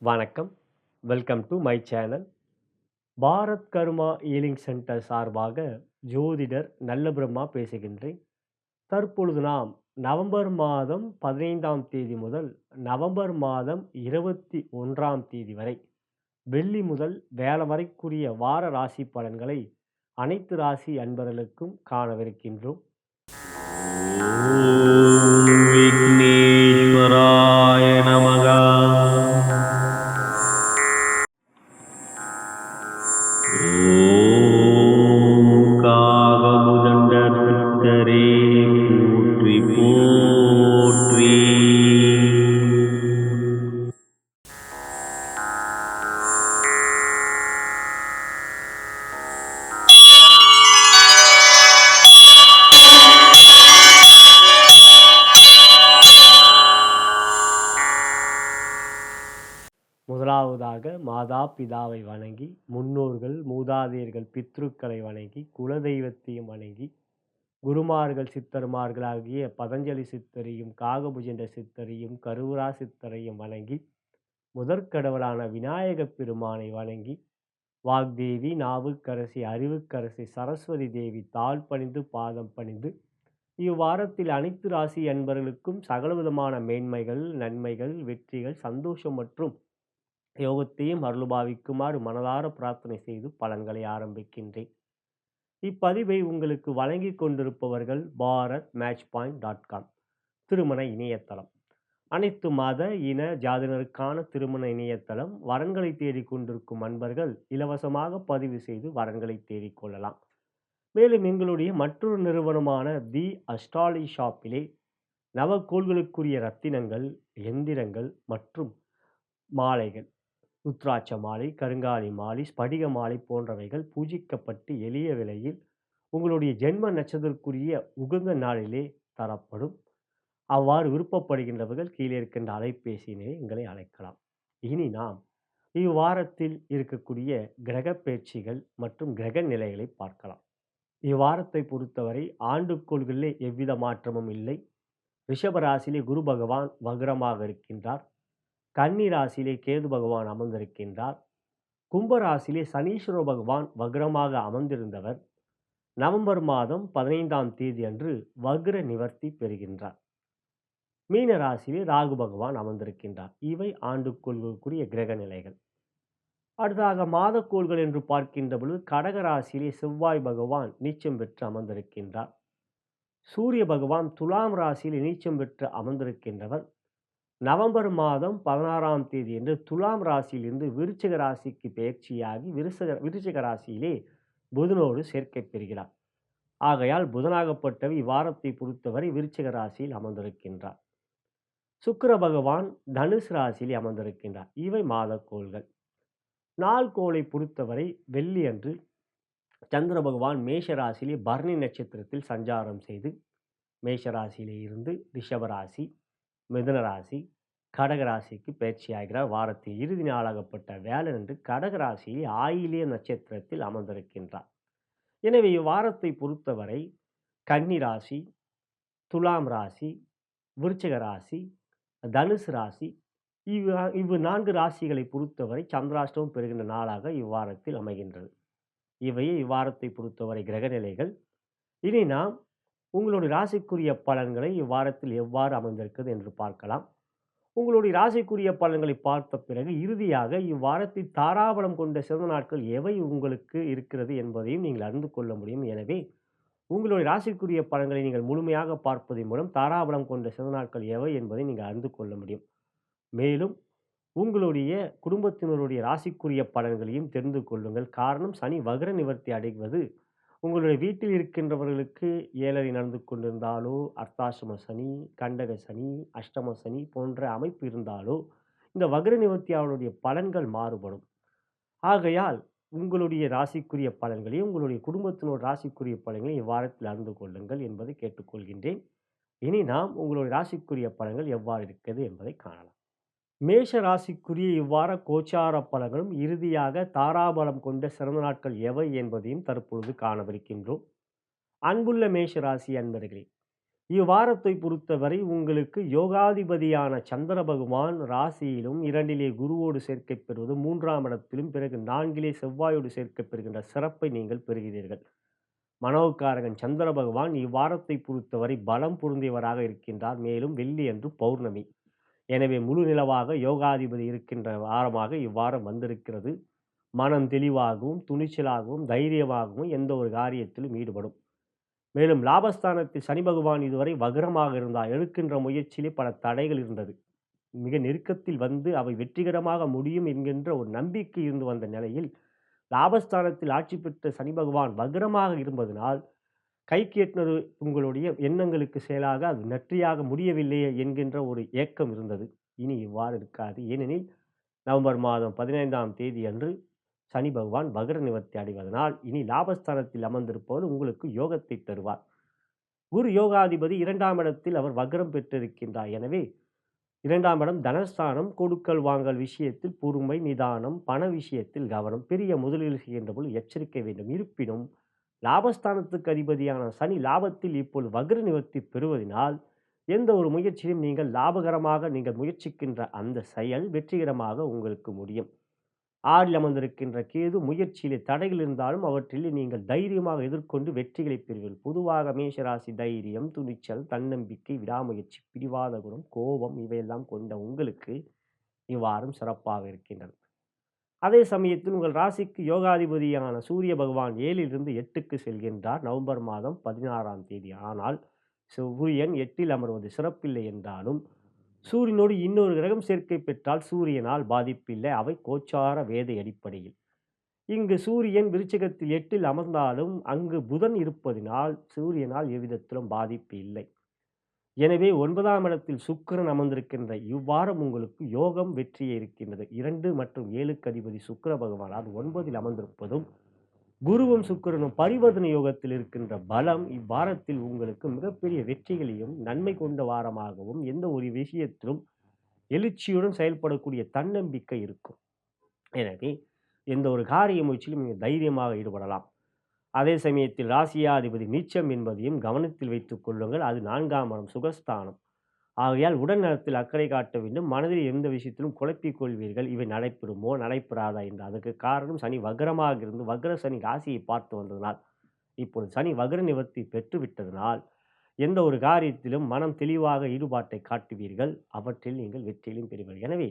வணக்கம். Welcome to my channel. Bharat karma healing centre சார்பாக ஜோதிடர் நல்ல பிரம்மா பேசுகின்றேன். தற்பொழுது நாம் நவம்பர் மாதம் 15ஆம் தேதி முதல் நவம்பர் மாதம் 21ஆம் தேதி வரை வெள்ளி முதல் வியாழன் வரைக்குரிய வார ராசி பலன்களை அனைத்து ராசி அன்பர்களுக்கும் காணவிருக்கின்றோம். விக்னேஸ்வராய நமக. ஓம் காகபுதண்ட சித்தரே போற்றி போற்றி. முதலாவதாக மாதா பிதாவை வணங்கி, முன்னோர்கள் மூதாதையர்கள் பித்ருக்களை வணங்கி, குலதெய்வத்தையும் வணங்கி, குருமார்கள் சித்தர்மார்களாகிய பதஞ்சலி சித்தரையும் காகபுஜண்ட சித்தரையும் கருவரா சித்தரையும் வணங்கி, முதற்கடவுளான விநாயகப் பெருமானை வணங்கி, வாக்தேவி நாவுக்கரசி அறிவுக்கரசி சரஸ்வதி தேவி தாழ் பணிந்து பாதம் பணிந்து, இவ்வாரத்தில் அனைத்து ராசி அன்பர்களுக்கும் சகலவிதமான மேன்மைகள், நன்மைகள், வெற்றிகள், சந்தோஷம் மற்றும் யோகத்தையும் அருள்பாவிக்குமாறு மனதார பிரார்த்தனை செய்து பலன்களை ஆரம்பிக்கின்றேன். இப்பதிவை உங்களுக்கு வழங்கி கொண்டிருப்பவர்கள் BharatMatchPoint.com திருமண இணையதளம். அனைத்து மத இன ஜாதியினருக்கான திருமண இணையதளம். வரன்களை தேடிக் கொண்டிருக்கும் அன்பர்கள் இலவசமாக பதிவு செய்து வரன்களை தேடிக்கொள்ளலாம். மேலும் எங்களுடைய மற்றொரு நிறுவனமான தி அஸ்ட்ராலஜி ஷாப்பிலே நவக்கோள்களுக்குரிய ரத்தினங்கள், எந்திரங்கள் மற்றும் மாலைகள், ருத்ராட்ச மாலை, கருங்காலி மாலை, ஸ்படிக மாலை போன்றவைகள் பூஜிக்கப்பட்டு எளிய விலையில் உங்களுடைய ஜென்ம நட்சத்திரக்குரிய உகந்த நாளிலே தரப்படும். அவ்வாறு விருப்பப்படுகின்றவர்கள் கீழே இருக்கின்ற அலைபேசியினை எங்களை அழைக்கலாம். இனி நாம் இவ்வாரத்தில் இருக்கக்கூடிய கிரக பயிற்சிகள் மற்றும் கிரக நிலைகளை பார்க்கலாம். இவ்வாரத்தை பொறுத்தவரை ஆண்டுக்கோள்களிலே எவ்வித மாற்றமும் இல்லை. ரிஷபராசியிலே குரு பகவான் வக்ரமாக இருக்கின்றார். கன்னி ராசியிலே கேது பகவான் அமர்ந்திருக்கின்றார். கும்பராசியிலே சனீஸ்வர பகவான் வக்ரமாக அமர்ந்திருந்தவர் நவம்பர் மாதம் 15ஆம் தேதி அன்று வக்ர நிவர்த்தி பெறுகின்றார். மீன ராசியிலே ராகு பகவான் அமர்ந்திருக்கின்றார். இவை ஆண்டுக்கோள்களுக்குரிய கிரக நிலைகள். அடுத்ததாக மாதக்கோள்கள் என்று பார்க்கின்ற பொழுது கடக ராசியிலே செவ்வாய் பகவான் நீச்சம் பெற்று அமர்ந்திருக்கின்றார். சூரிய பகவான் துலாம் ராசியிலே நீச்சம் பெற்று அமர்ந்திருக்கின்றவர் நவம்பர் மாதம் 16ஆம் தேதி என்று துலாம் ராசியிலிருந்து விருச்சிக ராசிக்கு பயிற்சியாகி விருச்சிக ராசியிலே புதனோடு சேர்க்கை பெறுகிறார். ஆகையால் புதனாகப்பட்டவை இவ்வாரத்தை பொறுத்தவரை விருச்சிக ராசியில் அமர்ந்திருக்கின்றார். சுக்கிர பகவான் தனுசு ராசியில் அமர்ந்திருக்கின்றார். இவை மாதக்கோள்கள். நாள் கோளை பொறுத்தவரை வெள்ளி அன்று சந்திர பகவான் மேஷ ராசியிலே பரணி நட்சத்திரத்தில் சஞ்சாரம் செய்து மேஷராசியிலே இருந்து ரிஷபராசி, மிதுன ராசி, கடகராசிக்கு பயிற்சியாகிறார். வாரத்தில் இறுதி நாளாகப்பட்ட வியாழன் என்று கடகராசியில் ஆயிலிய நட்சத்திரத்தில் அமர்ந்திருக்கின்றார். எனவே இவ்வாரத்தை பொறுத்தவரை கன்னி ராசி, துலாம் ராசி, விருச்சிக ராசி, தனுசு ராசி இவ்வு 4 ராசிகளை பொறுத்தவரை சந்திராஷ்டமம் பெறுகின்ற நாளாக இவ்வாரத்தில் அமைகின்றது. இவையே இவ்வாரத்தை பொறுத்தவரை கிரகநிலைகள். இனி நாம் உங்களுடைய ராசிக்குரிய பலன்களை இவ்வாரத்தில் எவ்வாறு அமைந்திருக்கிறது என்று பார்க்கலாம். உங்களுடைய ராசிக்குரிய பலன்களை பார்த்த பிறகு இறுதியாக இவ்வாரத்தில் தாராபலம் கொண்ட சிறந்த நாட்கள் எவை உங்களுக்கு இருக்கிறது என்பதையும் நீங்கள் அறிந்து கொள்ள முடியும். எனவே உங்களுடைய ராசிக்குரிய பலன்களை நீங்கள் முழுமையாக பார்ப்பதன் மூலம் தாராபலம் கொண்ட சிறந்த நாட்கள் எவை என்பதை நீங்கள் அறிந்து கொள்ள முடியும். மேலும் உங்களுடைய குடும்பத்தினருடைய ராசிக்குரிய பலன்களையும் தெரிந்து கொள்ளுங்கள். காரணம், சனி வக்ர நிவர்த்தி அடைவது உங்களுடைய வீட்டில் இருக்கின்றவர்களுக்கு 7.5 நடந்து கொண்டிருந்தாலோ, அர்த்தாசிரம சனி, கண்டக சனி, அஷ்டம சனி போன்ற அமைப்பு இருந்தாலோ இந்த வக்ர நிவர்த்தியாளருடைய பலன்கள் மாறுபடும். ஆகையால் உங்களுடைய ராசிக்குரிய பலன்களையும் உங்களுடைய குடும்பத்தினோட ராசிக்குரிய பலன்களையும் இவ்வாரத்தில் அறிந்து கொள்ளுங்கள் என்பதை கேட்டுக்கொள்கின்றேன். இனி நாம் உங்களுடைய ராசிக்குரிய பலன்கள் எவ்வாறு இருக்கிறது என்பதை காணலாம். மேஷ ராசிக்குரிய இவ்வார கோச்சார பலன்களும் இறுதியாக தாராபலம் கொண்ட சிறந்த நாட்கள் எவை என்பதையும் தற்பொழுது காணவிருக்கின்றோம். அன்புள்ள மேஷ ராசி அன்பர்களே, இவ்வாரத்தை பொறுத்தவரை உங்களுக்கு யோகாதிபதியான சந்திர பகவான் ராசியிலும் 2லே குருவோடு சேர்க்கை பெறுவது 3ஆம் இடத்திலும் பிறகு 4லே செவ்வாயோடு சேர்க்கை பெறுகின்ற சிறப்பை நீங்கள் பெறுகிறீர்கள். மனோகாரகன் சந்திர பகவான் இவ்வாரத்தை பொறுத்தவரை பலம் பொருந்தியவராக இருக்கின்றார். மேலும் வெள்ளி அன்று பௌர்ணமி. எனவே முழு நிலவாக யோகாதிபதி இருக்கின்ற வாரமாக இவ்வாரம் வந்திருக்கிறது. மனம் தெளிவாகவும் துணிச்சலாகவும் தைரியமாகவும் எந்த ஒரு காரியத்திலும் ஈடுபடும். மேலும் லாபஸ்தானத்தில் சனி பகவான் இதுவரை வக்ரமாக இருந்தார். எடுக்கின்ற முயற்சியிலே பல தடைகள் இருந்தது. மிக நெருக்கத்தில் வந்து அவை வெற்றிகரமாக முடியும் என்கின்ற ஒரு நம்பிக்கை இருந்து வந்த நிலையில் லாபஸ்தானத்தில் ஆட்சி பெற்ற சனி பகவான் வக்ரமாக இருப்பதனால் கைக்கு எட்டுனது உங்களுடைய எண்ணங்களுக்கு செயலாக அது நெற்றியாக முடியவில்லையே என்கின்ற ஒரு ஏக்கம் இருந்தது. இனி இவ்வாறு இருக்காது. ஏனெனில் நவம்பர் மாதம் 15ஆம் தேதி அன்று சனி பகவான் வக்ர நிவர்த்தி அடைவதனால் இனி லாபஸ்தானத்தில் அமர்ந்திருப்பவர் உங்களுக்கு யோகத்தை தருவார். குரு யோகாதிபதி 2ஆம் இடத்தில் அவர் வக்ரம் பெற்றிருக்கின்றார். எனவே 2ஆம் இடம் தனஸ்தானம். கொடுக்கல் வாங்கல் விஷயத்தில் பொறுமை, நிதானம், பண விஷயத்தில் கவனம். பெரிய முதலீடு செய்கின்ற பொழுது எச்சரிக்கை வேண்டும். இருப்பினும் லாபஸ்தானத்துக்கு அதிபதியான சனி லாபத்தில் இப்பொழுது வக்ர நிவர்த்தி பெறுவதினால் எந்த ஒரு முயற்சியும் நீங்கள் லாபகரமாக நீங்கள் முயற்சிக்கின்ற அந்த செயல் வெற்றிகரமாக உங்களுக்கு முடியும். 6ல் அமர்ந்திருக்கின்ற கேது முயற்சியிலே தடைகள் இருந்தாலும் அவற்றில் நீங்கள் தைரியமாக எதிர்கொண்டு வெற்றிகளை பெறுவீர்கள். பொதுவாக மேஷராசி தைரியம், துணிச்சல், தன்னம்பிக்கை, விடாமுயற்சி, பிடிவாத குணம், கோபம் இவையெல்லாம் கொண்ட உங்களுக்கு இவ்வாரம் சிறப்பாக இருக்கின்றது. அதே சமயத்தில் உங்கள் ராசிக்கு யோகாதிபதியான சூரிய பகவான் 7லிருந்து 8க்கு செல்கின்றார் நவம்பர் மாதம் 16ஆம் தேதி. ஆனால் சூரியன் 8ல் அமர்வது சிறப்பில்லை என்றாலும் சூரியனோடு இன்னொரு கிரகம் சேர்க்கை பெற்றால் சூரியனால் பாதிப்பில்லை. அவை கோச்சார வேதை அடிப்படையில். இங்கு சூரியன் விருச்சிகத்தில் 8ல் அமர்ந்தாலும் அங்கு புதன் இருப்பதினால் சூரியனால் எவ்விதத்திலும் பாதிப்பு இல்லை. எனவே 9ஆம் இடத்தில் சுக்கிரன் அமர்ந்திருக்கின்ற இவ்வாரம் உங்களுக்கு யோகம் வெற்றியே இருக்கின்றது. 2 மற்றும் 7க்கு அதிபதி சுக்கிர பகவான் அது 9ல் அமர்ந்திருப்பதும் குருவும் சுக்கிரனும் பரிவர்த்தனை யோகத்தில் இருக்கின்ற பலம் இவ்வாரத்தில் உங்களுக்கு மிகப்பெரிய வெற்றிகளையும் நன்மை கொண்ட வாரமாகவும் எந்த ஒரு விஷயத்திலும் எழுச்சியுடன் செயல்படக்கூடிய தன்னம்பிக்கை இருக்கும். எனவே எந்த ஒரு காரிய முயற்சியிலும் நீங்கள் தைரியமாக ஈடுபடலாம். அதே சமயத்தில் ராசியாதிபதி நீச்சம் என்பதையும் கவனத்தில் வைத்துக் கொள்ளுங்கள். அது 4ஆம் இடம் சுகஸ்தானம். ஆகையால் உடல் நலத்தில் அக்கறை காட்ட வேண்டும். மனதில் எந்த விஷயத்திலும் குழப்பிக் கொள்வீர்கள். இவை நடைபெறுமோ நடைபெறாதா என்று. அதற்கு காரணம் சனி வக்ரமாக இருந்து வக்ர சனி ராசியை பார்த்து வந்ததனால் இப்பொழுது சனி வக்ர நிவர்த்தி பெற்று விட்டதனால் எந்த ஒரு காரியத்திலும் மனம் தெளிவாக ஈடுபாட்டை காட்டுவீர்கள். அவற்றில் நீங்கள் வெற்றியிலும் பெறுவீர்கள். எனவே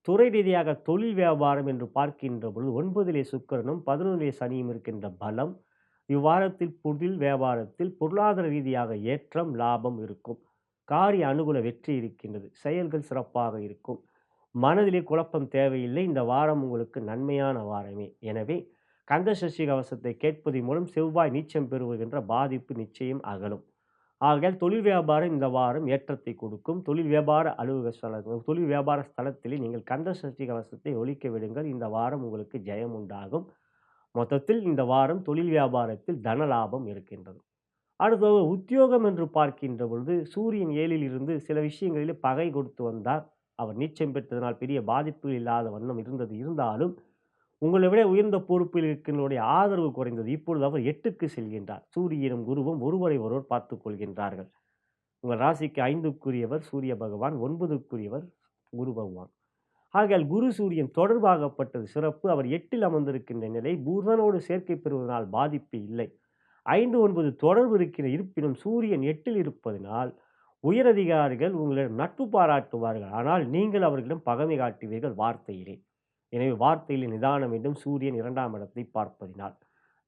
துறை ரீதியாக தொழில் வியாபாரம் என்று பார்க்கின்ற பொழுது 9லே சுக்கிரனும் 11லே சனியும் இருக்கின்ற பலம் இவ்வாரத்தில் தொழில் வியாபாரத்தில் பொருளாதார ரீதியாக ஏற்றம் லாபம் இருக்கும். காரிய அனுகூல வெற்றி இருக்கின்றது. செயல்கள் சிறப்பாக இருக்கும். மனதிலே குழப்பம் தேவையில்லை. இந்த வாரம் உங்களுக்கு நன்மையான வாரமே. எனவே கந்த சஷ்டி கவசத்தை கேட்பதன் மூலம் செவ்வாய் நீச்சம் பெறுகின்ற பாதிப்பு நிச்சயம் அகலும். ஆகையால் தொழில் வியாபாரம் இந்த வாரம் ஏற்றத்தை கொடுக்கும். தொழில் வியாபார தொழில் வியாபார ஸ்தலத்திலே நீங்கள் கந்த சஷ்டி கவசத்தை ஒலிக்க விடுங்கள். இந்த வாரம் உங்களுக்கு ஜெயம் உண்டாகும். மொத்தத்தில் இந்த வாரம் தொழில் வியாபாரத்தில் தன லாபம் இருக்கின்றது. அடுத்தது உத்தியோகம் என்று பார்க்கின்ற பொழுது சூரியன் 7ல் இருந்து சில விஷயங்களிலே பகை கொடுத்து வந்தார். அவர் நீச்சம் பெற்றதனால் பெரிய பாதிப்புகள் இல்லாத வண்ணம் இருந்தாலும் உங்களை விட உயர்ந்த பொறுப்பில் இருக்கின்றவருடைய ஆதரவு குறைந்தது. இப்பொழுது அவர் 8க்கு செல்கின்றார். சூரியனும் குருவும் ஒருவரை ஒருவர் பார்த்துக் கொள்கின்றார்கள். உங்கள் ராசிக்கு 5க்குரியவர் சூரிய பகவான், 9க்குரியவர் குரு பகவான். ஆகையால் குரு சூரியன் தொடர்பாகப்பட்டது சிறப்பு. அவர் 8ல் அமர்ந்திருக்கின்ற நிலை புதனோடு சேர்க்கை பெறுவதனால் பாதிப்பு இல்லை. 5, 9 தொடர்பு இருப்பினும் சூரியன் 8ல் இருப்பதனால் உயரதிகாரிகள் உங்களிடம் நட்பு பாராட்டுவார்கள். ஆனால் நீங்கள் அவர்களிடம் பகைமை காட்டுவீர்கள் வார்த்தையிலே. எனவே வார்த்தையிலே நிதானம் வேண்டும். சூரியன் 2ஆம் இடத்தை பார்ப்பதினால்.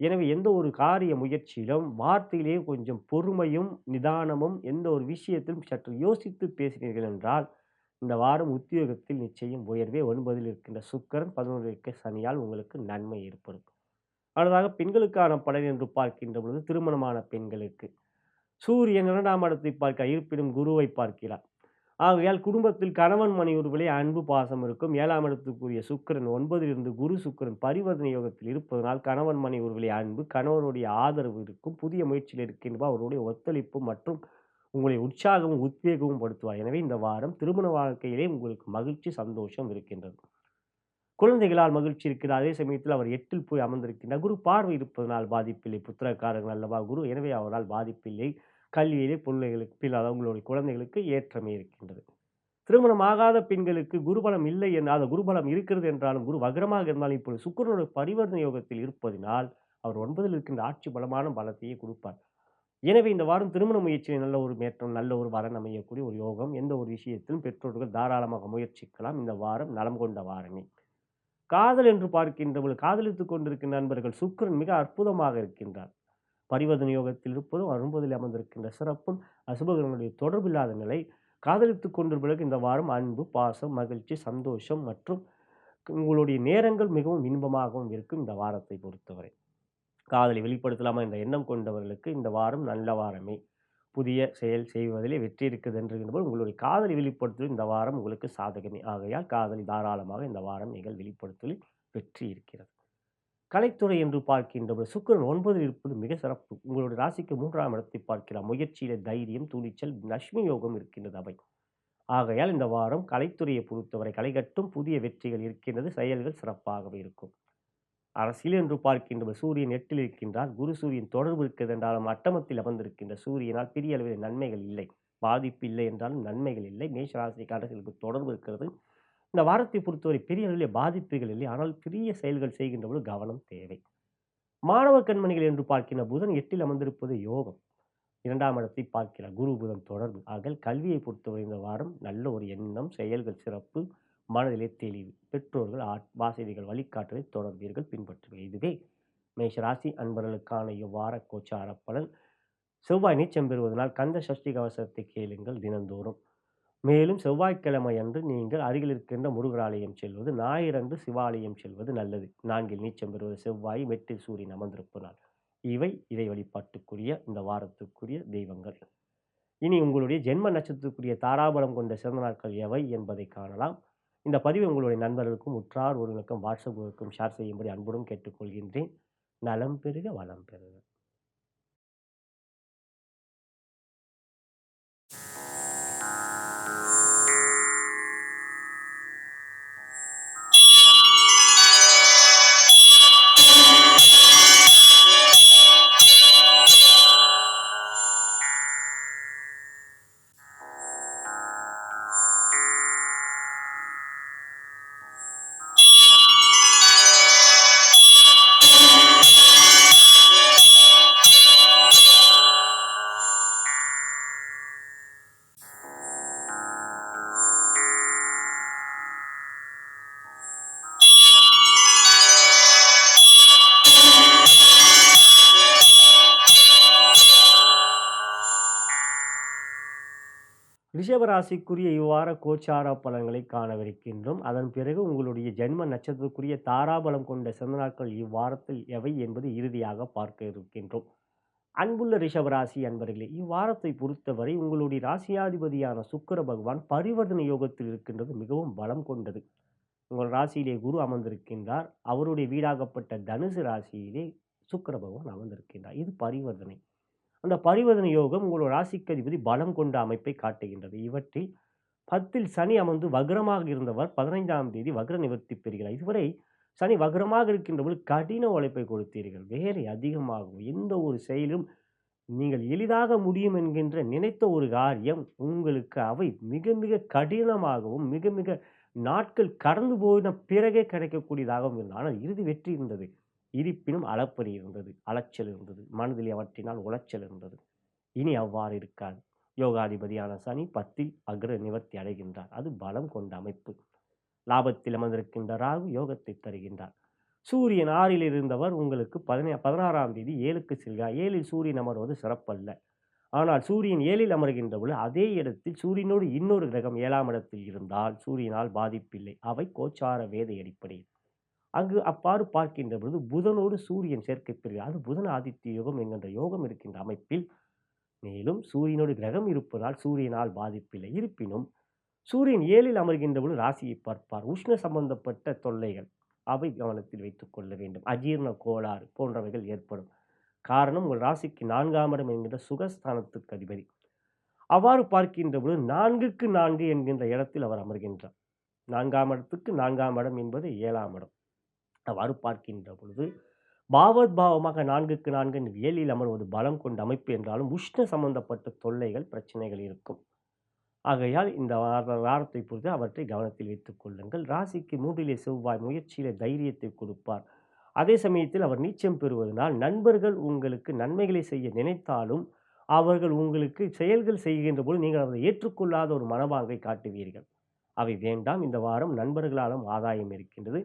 எனவே எந்த ஒரு காரிய முயற்சியிலும் வார்த்தையிலே கொஞ்சம் பொறுமையும் நிதானமும் எந்த ஒரு விஷயத்திலும் சற்று யோசித்து பேசினீர்கள் என்றால் இந்த வாரம் உத்தியோகத்தில் நிச்சயம் உயர்வே. 9ல் இருக்கின்ற சுக்கிரன் 11ல் இருக்க சனியால் உங்களுக்கு நன்மை ஏற்படும். அடுத்ததாக பெண்களுக்கான பலன் என்று பார்க்கின்ற பொழுது திருமணமான பெண்களுக்கு சூரியன் 2ஆம் இடத்தை பார்க்க இருப்பினும் குருவை பார்க்கிறார். ஆகையால் குடும்பத்தில் கணவன் மனைவியுடைய அன்பு பாசம் இருக்கும். 7ஆம் இடத்துக்குரிய சுக்கிரன் 9ல் இருந்து குரு சுக்கிரன் பரிவர்த்தனை யோகத்தில் இருப்பதனால் கணவன் மனைவியுடைய அன்பு கணவனுடைய ஆதரவு இருக்கும். புதிய முயற்சியில் இருக்கின்ற அவருடைய ஒத்துழைப்பு மற்றும் உங்களை உற்சாகமும் உத்வேகமும் படுத்துவார். எனவே இந்த வாரம் திருமண வாழ்க்கையிலே உங்களுக்கு மகிழ்ச்சி சந்தோஷம் இருக்கின்றது. குழந்தைகளால் மகிழ்ச்சி இருக்கிறது. அதே சமயத்தில் அவர் 8ல் போய் அமர்ந்திருக்கின்றார். குரு பார்வை இருப்பதனால் பாதிப்பில்லை. புத்திரக்காரர்கள் அல்லவா குரு. எனவே அவரால் பாதிப்பில்லை. கல்வியிலே பிள்ளைகளுக்கு அதாவது உங்களுடைய குழந்தைகளுக்கு ஏற்றமே இருக்கின்றது. திருமணமாகாத பெண்களுக்கு குருபலம் இல்லை என்றால் குருபலம் இருக்கிறது என்றாலும் குரு வக்ரமாக இருந்தாலும் இப்பொழுது சுக்கிரனுடைய பரிவர்த்தனை யோகத்தில் இருப்பதினால் அவர் 9ல் இருக்கின்ற ஆட்சி பலமான பலத்தையே கொடுப்பார். எனவே இந்த வாரம் திருமண முயற்சியில் நல்ல ஒரு மேற்றம், நல்ல ஒரு வரன் அமையக்கூடிய ஒரு யோகம். எந்த ஒரு விஷயத்திலும் பெற்றோர்கள் தாராளமாக முயற்சிக்கலாம். இந்த வாரம் நலம் கொண்ட வாரமே. காதல் என்று பார்க்கின்றபோது காதலித்துக் கொண்டிருக்கின்ற நண்பர்கள் சுக்கிரன் மிக அற்புதமாக இருக்கின்றார். பரிவர்த்தனை யோகத்தில் இருப்பதும் 9ல் அமர்ந்திருக்கின்ற சிறப்பும் அசுபகிரகங்களுடைய தொடர்பில்லாத நிலை. காதலித்துக் கொண்டிருப்பவர்களுக்கு இந்த வாரம் அன்பு, பாசம், மகிழ்ச்சி, சந்தோஷம் மற்றும் உங்களுடைய நேரங்கள் மிகவும் இன்பமாகவும் இருக்கும் இந்த வாரத்தை பொறுத்தவரை. காதலை வெளிப்படுத்தலாமா என்ற எண்ணம் கொண்டவர்களுக்கு இந்த வாரம் நல்ல வாரமே. புதிய செயல் செய்வதிலே வெற்றி இருக்குது என்றும்போது உங்களுடைய காதலை வெளிப்படுத்துவது இந்த வாரம் உங்களுக்கு சாதகமே. ஆகையால் காதலை தாராளமாக இந்த வாரம் நீங்கள் வெளிப்படுத்துவதில் வெற்றி இருக்கிறது. கலைத்துறை என்று பார்க்கின்றபோது சுக்கிரன் 9ல் இருப்பது மிக சிறப்பு. உங்களுடைய ராசிக்கு 3ஆம் இடத்தை பார்க்கலாம். முயற்சியில தைரியம், துணிச்சல், லட்சுமி யோகம் இருக்கின்றது அவை. ஆகையால் இந்த வாரம் கலைத்துறையை பொறுத்தவரை களைகட்டும் புதிய வெற்றிகள் இருக்கின்றது. செயல்கள் சிறப்பாகவே இருக்கும். அரசியல் என்று பார்க்கின்ற சூரியன் 8ல் இருக்கின்றார். குரு சூரியன் தொடர்பு இருக்கிறது என்றாலும் அட்டமத்தில் அமர்ந்திருக்கின்ற சூரியனால் பெரிய அளவில் நன்மைகள் இல்லை. பாதிப்பு இல்லை என்றாலும் நன்மைகள் இல்லை. மேஷ ராசிக்காரர்களுக்கு தொடர்பு இருக்கிறது. இந்த வாரத்தை பொறுத்தவரை பெரிய அளவில் பாதிப்புகள் இல்லை. ஆனால் பெரிய செயல்கள் செய்கின்ற பொழுது கவனம் தேவை. மாணவ கண்மணிகள் என்று பார்க்கின்ற புதன் 8ல் அமர்ந்திருப்பது யோகம். 2ஆம் இடத்தை பார்க்கிறார். குரு புதன் தொடர்பு. ஆக கல்வியை பொறுத்தவரை இந்த வாரம் நல்ல ஒரு எண்ணம், செயல்கள் சிறப்பு, மனதிலே தெளிவு. பெற்றோர்கள் வாசதிகள் வழிகாட்டலை தொடர்வீர்கள், பின்பற்றுவீர்கள். இதுவே மேஷ ராசி அன்பர்களுக்கான இவ்வார கோச்சார பலன். செவ்வாய் நீச்சம் பெறுவதனால் கந்த சஷ்டி கவசத்தை கேளுங்கள் தினந்தோறும். மேலும் செவ்வாய்க்கிழமை அன்று நீங்கள் அருகில் இருக்கின்ற முருகர் ஆலயம் செல்வது, ஞாயிறன்று சிவாலயம் செல்வது நல்லது. 4ல் நீச்சம் பெறுவது செவ்வாய், 8ல் சூரியன் அமர்ந்திருப்பதால். இறை வழிபாட்டுக்குரிய இந்த வாரத்துக்குரிய தெய்வங்கள். இனி உங்களுடைய ஜென்ம நட்சத்திரத்துக்குரிய தாராபலம் கொண்ட சிறந்த நாட்கள் எவை என்பதை காணலாம். இந்த பதிவை உங்களுடைய நண்பர்களுக்கும் உற்றார் உறவினருக்கும் வாட்ஸ்அப் குரூப்புக்கும் ஷேர் செய்யும்படி அன்புடன் கேட்டுக்கொள்கின்றேன். நலம் பெறுக, வளம் பெறுக. ரிஷபராசிக்குரிய இவ்வார கோச்சார பலன்களை காணவிருக்கின்றோம். அதன் பிறகு உங்களுடைய ஜென்ம நட்சத்திரத்துக்குரிய தாராபலம் கொண்ட சிறந்த நாட்கள் இவ்வாரத்தில் எவை என்பது இறுதியாக பார்க்க இருக்கின்றோம். அன்புள்ள ரிஷபராசி அன்பர்களே, இவ்வாரத்தை பொறுத்தவரை உங்களுடைய ராசியாதிபதியான சுக்கிர பகவான் பரிவர்த்தனை யோகத்தில் இருக்கின்றது மிகவும் பலம் கொண்டது. உங்கள் ராசியிலே குரு அமர்ந்திருக்கின்றார். அவருடைய வீடாகப்பட்ட தனுசு ராசியிலே சுக்கிர பகவான் அமர்ந்திருக்கின்றார். இது பரிவர்த்தனை. அந்த பரிவர்த்தனை யோகம் உங்களோட ராசிக்கு அதிபதி பலம் கொண்ட அமைப்பை காட்டுகின்றது. இவற்றில் 10ல் சனி அமர்ந்து வக்ரமாக இருந்தவர் 15ஆம் தேதி வக்ர நிவர்த்தி பெறுகிறார். இதுவரை சனி வக்ரமாக இருக்கின்ற பொழுது கடின உழைப்பை கொடுத்தீர்கள். வேலை அதிகமாகும். எந்த ஒரு செயலும் நீங்கள் எளிதாக முடியும் என்கின்ற நினைத்த ஒரு காரியம் உங்களுக்கு அவை மிக மிக கடினமாகவும் மிக மிக நாட்கள் கடந்து போயின பிறகே கிடைக்கக்கூடியதாகவும் இருந்தது. ஆனால் இறுதி வெற்றி இருந்தது. இருப்பினும் அளப்பறி இருந்தது, அலைச்சல் இருந்தது, மனதில் அவற்றினால் உளைச்சல் இருந்தது. இனி அவ்வாறு இருக்காது. யோகாதிபதியான சனி 10ல் அக்ர நிவர்த்தி அடைகின்றார். அது பலம் கொண்ட அமைப்பு. லாபத்தில் அமர்ந்திருக்கின்ற ராகு யோகத்தை தருகின்றார். சூரியன் 6ல் இருந்தவர் உங்களுக்கு 16ஆம் தேதி 7க்கு செல்கிறார். 7ல் சூரியன் அமர்வது சிறப்பல்ல. ஆனால் சூரியன் 7ல் அமர்கின்ற பொழுது அதே இடத்தில் சூரியனோடு இன்னொரு கிரகம் 7ஆம் இடத்தில் இருந்தால் சூரியனால் பாதிப்பில்லை. அவை கோச்சார வேத அடிப்படையில். அங்கு அவ்வாறு பார்க்கின்ற பொழுது புதனோடு சூரியன் சேர்க்கை பெறுகிறார். அது புதன் ஆதித்ய யோகம் என்கின்ற யோகம் இருக்கின்ற அமைப்பில். மேலும் சூரியனோடு கிரகம் இருப்பதால் சூரியனால் பாதிப்பில்லை. இருப்பினும் சூரியன் 7ல் அமர்கின்ற பொழுது ராசியை பார்ப்பார். உஷ்ண சம்பந்தப்பட்ட தொல்லைகள் அவை கவனத்தில் வைத்துக் கொள்ள வேண்டும். அஜீர்ண கோளாறு போன்றவைகள் ஏற்படும். காரணம் உங்கள் ராசிக்கு 4ஆம் இடம் என்கின்ற சுகஸ்தானத்துக்கு அதிபதி. அவ்வாறு பார்க்கின்ற பொழுது 4க்கு 4 என்கின்ற இடத்தில் அவர் அமர்கின்றார். 4ஆம் இடத்துக்கு 4ஆம் இடம் என்பது 7ஆம் இடம். அவ்வாறு பார்க்கின்ற பொழுது பாவத் பாவமாக 4க்கு 4 ஏழில் அமர்வது பலம் கொண்ட அமைப்பு என்றாலும் உஷ்ண சம்பந்தப்பட்ட தொல்லைகள், பிரச்சனைகள் இருக்கும். ஆகையால் இந்த வாரத்தை பொறுத்து அவற்றை கவனத்தில் வைத்துக் கொள்ளுங்கள். ராசிக்கு 3லே செவ்வாய் முயற்சியிலே தைரியத்தை கொடுப்பார். அதே சமயத்தில் அவர் நீச்சம் பெறுவதனால் நண்பர்கள் உங்களுக்கு நன்மைகளை செய்ய நினைத்தாலும், அவர்கள் உங்களுக்கு செயல்கள் செய்கின்ற பொழுது நீங்கள் அதை ஏற்றுக்கொள்ளாத ஒரு மனப்பாங்கை காட்டுவீர்கள். அவை வேண்டாம். இந்த வாரம் நண்பர்களாலும் ஆதாயம் இருக்கின்றது.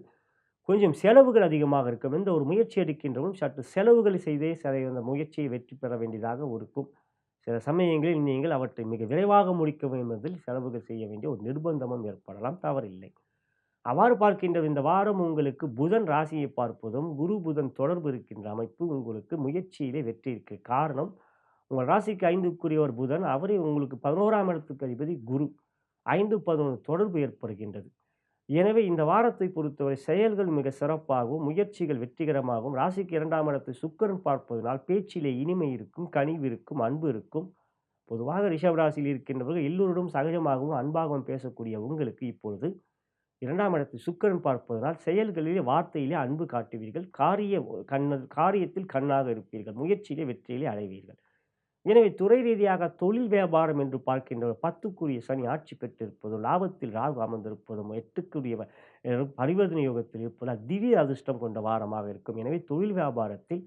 கொஞ்சம் செலவுகள் அதிகமாக இருக்கும். எந்த ஒரு முயற்சி எடுக்கின்றவும் சற்று செலவுகளை செய்தே அந்த முயற்சியை வெற்றி பெற வேண்டியதாக இருக்கும். சில சமயங்களில் நீங்கள் அவற்றை மிக விரைவாக முடிக்க வேண்டும் என்பதில் செலவுகள் செய்ய வேண்டிய ஒரு நிர்பந்தமும் ஏற்படலாம். தவறில்லை. அவ்வாறு பார்க்கின்ற இந்த வாரம் உங்களுக்கு புதன் ராசியை பார்ப்பதும், குரு புதன் தொடர்பு இருக்கின்ற அமைப்பு உங்களுக்கு முயற்சியிலே வெற்றி இருக்கு. காரணம், உங்கள் ராசிக்கு 5க்குரியவர் புதன், அவரே உங்களுக்கு 11ஆம் இடத்துக்கு அதிபதி குரு. 5, 11 தொடர்பு ஏற்படுகின்றது. எனவே இந்த வாரத்தை பொறுத்தவரை செயல்கள் மிக சிறப்பாகவும், முயற்சிகள் வெற்றிகரமாகவும், ராசிக்கு 2ஆம் இடத்தை சுக்கிரன் பார்ப்பதனால் பேச்சிலே இனிமை இருக்கும், கனிவு இருக்கும், அன்பு இருக்கும். பொதுவாக ரிஷப ராசியில் இருக்கின்றவர்கள் எல்லோரிடம் சகஜமாகவும், அன்பாகவும் பேசக்கூடிய உங்களுக்கு இப்பொழுது 2ஆம் இடத்தை சுக்கிரன் பார்ப்பதனால் செயல்களிலே, வார்த்தையிலே அன்பு காட்டுவீர்கள். காரியத்தில் கண்ணாக இருப்பீர்கள். முயற்சியிலே வெற்றியிலே அடைவீர்கள். எனவே துறை ரீதியாக தொழில் வியாபாரம் என்று பார்க்கின்றவர் 10க்குரிய சனி ஆட்சி பெற்றிருப்பதும், லாபத்தில் ராகு அமர்ந்திருப்பதும், 8க்குரிய பரிவர்த்தனை யோகத்தில் இருப்பதால் திடீர் அதிர்ஷ்டம் கொண்ட வாரமாக இருக்கும். எனவே தொழில் வியாபாரத்தில்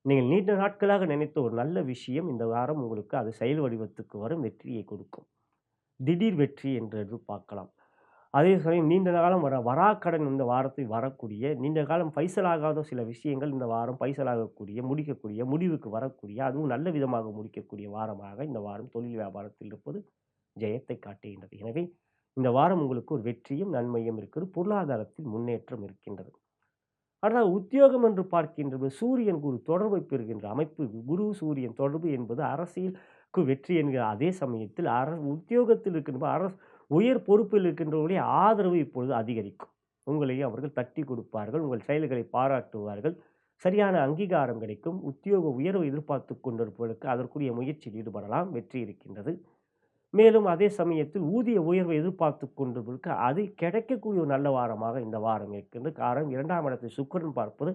நீங்கள் நீண்ட நாட்களாக நினைத்த ஒரு நல்ல விஷயம் இந்த வாரம் உங்களுக்கு அது செயல் வடிவத்துக்கு வரும், வெற்றியை கொடுக்கும். திடீர் வெற்றி என்று எதிர்பார்க்கலாம். அதே சமயம் நீண்ட காலம் வராக்கடன் இந்த வாரத்தில் வரக்கூடிய, நீண்ட காலம் பைசலாகாத சில விஷயங்கள் இந்த வாரம் பைசலாகக்கூடிய, முடிக்கக்கூடிய, முடிவுக்கு வரக்கூடிய, அதுவும் நல்ல விதமாக முடிக்கக்கூடிய வாரமாக இந்த வாரம் தொழில் வியாபாரத்தில் இருப்பது ஜெயத்தை காட்டுகின்றது. எனவே இந்த வாரம் உங்களுக்கு ஒரு வெற்றியும் நன்மையும் இருக்கிறது. பொருளாதாரத்தில் முன்னேற்றம் இருக்கின்றது. ஆனால் உத்தியோகம் என்று பார்க்கின்றது சூரியன் குரு தொடர்பை பெறுகின்ற அமைப்பு. குரு சூரியன் தொடர்பு என்பது அரசியலுக்கு வெற்றி என்கிற அதே சமயத்தில் உத்தியோகத்தில் இருக்கின்ற உயர் பொறுப்பில் இருக்கின்றவர்களுடைய ஆதரவு இப்பொழுது அதிகரிக்கும். உங்களை அவர்கள் தட்டி கொடுப்பார்கள். உங்கள் செயல்களை பாராட்டுவார்கள். சரியான அங்கீகாரம் கிடைக்கும். உத்தியோக உயர்வை எதிர்பார்த்து கொண்டிருப்பவர்களுக்கு அதற்குரிய முயற்சியில் ஈடுபடலாம். வெற்றி இருக்கின்றது. மேலும் அதே சமயத்தில் ஊதிய உயர்வை எதிர்பார்த்து கொண்டிருப்பவர்களுக்கு அது கிடைக்கக்கூடிய ஒரு நல்ல வாரமாக இந்த வாரம் இருக்கின்றது. காரணம் 2ஆம் இடத்தை சுக்கிரன் பார்ப்பது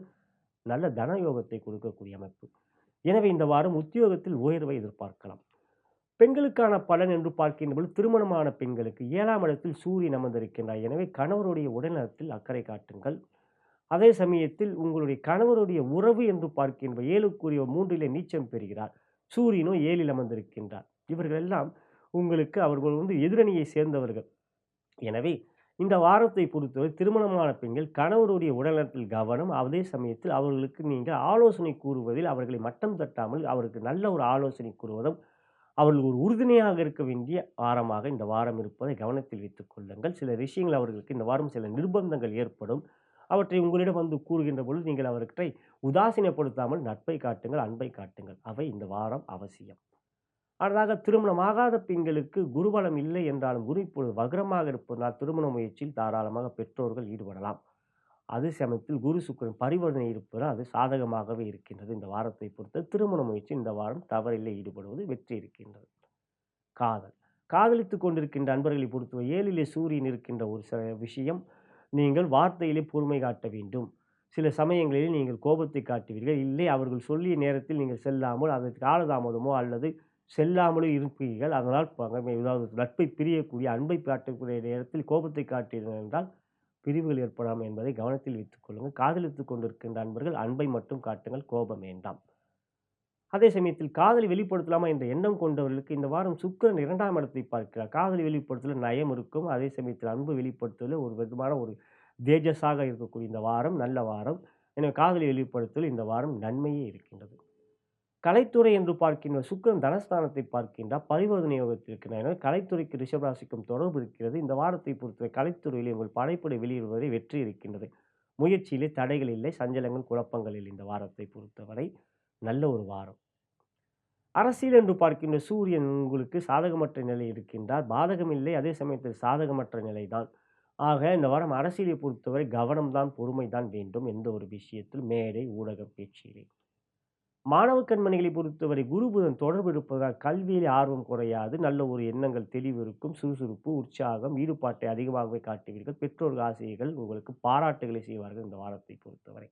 நல்ல தனயோகத்தை கொடுக்கக்கூடிய அமைப்பு. எனவே இந்த வாரம் உத்தியோகத்தில் உயர்வை எதிர்பார்க்கலாம். பெண்களுக்கான பலன் என்று பார்க்கின்றபோது திருமணமான பெண்களுக்கு 7ஆம் இடத்தில் சூரியன் அமர்ந்திருக்கின்றார். எனவே கணவருடைய உடல்நலத்தில் அக்கறை காட்டுங்கள். அதே சமயத்தில் உங்களுடைய கணவருடைய உறவு என்று பார்க்கின்ற 7க்குரிய 3லே நீச்சம் பெறுகிறார். சூரியனும் 7ல் அமர்ந்திருக்கின்றார். இவர்கள் எல்லாம் உங்களுக்கு அவர்கள் எதிரணியை சேர்ந்தவர்கள். எனவே இந்த வாரத்தை பொறுத்தவரை திருமணமான பெண்கள் கணவருடைய உடல்நலத்தில் கவனம். அதே சமயத்தில் அவர்களுக்கு நீங்கள் ஆலோசனை கூறுவதில் அவர்களை மட்டம் தட்டாமல் அவருக்கு நல்ல ஒரு ஆலோசனை கூறுவதும், அவர்கள் ஒரு உறுதுணையாக இருக்க வேண்டிய வாரமாக இந்த வாரம் இருப்பதை கவனத்தில் வைத்துக் கொள்ளுங்கள். சில விஷயங்கள் அவர்களுக்கு இந்த வாரம் சில நிர்பந்தங்கள் ஏற்படும். அவற்றை உங்களிடம் வந்து கூறுகின்ற பொழுது நீங்கள் அவற்றை உதாசீனப்படுத்தாமல் நட்பை காட்டுங்கள், அன்பை காட்டுங்கள். அவை இந்த வாரம் அவசியம். அடுத்ததாக திருமணமாகாத பெண்களுக்கு குருபலம் இல்லை என்றாலும் குரு இப்பொழுது வக்ரமாக இருப்பதனால் திருமண முயற்சியில் தாராளமாக பெற்றோர்கள் ஈடுபடலாம். அதே சமயத்தில் குரு சுக்கிரன் பரிவர்த்தனை இருப்பதால் அது சாதகமாகவே இருக்கின்றது. இந்த வாரத்தை பொறுத்த திருமண முயற்சி இந்த வாரம் தவறில்லை ஈடுபடுவது வெற்றி இருக்கின்றது. காதல் காதலித்துக் கொண்டிருக்கின்ற அன்பர்களை பொறுத்தவரை 7லே சூரியன் இருக்கின்ற ஒரு சில விஷயம், நீங்கள் வார்த்தையிலே பொறுமை காட்ட வேண்டும். சில சமயங்களில் நீங்கள் கோபத்தை காட்டுவீர்கள். இல்லை அவர்கள் சொல்லிய நேரத்தில் நீங்கள் செல்லாமல் அதற்கு காலதாமதமோ அல்லது செல்லாமலோ இருப்பீர்கள். அதனால் ஏதாவது நட்பை பிரியக்கூடிய, அன்பை காட்டக்கூடிய நேரத்தில் கோபத்தை காட்டீர்கள் என்றால் பிரிவுகள் ஏற்படாம் என்பதை கவனத்தில் வைத்துக் கொள்ளுங்கள். காதலித்துக் கொண்டிருக்கின்ற அன்பர்கள் அன்பை மட்டும் காட்டுங்கள், கோபம் வேண்டாம். அதே சமயத்தில் காதலை வெளிப்படுத்தலாமா என்ற எண்ணம் கொண்டவர்களுக்கு இந்த வாரம் சுக்கிரன் 2ஆம் இடத்தை பார்க்கிறார். காதலை வெளிப்படுத்தல நயம் இருக்கும். அதே சமயத்தில் அன்பு வெளிப்படுத்துதல் ஒரு விதமான ஒரு தேஜஸாக இருக்கக்கூடிய இந்த வாரம் நல்ல வாரம். எனவே காதலை வெளிப்படுத்தல் இந்த வாரம் நன்மையே இருக்கின்றது. கலைத்துறை என்று பார்க்கின்ற சுக்கிரன் தனஸ்தானத்தை பார்க்கின்றார். பரிவர்த்தனை யோகத்தில் இருக்கின்றார். எனவே கலைத்துறைக்கு ரிஷபராசிக்கும் தொடர்பு இருக்கிறது. இந்த வாரத்தை பொறுத்தவரை கலைத்துறையிலே உங்கள் படைப்படை வெளியிடுவதை வெற்றி இருக்கின்றது. முயற்சியிலே தடைகள் இல்லை, சஞ்சலங்கள், குழப்பங்கள் இல்லை. இந்த வாரத்தை பொறுத்தவரை நல்ல ஒரு வாரம். அரசியல் என்று பார்க்கின்ற சூரியன் உங்களுக்கு சாதகமற்ற நிலை இருக்கின்றார். பாதகம் இல்லை, அதே சமயத்தில் சாதகமற்ற நிலைதான். ஆக இந்த வாரம் அரசியலை பொறுத்தவரை கவனம்தான், பொறுமைதான் வேண்டும். எந்த ஒரு விஷயத்தில் மேடை, ஊடகம், பேச்சிலே. மாணவ கண்மணிகளை பொறுத்தவரை குரு புதன் தொடர்பு இருப்பதால் கல்வியிலே ஆர்வம் குறையாது. நல்ல ஒரு எண்ணங்கள் தெளிவு இருக்கும். சுறுசுறுப்பு, உற்சாகம், ஈடுபாட்டை அதிகமாகவே காட்டுவீர்கள். பெற்றோர்கள் ஆசிரியர்கள் உங்களுக்கு பாராட்டுகளை செய்வார்கள் இந்த வாரத்தை பொறுத்தவரை.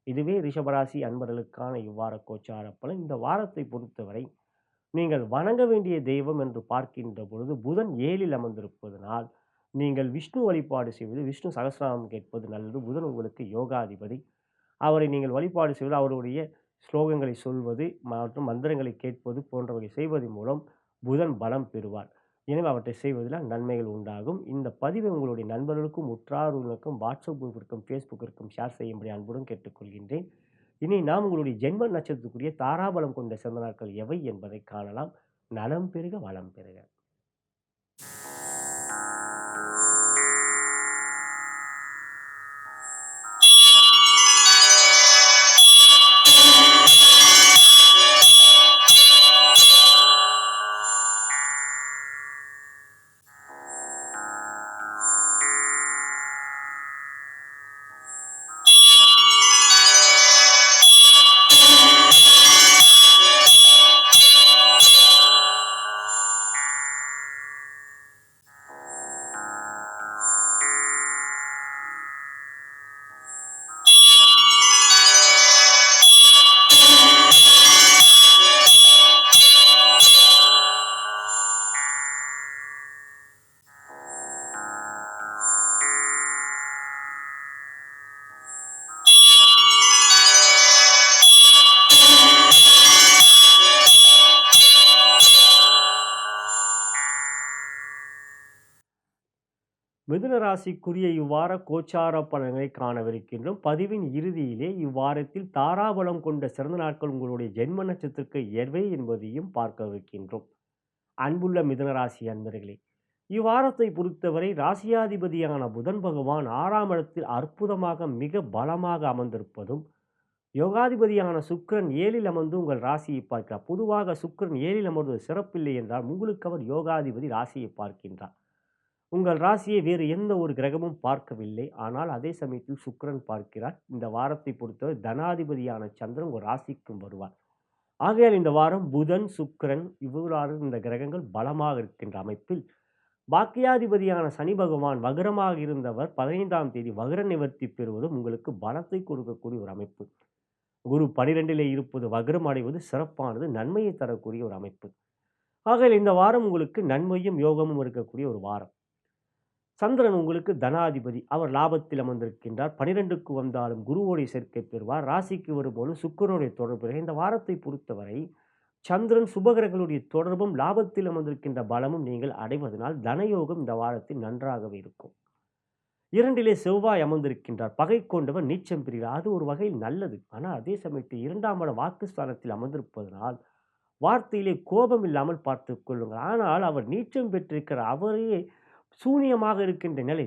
இதுவே ரிஷபராசி அன்பர்களுக்கான இவ்வார கோச்சார பலன். இந்த வாரத்தை பொறுத்தவரை நீங்கள் வணங்க வேண்டிய தெய்வம் என்று பார்க்கின்ற பொழுது புதன் 7ல் அமர்ந்திருப்பதனால் நீங்கள் விஷ்ணு வழிபாடு செய்வது, விஷ்ணு சகஸ்ரநாமம் கேட்பது நல்லது. புதன் உங்களுக்கு யோகாதிபதி. அவரை நீங்கள் வழிபாடு செய்வது, அவருடைய ஸ்லோகங்களை சொல்வது மற்றும் மந்திரங்களை கேட்பது போன்றவற்றை செய்வதன் மூலம் புதன் பலம் பெறுவார். எனவே அவற்றை செய்வதில் நன்மைகள் உண்டாகும். இந்த பதிவை உங்களுடைய நண்பர்களுக்கும் உற்றார்களுக்கும் வாட்ஸ்அப் குரூப்பிற்கும் ஃபேஸ்புக்கிற்கும் ஷேர் செய்யும்படி அன்புடன் கேட்டுக்கொள்கின்றேன். இனி நாம் உங்களுடைய ஜென்ம நட்சத்திரத்துக்குரிய தாராபலம் கொண்ட சிறந்த நாட்கள் எவை என்பதை காணலாம். நலம் பெறுக, வளம் பெறுக. மிதுன ராசிக்குரிய இவ்வார கோச்சார பலன்களை காணவிருக்கின்றோம். பதிவின் இறுதியிலே இவ்வாரத்தில் தாராபலம் கொண்ட சிறந்த நாட்கள் உங்களுடைய ஜென்ம நட்சத்திரத்திற்கு எவை என்பதையும் பார்க்கவிருக்கின்றோம். அன்புள்ள மிதுன ராசி அன்பர்களே, இவ்வாரத்தை பொறுத்தவரை ராசியாதிபதியான புதன் பகவான் 6ஆம் இடத்தில் அற்புதமாக மிக பலமாக அமர்ந்திருப்பதும், யோகாதிபதியான சுக்கிரன் 7ல் அமர்ந்து உங்கள் ராசியை பார்க்கிறார். பொதுவாக சுக்கிரன் 7ல் அமர்வது சிறப்பில்லை என்றால் உங்களுக்கு அவர் யோகாதிபதி ராசியை பார்க்கின்றார். உங்கள் ராசியை வேறு எந்த ஒரு கிரகமும் பார்க்கவில்லை. ஆனால் அதே சமயத்தில் சுக்கிரன் பார்க்கிறார். இந்த வாரத்தை பொறுத்தவரை தனாதிபதியான சந்திரன் உங்கள் ராசிக்கும் வருவார். ஆகையால் இந்த வாரம் புதன், சுக்கிரன் இவ்வாறு இந்த கிரகங்கள் பலமாக இருக்கின்ற அமைப்பில் பாக்கியாதிபதியான சனி பகவான் வக்ரமாக இருந்தவர் 15ஆம் தேதி வக்ர நிவர்த்தி பெறுவதும் உங்களுக்கு பலத்தை கொடுக்கக்கூடிய ஒரு அமைப்பு. குரு 12லே இருப்பது வக்ரம் அடைவது சிறப்பானது, நன்மையை தரக்கூடிய ஒரு அமைப்பு. ஆகையால் இந்த வாரம் உங்களுக்கு நன்மையும் யோகமும் இருக்கக்கூடிய ஒரு வாரம். சந்திரன் உங்களுக்கு தனாதிபதி, அவர் லாபத்தில் அமர்ந்திருக்கின்றார். 12க்கு வந்தாலும் குருவோடைய சேர்க்கை பெறுவார். ராசிக்கு வரும்போது சுக்கிரனுடைய தொடர்பு. இந்த வாரத்தை பொறுத்தவரை சந்திரன் சுபகிரகங்களுடைய தொடர்பும் லாபத்தில் அமர்ந்திருக்கின்ற பலமும் நீங்கள் அடைவதனால் தனயோகம் இந்த வாரத்தில் நன்றாகவே இருக்கும். 2லே செவ்வாய் அமர்ந்திருக்கின்றார். பகை கொண்டவர் நீச்சம் பெறுகிறார். அது ஒரு வகையில் நல்லது. ஆனால் அதே சமயத்தில் 2ஆம் இடம் வாக்குஸ்தானத்தில் அமர்ந்திருப்பதனால் வார்த்தையிலே கோபம் இல்லாமல் பார்த்து கொள்ளுங்கள். ஆனால் அவர் நீச்சம் பெற்றிருக்கிற அவரே சூனியமாக இருக்கின்ற நிலை.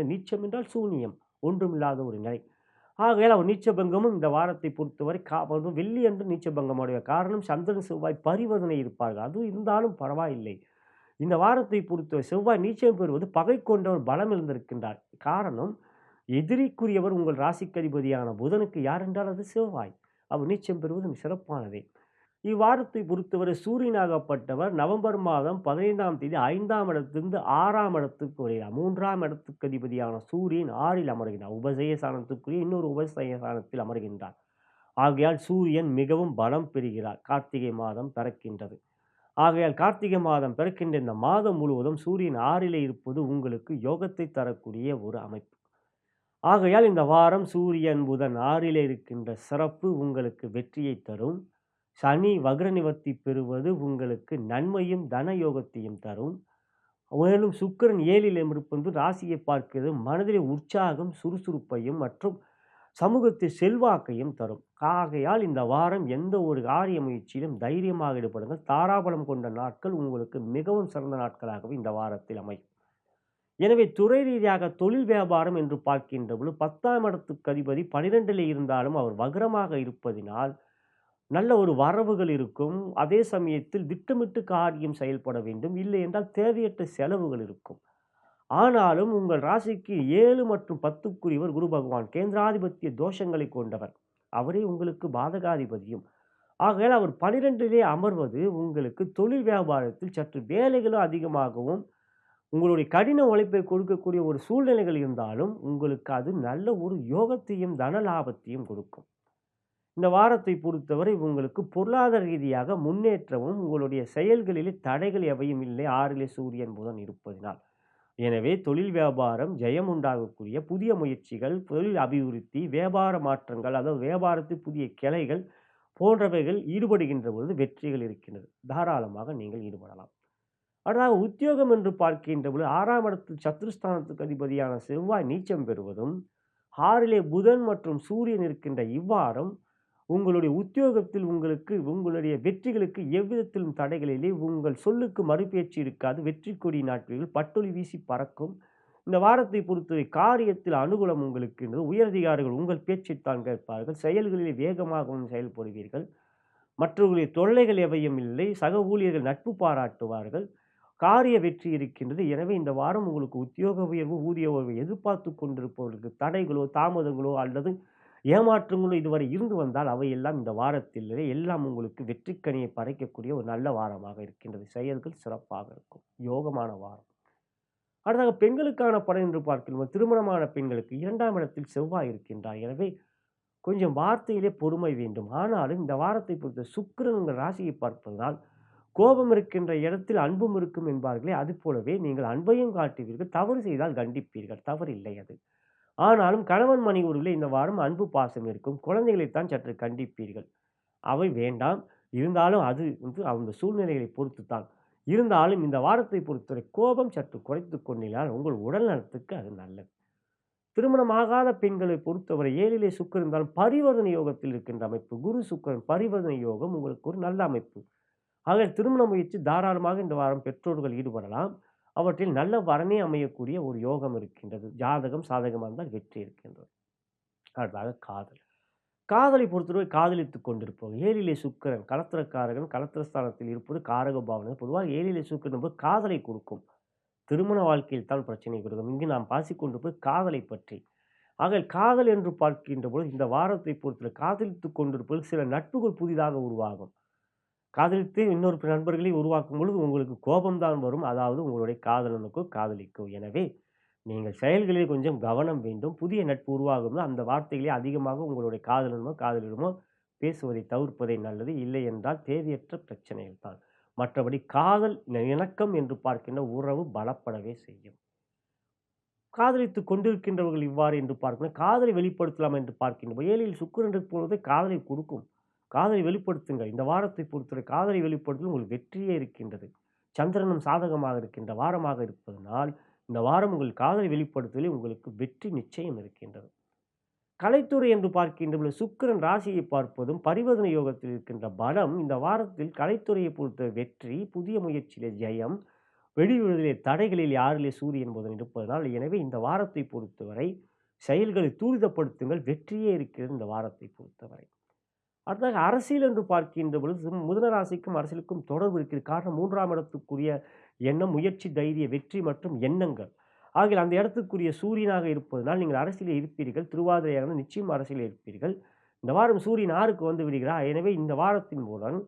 நீச்சம் என்றால் சூனியம், ஒன்றுமில்லாத ஒரு நிலை. ஆகையால் அவர் நீச்சபங்கமும் இந்த வாரத்தை பொறுத்தவரை வெள்ளி அன்று நீச்சபங்கம் அடைய காரணம் சந்திரன் செவ்வாய் பரிவர்த்தனை இருப்பார்கள். அது இருந்தாலும் பரவாயில்லை. இந்த வாரத்தை பொறுத்தவரை செவ்வாய் நீச்சம் பெறுவது பகை கொண்டவர் பலம் இருந்திருக்கின்றார். காரணம் எதிரிக்குரியவர் உங்கள் ராசிக்கதிபதியான புதனுக்கு யார் என்றால் அது செவ்வாய். அவர் நீச்சம் பெறுவது சிறப்பானதே. இவ்வாரத்தை பொறுத்தவரை சூரியனாகப்பட்டவர் நவம்பர் மாதம் 15ஆம் தேதி 5ஆம் இடத்திலிருந்து 6ஆம் இடத்துக்கு வருகிறார். 3ஆம் இடத்துக்கு அதிபதியான சூரியன் 6ல் அமர்கிறார். உபசய சாணத்துக்குரிய இன்னொரு உபசய சாணத்தில் அமர்கின்றார். ஆகையால் சூரியன் மிகவும் பலம் பெறுகிறார். கார்த்திகை மாதம் பிறக்கின்றது. ஆகையால் கார்த்திகை மாதம் பிறக்கின்ற இந்த மாதம் முழுவதும் சூரியன் 6லே இருப்பது உங்களுக்கு யோகத்தை தரக்கூடிய ஒரு அமைப்பு. ஆகையால் இந்த வாரம் சூரியன் புதன் 6லே இருக்கின்ற சிறப்பு உங்களுக்கு வெற்றியை தரும். சனி வக்ர நிவர்த்தி பெறுவது உங்களுக்கு நன்மையும் தனயோகத்தையும் தரும். மேலும் சுக்கிரன் 7ல் இருப்பது ராசியை பார்க்கிறது மனதிலே உற்சாகம், சுறுசுறுப்பையும் மற்றும் சமூகத்தில் செல்வாக்கையும் தரும். ஆகையால் இந்த வாரம் எந்த ஒரு காரிய முயற்சியிலும் தைரியமாக ஈடுபடுங்கள். தாராபலம் கொண்ட நாட்கள் உங்களுக்கு மிகவும் சிறந்த நாட்களாகவே இந்த வாரத்தில் அமையும். எனவே துறை ரீதியாக தொழில் வியாபாரம் என்று பார்க்கின்ற பொழுது 10ஆம் இடத்துக்கு அதிபதி 12லே இருந்தாலும் அவர் வக்ரமாக இருப்பதினால் நல்ல ஒரு வரவுகள் இருக்கும். அதே சமயத்தில் திட்டமிட்டு காரியம் செயல்பட வேண்டும். இல்லை என்றால் தேவையற்ற செலவுகள் இருக்கும். ஆனாலும் உங்கள் ராசிக்கு 7 மற்றும் 10க்குரியவர் குரு பகவான் கேந்திராதிபத்திய தோஷங்களை கொண்டவர். அவரே உங்களுக்கு பாதகாதிபதியும். ஆகையால் அவர் 12லே அமர்வது உங்களுக்கு தொழில் வியாபாரத்தில் சற்று வேலைகளும் அதிகமாகவும் உங்களுடைய கடின உழைப்பை கொடுக்கக்கூடிய ஒரு சூழ்நிலைகள் இருந்தாலும், உங்களுக்கு அது நல்ல ஒரு யோகத்தையும், தன லாபத்தையும் கொடுக்கும். இந்த வாரத்தை பொறுத்தவரை உங்களுக்கு பொருளாதார ரீதியாக முன்னேற்றமும், உங்களுடைய செயல்களிலே தடைகள் எவையும் இல்லை. 6லே சூரியன், புதன் இருப்பதினால். எனவே தொழில் வியாபாரம் ஜெயம் உண்டாகக்கூடிய புதிய முயற்சிகள், தொழில் அபிவிருத்தி, வியாபார மாற்றங்கள், அதாவது வியாபாரத்தில் புதிய கிளைகள் போன்றவைகள் ஈடுபடுகின்ற பொழுது வெற்றிகள் இருக்கின்றது. தாராளமாக நீங்கள் ஈடுபடலாம். அடுத்ததாக உத்தியோகம் என்று பார்க்கின்ற பொழுது 6ஆம் இடத்தில் சத்துருஸ்தானத்துக்கு அதிபதியான செவ்வாய் நீச்சம் பெறுவதும், 6லே புதன் மற்றும் சூரியன் இருக்கின்ற இவ்வாரம் உங்களுடைய உத்தியோகத்தில் உங்களுடைய வெற்றிகளுக்கு எவ்விதத்திலும் தடைகள் இல்லை. உங்கள் சொல்லுக்கு மறுபேச்சு இருக்காது. வெற்றி கொடி நாட்டுவீர்கள். பட்டொலி வீசி பறக்கும். இந்த வாரத்தை பொறுத்தவரை காரியத்தில் அனுகூலம் உங்களுக்கு இருந்தது. உயரதிகாரிகள் உங்கள் பேச்சைத்தான் கேட்பார்கள். செயல்களில் வேகமாகவும் செயல்படுவீர்கள். மற்றவர்களுடைய தொல்லைகள் எவையும் இல்லை. சக ஊழியர்கள் நட்பு பாராட்டுவார்கள். காரிய வெற்றி இருக்கின்றது. எனவே இந்த வாரம் உங்களுக்கு உத்தியோக உயர்வு, ஊதிய உயர்வு எதிர்பார்த்து கொண்டிருப்பவர்களுக்கு தடைகளோ, தாமதங்களோ அல்லது ஏமாற்றங்களும் இதுவரை இருந்து வந்தால் அவையெல்லாம் இந்த வாரத்திலே எல்லாம் உங்களுக்கு வெற்றிக்கனியை படைக்கக்கூடிய ஒரு நல்ல வாரமாக இருக்கின்றது. செயல்கள் சிறப்பாக இருக்கும். யோகமான வாரம். அடுத்ததாக பெண்களுக்கான பலன் என்று பார்க்கும்போது, திருமணமான பெண்களுக்கு 2ஆம் இடத்தில் செவ்வாய் இருக்கின்றார். எனவே கொஞ்சம் வார்த்தையிலே பொறுமை வேண்டும். ஆனாலும் இந்த வாரத்தை பொறுத்த சுக்கிரன் உங்கள் ராசியை பார்ப்பதனால், கோபம் இருக்கின்ற இடத்தில் அன்பும் இருக்கும் என்பார்களே, அதுபோலவே நீங்கள் அன்பையும் காட்டுவீர்கள். தவறு செய்தால் கண்டிப்பீர்கள். தவறில்லை அது. ஆனாலும் கணவன் மனைவிக்குள்ளே இந்த வாரம் அன்பு பாசம் இருக்கும். குழந்தைகளைத்தான் சற்று கண்டிப்பீர்கள். அவை வேண்டாம். இருந்தாலும் அது அந்த சூழ்நிலைகளை பொறுத்து தான். இருந்தாலும் இந்த வாரத்தை பொறுத்தவரை கோபம் சற்று குறைத்துக் கொண்டினால் உங்கள் உடல் நலத்துக்கு அது நல்லது. திருமணமாகாத பெண்களை பொறுத்தவரை 7லே சுக்கிரன் இருந்தாலும் பரிவர்த்தனை யோகத்தில் இருக்கின்ற அமைப்பு. குரு சுக்கிரன் பரிவர்த்தனை யோகம் உங்களுக்கு ஒரு நல்ல அமைப்பு. ஆக திருமண முயற்சி தாராளமாக இந்த வாரம் பெற்றோர்கள் ஈடுபடலாம். அவற்றில் நல்ல வரனே அமையக்கூடிய ஒரு யோகம் இருக்கின்றது. ஜாதகம் சாதகமாக இருந்தால் வெற்றி இருக்கின்றது. அடுத்ததாக காதல். காதலை பொறுத்தவரை காதலித்துக் கொண்டிருப்போம். 7லே சுக்கிரன் கலத்திரக்காரகன் கலத்திரஸ்தானத்தில் இருப்பது காரக பாவனை. பொதுவாக 7லே சுக்கிரன் என்பது காதலை கொடுக்கும். திருமண வாழ்க்கையில் தான் பிரச்சனை கொடுக்கும். இங்கு நாம் பேசிக்கொண்டிருப்பது காதலை பற்றி. ஆக காதல் என்று பார்க்கின்ற பொழுது இந்த வாரத்தை பொறுத்தவரை காதலித்துக் கொண்டிருப்பது சில நட்புகள் புதிதாக உருவாகும். காதலித்து இன்னொரு நண்பர்களை உருவாக்கும் பொழுது உங்களுக்கு கோபம்தான் வரும். அதாவது உங்களுடைய காதலனுக்கோ காதலிக்கோ. எனவே நீங்கள் செயல்களில் கொஞ்சம் கவனம் வேண்டும். புதிய நட்பு உருவாகும் அந்த வார்த்தைகளே அதிகமாக உங்களுடைய காதலனோ காதலிடமோ பேசுவதை தவிர்ப்பதே நல்லது. இல்லை என்றால் தேவையற்ற பிரச்சனைகள் தான். மற்றபடி காதல் இணக்கம் என்று பார்க்கின்ற உறவு பலப்படவே செய்யும். காதலித்துக் கொண்டிருக்கின்றவர்கள் இவ்வாறு என்று பார்க்கணும். காதலை வெளிப்படுத்தலாம் என்று பார்க்கின்ற 7ல் சுக்கிரன் இருப்பொழுது காதலை கொடுக்கும். காதலை வெளிப்படுத்துங்கள். இந்த வாரத்தை பொறுத்தவரை காதலை வெளிப்படுத்துவது உங்களுக்கு வெற்றியே இருக்கின்றது. சந்திரனும் சாதகமாக இருக்கின்ற வாரமாக இருப்பதனால், இந்த வாரம் உங்கள் காதலை வெளிப்படுத்துவதில் உங்களுக்கு வெற்றி நிச்சயம் இருக்கின்றது. கலைத்துறை என்று பார்க்கின்ற பொழுது சுக்கிரன் ராசியை பார்ப்பதும் பரிவர்த்தனை யோகத்தில் இருக்கின்ற பலம் இந்த வாரத்தில் கலைத்துறையை பொறுத்த வெற்றி, புதிய முயற்சியிலே ஜெயம், வெளிவிடுதலை தடைகளில் 6லே சூரியன் புதன் இருப்பதனால், எனவே இந்த வாரத்தை பொறுத்தவரை செயல்களை துரிதப்படுத்துங்கள். வெற்றியே இருக்கிறது இந்த வாரத்தை பொறுத்தவரை. அடுத்ததாக அரசியல் என்று பார்க்கின்ற பொழுது மிதுன ராசிக்கும் அரசியலுக்கும் தொடர்பு இருக்கிறது. காரணம் 3ஆம் இடத்துக்குரிய எண்ணம், முயற்சி, தைரிய, வெற்றி மற்றும் எண்ணங்கள். ஆகிய அந்த இடத்துக்குரிய சூரியனாக இருப்பதனால் நீங்கள் அரசியலில் இருப்பீர்கள். திருவாதிரையாக நிச்சயம் அரசியலில் இருப்பீர்கள். இந்த வாரம் சூரியன் 6க்கு வந்து விடுகிறார். எனவே இந்த வாரத்தின் மூலம்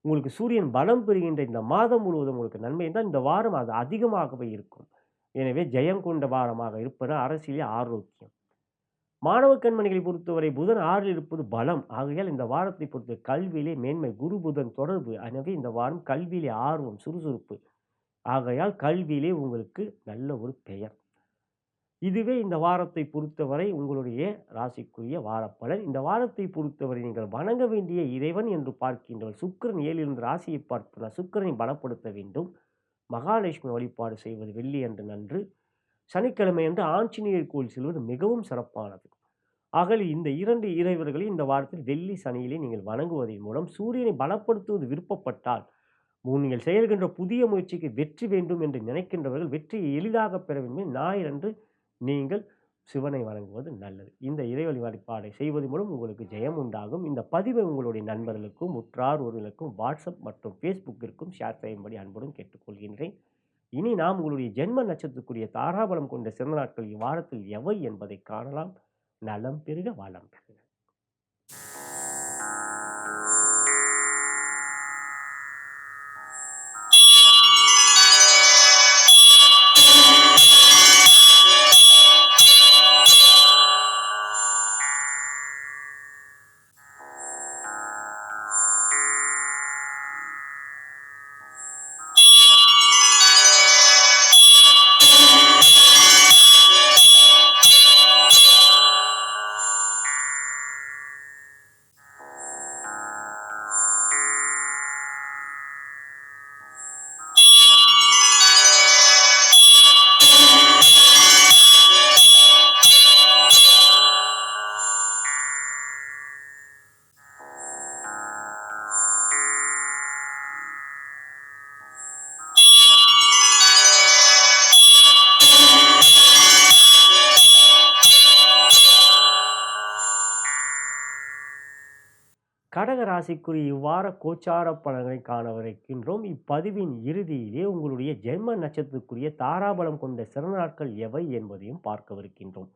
உங்களுக்கு சூரியன் பலம் பெறுகின்ற இந்த மாதம் முழுவதும் உங்களுக்கு நன்மை என்றால் இந்த வாரம் அது அதிகமாகவே இருக்கும். எனவே ஜெயம் கொண்ட வாரமாக இருப்பது அரசியலில் ஆரோக்கியம். மாணவ கண்மணிகளை பொறுத்தவரை புதன் 6ல் இருப்பது பலம். ஆகையால் இந்த வாரத்தை பொறுத்த கல்வியிலே மேன்மை. குரு புதன் தொடர்பு. எனவே இந்த வாரம் கல்வியிலே ஆர்வம், சுறுசுறுப்பு. ஆகையால் கல்வியிலே உங்களுக்கு நல்ல ஒரு பெயர். இதுவே இந்த வாரத்தை பொறுத்தவரை உங்களுடைய ராசிக்குரிய வாரப்பலன். இந்த வாரத்தை பொறுத்தவரை நீங்கள் வணங்க வேண்டிய இறைவன் என்று பார்க்கின்றவர் சுக்கிரன் 7லிருந்து ராசியை பார்ப்பதால் சுக்கிரனை பலப்படுத்த வேண்டும். மகாலட்சுமி வழிபாடு செய்வது வெள்ளி அன்று நன்று. சனிக்கிழமை அன்று ஆஞ்சநேயர் கோயில் செல்வது மிகவும் சிறப்பானது. ஆகவே இந்த 2 இறைவர்களை இந்த வாரத்தில் வெள்ளி சனியிலே நீங்கள் வணங்குவதன் மூலம் சூரியனை பலப்படுத்துவது விருப்பப்பட்டால், நீங்கள் செயல்கின்ற புதிய முயற்சிக்கு வெற்றி வேண்டும் என்று நினைக்கின்றவர்கள் வெற்றியை எளிதாக பெற வேண்டும். ஞாயிறன்று நீங்கள் சிவனை வணங்குவது நல்லது. இந்த இறை வழிபாடை செய்வதன் மூலம் உங்களுக்கு ஜெயம் உண்டாகும். இந்த பதிவை உங்களுடைய நண்பர்களுக்கும் உற்றார் உறவினருக்கும் வாட்ஸ்அப் மற்றும் ஃபேஸ்புக்கிற்கும் ஷேர் செய்யும்படி அன்புடன் கேட்டுக்கொள்கின்றேன். இனி நாம் உங்களுடைய ஜென்ம நட்சத்திரத்துக்குரிய தாராபலம் கொண்ட சிறந்த நாட்கள் இவ்வாரத்தில் எவை என்பதை காணலாம். நலம் பெறுக, வளம் பெறுக. கடக ராசிக்குரிய இவ்வார கோச்சார பலன்களை காணவிருக்கின்றோம். இப்பதிவின் இறுதியிலே உங்களுடைய ஜென்ம நட்சத்திரத்துக்குரிய தாராபலம் கொண்ட சிறந்த நாட்கள் எவை என்பதையும் பார்க்கவிருக்கின்றோம்.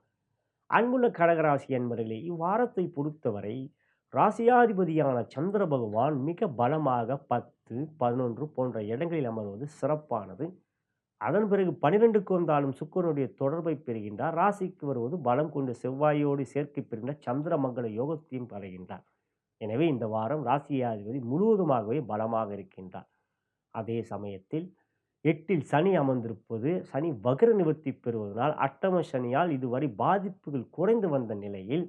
அன்புள்ள கடகராசி என்பவர்களே, இவ்வாரத்தை பொறுத்தவரை ராசியாதிபதியான சந்திர பகவான் மிக பலமாக 10, 11 போன்ற இடங்களில் அமர்வது சிறப்பானது. அதன் பிறகு 12க்கு வந்தாலும் சுக்கிரனுடைய தொடர்பை பெறுகின்றார். ராசிக்கு வருவது பலம் கொண்டு செவ்வாயோடு சேர்க்கை பெறுகின்ற சந்திர மங்கள யோகத்தையும் பெறுகின்றார். எனவே இந்த வாரம் ராசியாதிபதி முழுவதுமாகவே பலமாக இருக்கின்றார். அதே சமயத்தில் 8ல் சனி அமர்ந்திருப்பது, சனி வக்ர நிவர்த்தி பெறுவதனால் அட்டம சனியால் இதுவரை பாதிப்புகள் குறைந்து வந்த நிலையில்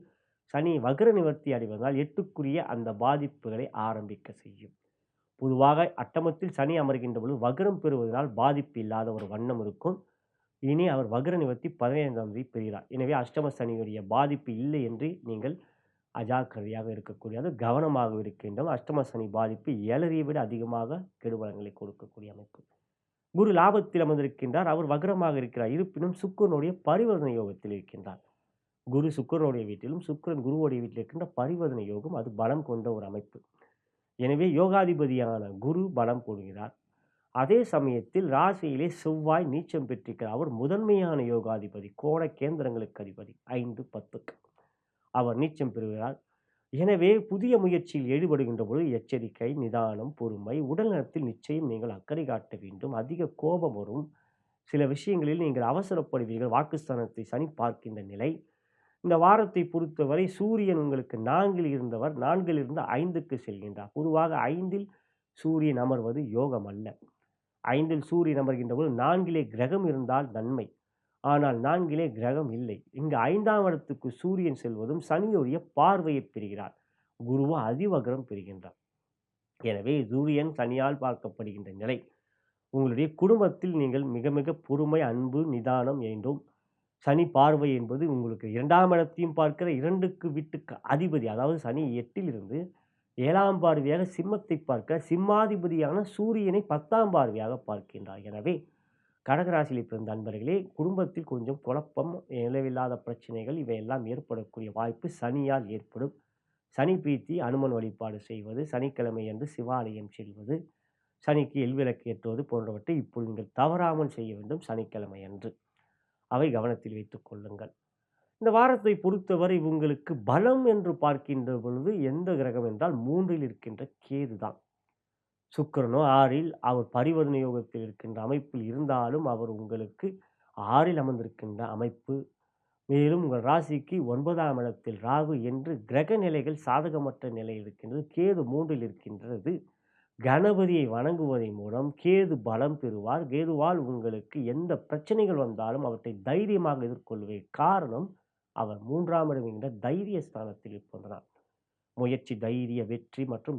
சனி வக்ர நிவர்த்தி அடைவதனால் 8க்குரிய அந்த பாதிப்புகளை ஆரம்பிக்க செய்யும். பொதுவாக அட்டமத்தில் சனி அமர்கின்ற பொழுது வக்ரம் பெறுவதனால் பாதிப்பு இல்லாத ஒரு வண்ணம் இருக்கும். இனி அவர் வக்ர நிவர்த்தி 15ஆம் தேதி பெறுகிறார். எனவே அஷ்டம சனியுடைய பாதிப்பு இல்லை என்று நீங்கள் அஜாக்கிரதையாக இருக்கக்கூடியது, கவனமாக இருக்கின்றோம். அஷ்டம சனி பாதிப்பு 7ஐ விட அதிகமாக கெடுபலங்களை கொடுக்கக்கூடிய அமைப்பு. குரு லாபத்தில் அமர்ந்திருக்கின்றார். அவர் வக்ரமாக இருக்கிறார். இருப்பினும் சுக்கிரனுடைய பரிவர்த்தனை யோகத்தில் இருக்கின்றார். குரு சுக்கிரனுடைய வீட்டிலும் சுக்கிரன் குருவுடைய வீட்டில் இருக்கின்ற பரிவர்த்தனை யோகம், அது பலம் கொண்ட ஒரு அமைப்பு. எனவே யோகாதிபதியான குரு பலம் கொள்கிறார். அதே சமயத்தில் ராசியிலே செவ்வாய் நீச்சம் பெற்றிருக்கிறார். அவர் முதன்மையான யோகாதிபதி, கோண கேந்திரங்களுக்கு அதிபதி, 5, 10க்கு அவர் நீச்சம் பெறுகிறார். எனவே புதிய முயற்சியில் ஈடுபடுகின்ற பொழுது எச்சரிக்கை, நிதானம், பொறுமை. உடல் நலத்தில் நிச்சயம் நீங்கள் அக்கறை காட்ட வேண்டும். அதிக கோபம் வரும். சில விஷயங்களில் நீங்கள் அவசரப்படுவீர்கள். வாக்குஸ்தானத்தை சனி பார்க்கின்ற நிலை. இந்த வாரத்தை பொறுத்தவரை சூரியன் உங்களுக்கு 4ல் இருந்தவர் 4ல் இருந்து 5க்கு செல்கின்றார். பொதுவாக 5ல் சூரியன் அமர்வது யோகம் அல்ல. 5ல் சூரியன் அமர்கின்ற போது 4லே கிரகம் இருந்தால் நன்மை. ஆனால் 4லே கிரகம் இல்லை. இங்கு 5ஆம் இடத்துக்கு சூரியன் செல்வதும் சனியுடைய பார்வையை பெறுகிறார். குருவா அதிவக்ரம் பெறுகின்றார். எனவே சூரியன் சனியால் பார்க்கப்படுகின்ற நிலை. உங்களுடைய குடும்பத்தில் நீங்கள் மிக மிக பொறுமை, அன்பு, நிதானம் வேண்டும். சனி பார்வை என்பது உங்களுக்கு 2ஆம் இடத்தையும் பார்க்கிற 2க்கு வீட்டுக்கு அதிபதி. அதாவது சனி 8ல் இருந்து 7ஆம் பார்வையாக சிம்மத்தை பார்க்க, சிம்மாதிபதியான சூரியனை 10ஆம் பார்வையாக பார்க்கின்றார். எனவே கடகராசியில் பிறந்த அன்பர்களே, குடும்பத்தில் கொஞ்சம் குழப்பம், நிலவில்லாத பிரச்சனைகள் இவையெல்லாம் ஏற்படக்கூடிய வாய்ப்பு சனியால் ஏற்படும். சனி பிரீத்தி அனுமன் வழிபாடு செய்வது, சனிக்கிழமை அன்று சிவாலயம் செல்வது, சனிக்கு எல்விளக்கு ஏற்றுவது போன்றவற்றை இப்பொழுது நீங்கள் தவறாமல் செய்ய வேண்டும். சனிக்கிழமை அன்று அவை கவனத்தில் வைத்துக் கொள்ளுங்கள். இந்த வாரத்தை பொறுத்தவரை உங்களுக்கு பலம் என்று பார்க்கின்ற பொழுது எந்த கிரகம் என்றால் 3ல் இருக்கின்ற கேது தான். சுக்கிரனோ 6ல் அவர் பரிவர்த்தனை யோகத்தில் இருக்கின்ற அமைப்பில் இருந்தாலும் அவர் உங்களுக்கு 6ல் அமர்ந்திருக்கின்ற அமைப்பு. மேலும் உங்கள் ராசிக்கு 9ஆம் இடத்தில் ராகு என்று கிரக நிலைகள் சாதகமற்ற நிலை இருக்கின்றது. கேது 3ல் இருக்கின்றது. கணபதியை வணங்குவதன் மூலம் கேது பலம் பெறுவார். கேதுவால் உங்களுக்கு எந்த பிரச்சனைகள் வந்தாலும் அவற்றை தைரியமாக எதிர்கொள்வீர். காரணம், அவர் 3ஆம் இடம் என்கிற தைரிய ஸ்தானத்தில் இருப்பதனால் முயற்சி, தைரிய, வெற்றி மற்றும்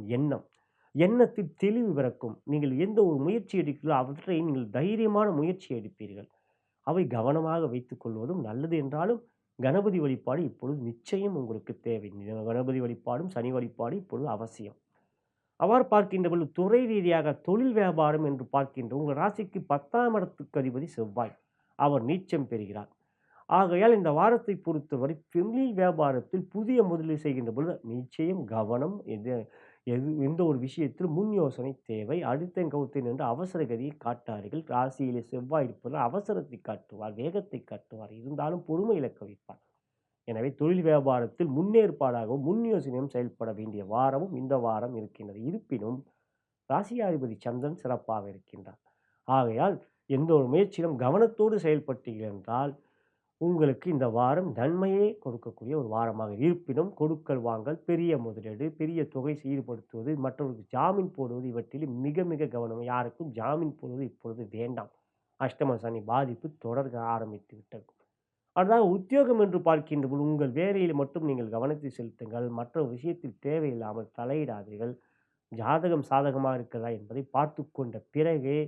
எண்ணத்தில் தெளிவு பிறக்கும். நீங்கள் எந்த ஒரு முயற்சி எடுக்கிறீர்களோ அவற்றை நீங்கள் தைரியமான முயற்சி எடுப்பீர்கள். அவை கவனமாக வைத்துக் கொள்வதும் நல்லது. என்றாலும் கணபதி வழிபாடு இப்பொழுது நிச்சயம் உங்களுக்கு தேவை. கணபதி வழிபாடும் சனி வழிபாடு இப்பொழுது அவசியம். அவ்வாறு பார்க்கின்ற பொழுது துறை ரீதியாக தொழில் வியாபாரம் என்று பார்க்கின்ற உங்கள் ராசிக்கு 10ஆம் இடத்துக்கு அதிபதி செவ்வாய், அவர் நீச்சம் பெறுகிறார். ஆகையால் இந்த வாரத்தை பொறுத்தவரை தொழில் வியாபாரத்தில் புதிய முதலீடு செய்கின்ற பொழுது நிச்சயம் கவனம். எந்த ஒரு விஷயத்தில் முன் யோசனை தேவை. அடுத்தேன் கவுத்தேன் என்று அவசர கதியை காட்டார்கள். ராசியிலே செவ்வாய் இருப்பதால் அவசரத்தை காட்டுவார், வேகத்தை காட்டுவார். இருந்தாலும் பொறுமை இழக்க வைப்பார். எனவே தொழில் வியாபாரத்தில் முன்னேற்பாடாகவும் முன் யோசனையும் செயல்பட வேண்டிய வாரமும் இந்த வாரம் இருக்கின்றது. இருப்பினும் ராசியாதிபதி சந்திரன் சிறப்பாக இருக்கின்றார். ஆகையால் எந்த ஒரு முயற்சியிலும் கவனத்தோடு செயல்பட்டீர்கள் என்றால் உங்களுக்கு இந்த வாரம் நன்மையே கொடுக்கக்கூடிய ஒரு வாரமாக. இருப்பினும் கொடுக்கல் வாங்கல், பெரிய முதலீடு, பெரிய தொகை ஈடுபடுத்துவது, மற்றவர்களுக்கு ஜாமீன் போடுவது இவற்றில் மிக மிக கவனம். யாருக்கும் ஜாமீன் போடுவது இப்பொழுது வேண்டாம். அஷ்டம சனி பாதிப்பு தொடர்க ஆரம்பித்து விட்டது. அதாவது உத்தியோகம் என்று பார்க்கின்ற போது உங்கள் வேலையில் மட்டும் நீங்கள் கவனத்தை செலுத்துங்கள். மற்ற விஷயத்தில் தேவையில்லாமல் தலையிடாதீர்கள். ஜாதகம் சாதகமாக இருக்கிறதா என்பதை பார்த்து கொண்ட பிறகே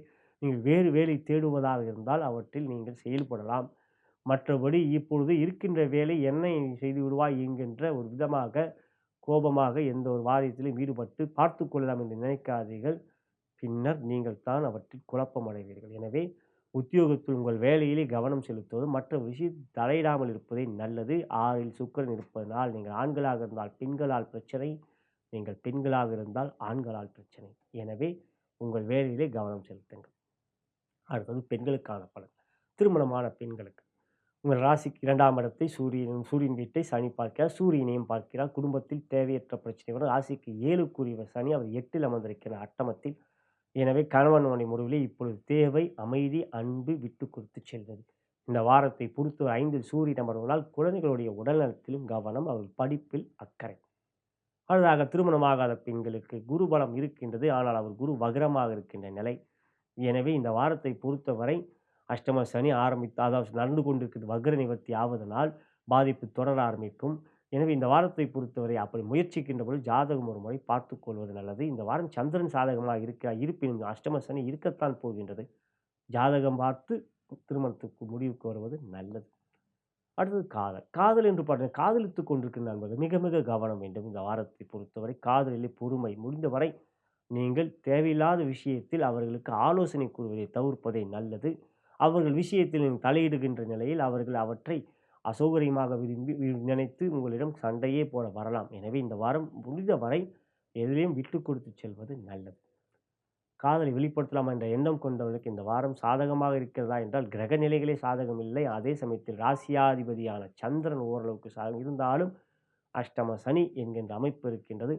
நீங்கள் வேறு வேலை தேடுவதாக இருந்தால் அவற்றில் நீங்கள் செயல்படலாம். மற்றபடி இப்பொழுது இருக்கின்ற வேலை என்னை செய்து விடுவாய் என்கின்ற ஒரு விதமாக கோபமாக எந்த ஒரு வாரியத்திலும் ஈடுபட்டு பார்த்து கொள்ளலாம் என்று நினைக்காதீர்கள். பின்னர் நீங்கள் தான் அவற்றில் குழப்பம் அடைவீர்கள். எனவே உத்தியோகத்தில் உங்கள் வேலையிலே கவனம் செலுத்துவது, மற்ற விஷயத்தில் தலையிடாமல் இருப்பதே நல்லது. 6ல் சுக்கிரன் இருப்பதனால் நீங்கள் ஆண்களாக இருந்தால் பெண்களால் பிரச்சனை, நீங்கள் பெண்களாக இருந்தால் ஆண்களால் பிரச்சனை. எனவே உங்கள் வேலையிலே கவனம் செலுத்துங்கள். அடுத்தது பெண்களுக்கான பலன். திருமணமான பெண்களுக்கு உங்கள் ராசிக்கு 2ஆம் இடத்தை சூரியன் வீட்டை சனி பார்க்கிறார். சூரியனையும் பார்க்கிறார். குடும்பத்தில் தேவையற்ற பிரச்சனை வரும். ராசிக்கு 7க்குரியவர் சனி, அவர் 8ல் அமர்ந்திருக்கிறார் அட்டமத்தில். எனவே கணவன் மனைவி முடிவிலே இப்பொழுது தேவை அமைதி, அன்பு, விட்டு கொடுத்து செல்வது. இந்த வாரத்தை பொறுத்து 5ல் சூரியன் அமர்வதால் குழந்தைகளுடைய உடல்நலத்திலும் கவனம், அவர்கள் படிப்பில் அக்கறை. அடுத்ததாக திருமணமாகாத பெண்களுக்கு குரு பலம் இருக்கின்றது. ஆனால் அவர் குரு வக்ரமாக இருக்கின்ற நிலை. எனவே இந்த வாரத்தை பொறுத்தவரை அஷ்டம சனி அதாவது நடந்து கொண்டிருக்கிறது, வக்ர நிவர்த்தி ஆவதனால் பாதிப்பு தொடர ஆரம்பிக்கும். எனவே இந்த வாரத்தை பொறுத்தவரை அப்படி முயற்சிக்கின்ற பொழுது ஜாதகம் ஒரு முறை பார்த்துக் கொள்வது நல்லது. இந்த வாரம் சந்திரன் சாதகமாக இருக்கிறார். இருப்பினும் அஷ்டம சனி இருக்கத்தான் போகின்றது. ஜாதகம் பார்த்து திருமணத்துக்கு முடிவுக்கு வருவது நல்லது. அடுத்தது காதல். காதல் என்று பார்த்தீங்கன்னா, காதலித்துக் கொண்டிருக்கிற நண்பர்கள் மிக மிக கவனம் வேண்டும். இந்த வாரத்தை பொறுத்தவரை காதலிலே பொறுமை, முடிந்தவரை நீங்கள் தேவையில்லாத விஷயத்தில் அவர்களுக்கு ஆலோசனை கூறுவதை தவிர்ப்பதே நல்லது. அவர்கள் விஷயத்தில் நீங்கள் தலையிடுகின்ற நிலையில் அவர்கள் அவற்றை அசௌகரியமாக விரும்பி நினைத்து உங்களிடம் சண்டையே போட வரலாம். எனவே இந்த வாரம் முடிந்தவரை எதிலையும் விட்டு கொடுத்து செல்வது நல்லது. காதலை வெளிப்படுத்தலாம் என்ற எண்ணம் கொண்டவர்களுக்கு இந்த வாரம் சாதகமாக இருக்கிறதா என்றால், கிரக நிலைகளே சாதகம் இல்லை. அதே சமயத்தில் ராசியாதிபதியான சந்திரன் ஓரளவுக்கு சாதகம் இருந்தாலும் அஷ்டம சனி என்கின்ற அமைப்பு இருக்கின்றது.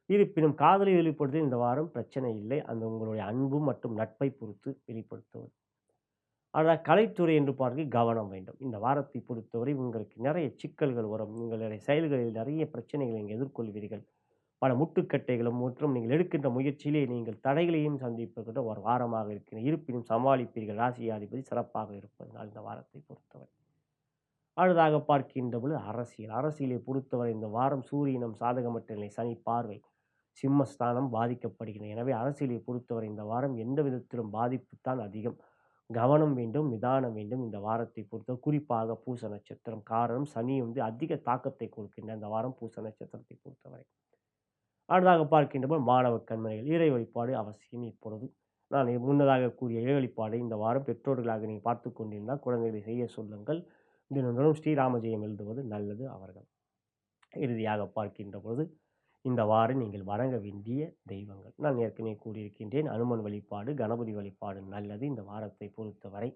இருப்பினும் காதலை வெளிப்படுத்த இந்த வாரம் பிரச்சனை இல்லை. அந்த உங்களுடைய அன்பு மற்றும் நட்பை பொறுத்து வெளிப்படுத்துவது. ஆனால் கலைத்துறை என்று பார்க்க கவனம் வேண்டும். இந்த வாரத்தை பொறுத்தவரை உங்களுக்கு நிறைய சிக்கல்கள் வரும். உங்களுடைய செயல்களில் நிறைய பிரச்சனைகளை நீங்கள் எதிர்கொள்வீர்கள். பல முட்டுக்கட்டைகளும் மற்றும் நீங்கள் எடுக்கின்ற முயற்சியிலே நீங்கள் தடைகளையும் சந்திப்பது ஒரு வாரமாக இருக்கிறது. இருப்பினும் சமாளிப்பீர்கள். ராசியாதிபதி சிறப்பாக இருப்பதனால் இந்த வாரத்தை பொறுத்தவரை. அடுத்ததாக பார்க்கின்ற பொழுது அரசியல். அரசியலை பொறுத்தவரை இந்த வாரம் சூரியனும் சாதகமற்ற நிலை, சனி பார்வை, சிம்மஸ்தானம் பாதிக்கப்படுகிறது. எனவே அரசியலை பொறுத்தவரை இந்த வாரம் எந்த விதத்திலும் பாதிப்புத்தான் அதிகம். கவனம் வேண்டும், நிதானம் வேண்டும். இந்த வாரத்தை பொறுத்த குறிப்பாக பூச நட்சத்திரம். காரணம் சனி அதிக தாக்கத்தை கொடுக்கின்ற இந்த வாரம் பூச நட்சத்திரத்தை பொறுத்தவரை. அடுத்ததாக பார்க்கின்றபோது மாணவ கண்மணிகள் இறை வழிபாடு அவசியம். இப்பொழுது நான் முன்னதாக கூறிய இறை வழிபாடை இந்த வாரம் பெற்றோர்களாக நீங்கள் பார்த்து கொண்டிருந்தால் குழந்தைகளை செய்ய சொல்லுங்கள். தினந்தோறும் ஸ்ரீராமஜெயம் எழுதுவது நல்லது அவர்கள். இறுதியாக பார்க்கின்ற பொழுது இந்த வாரம் நீங்கள் வணங்க வேண்டிய தெய்வங்கள் நான் ஏற்கனவே கூறியிருக்கின்றேன். அனுமன் வழிபாடு, கணபதி வழிபாடு நல்லது. இந்த வாரத்தை பொறுத்தவரை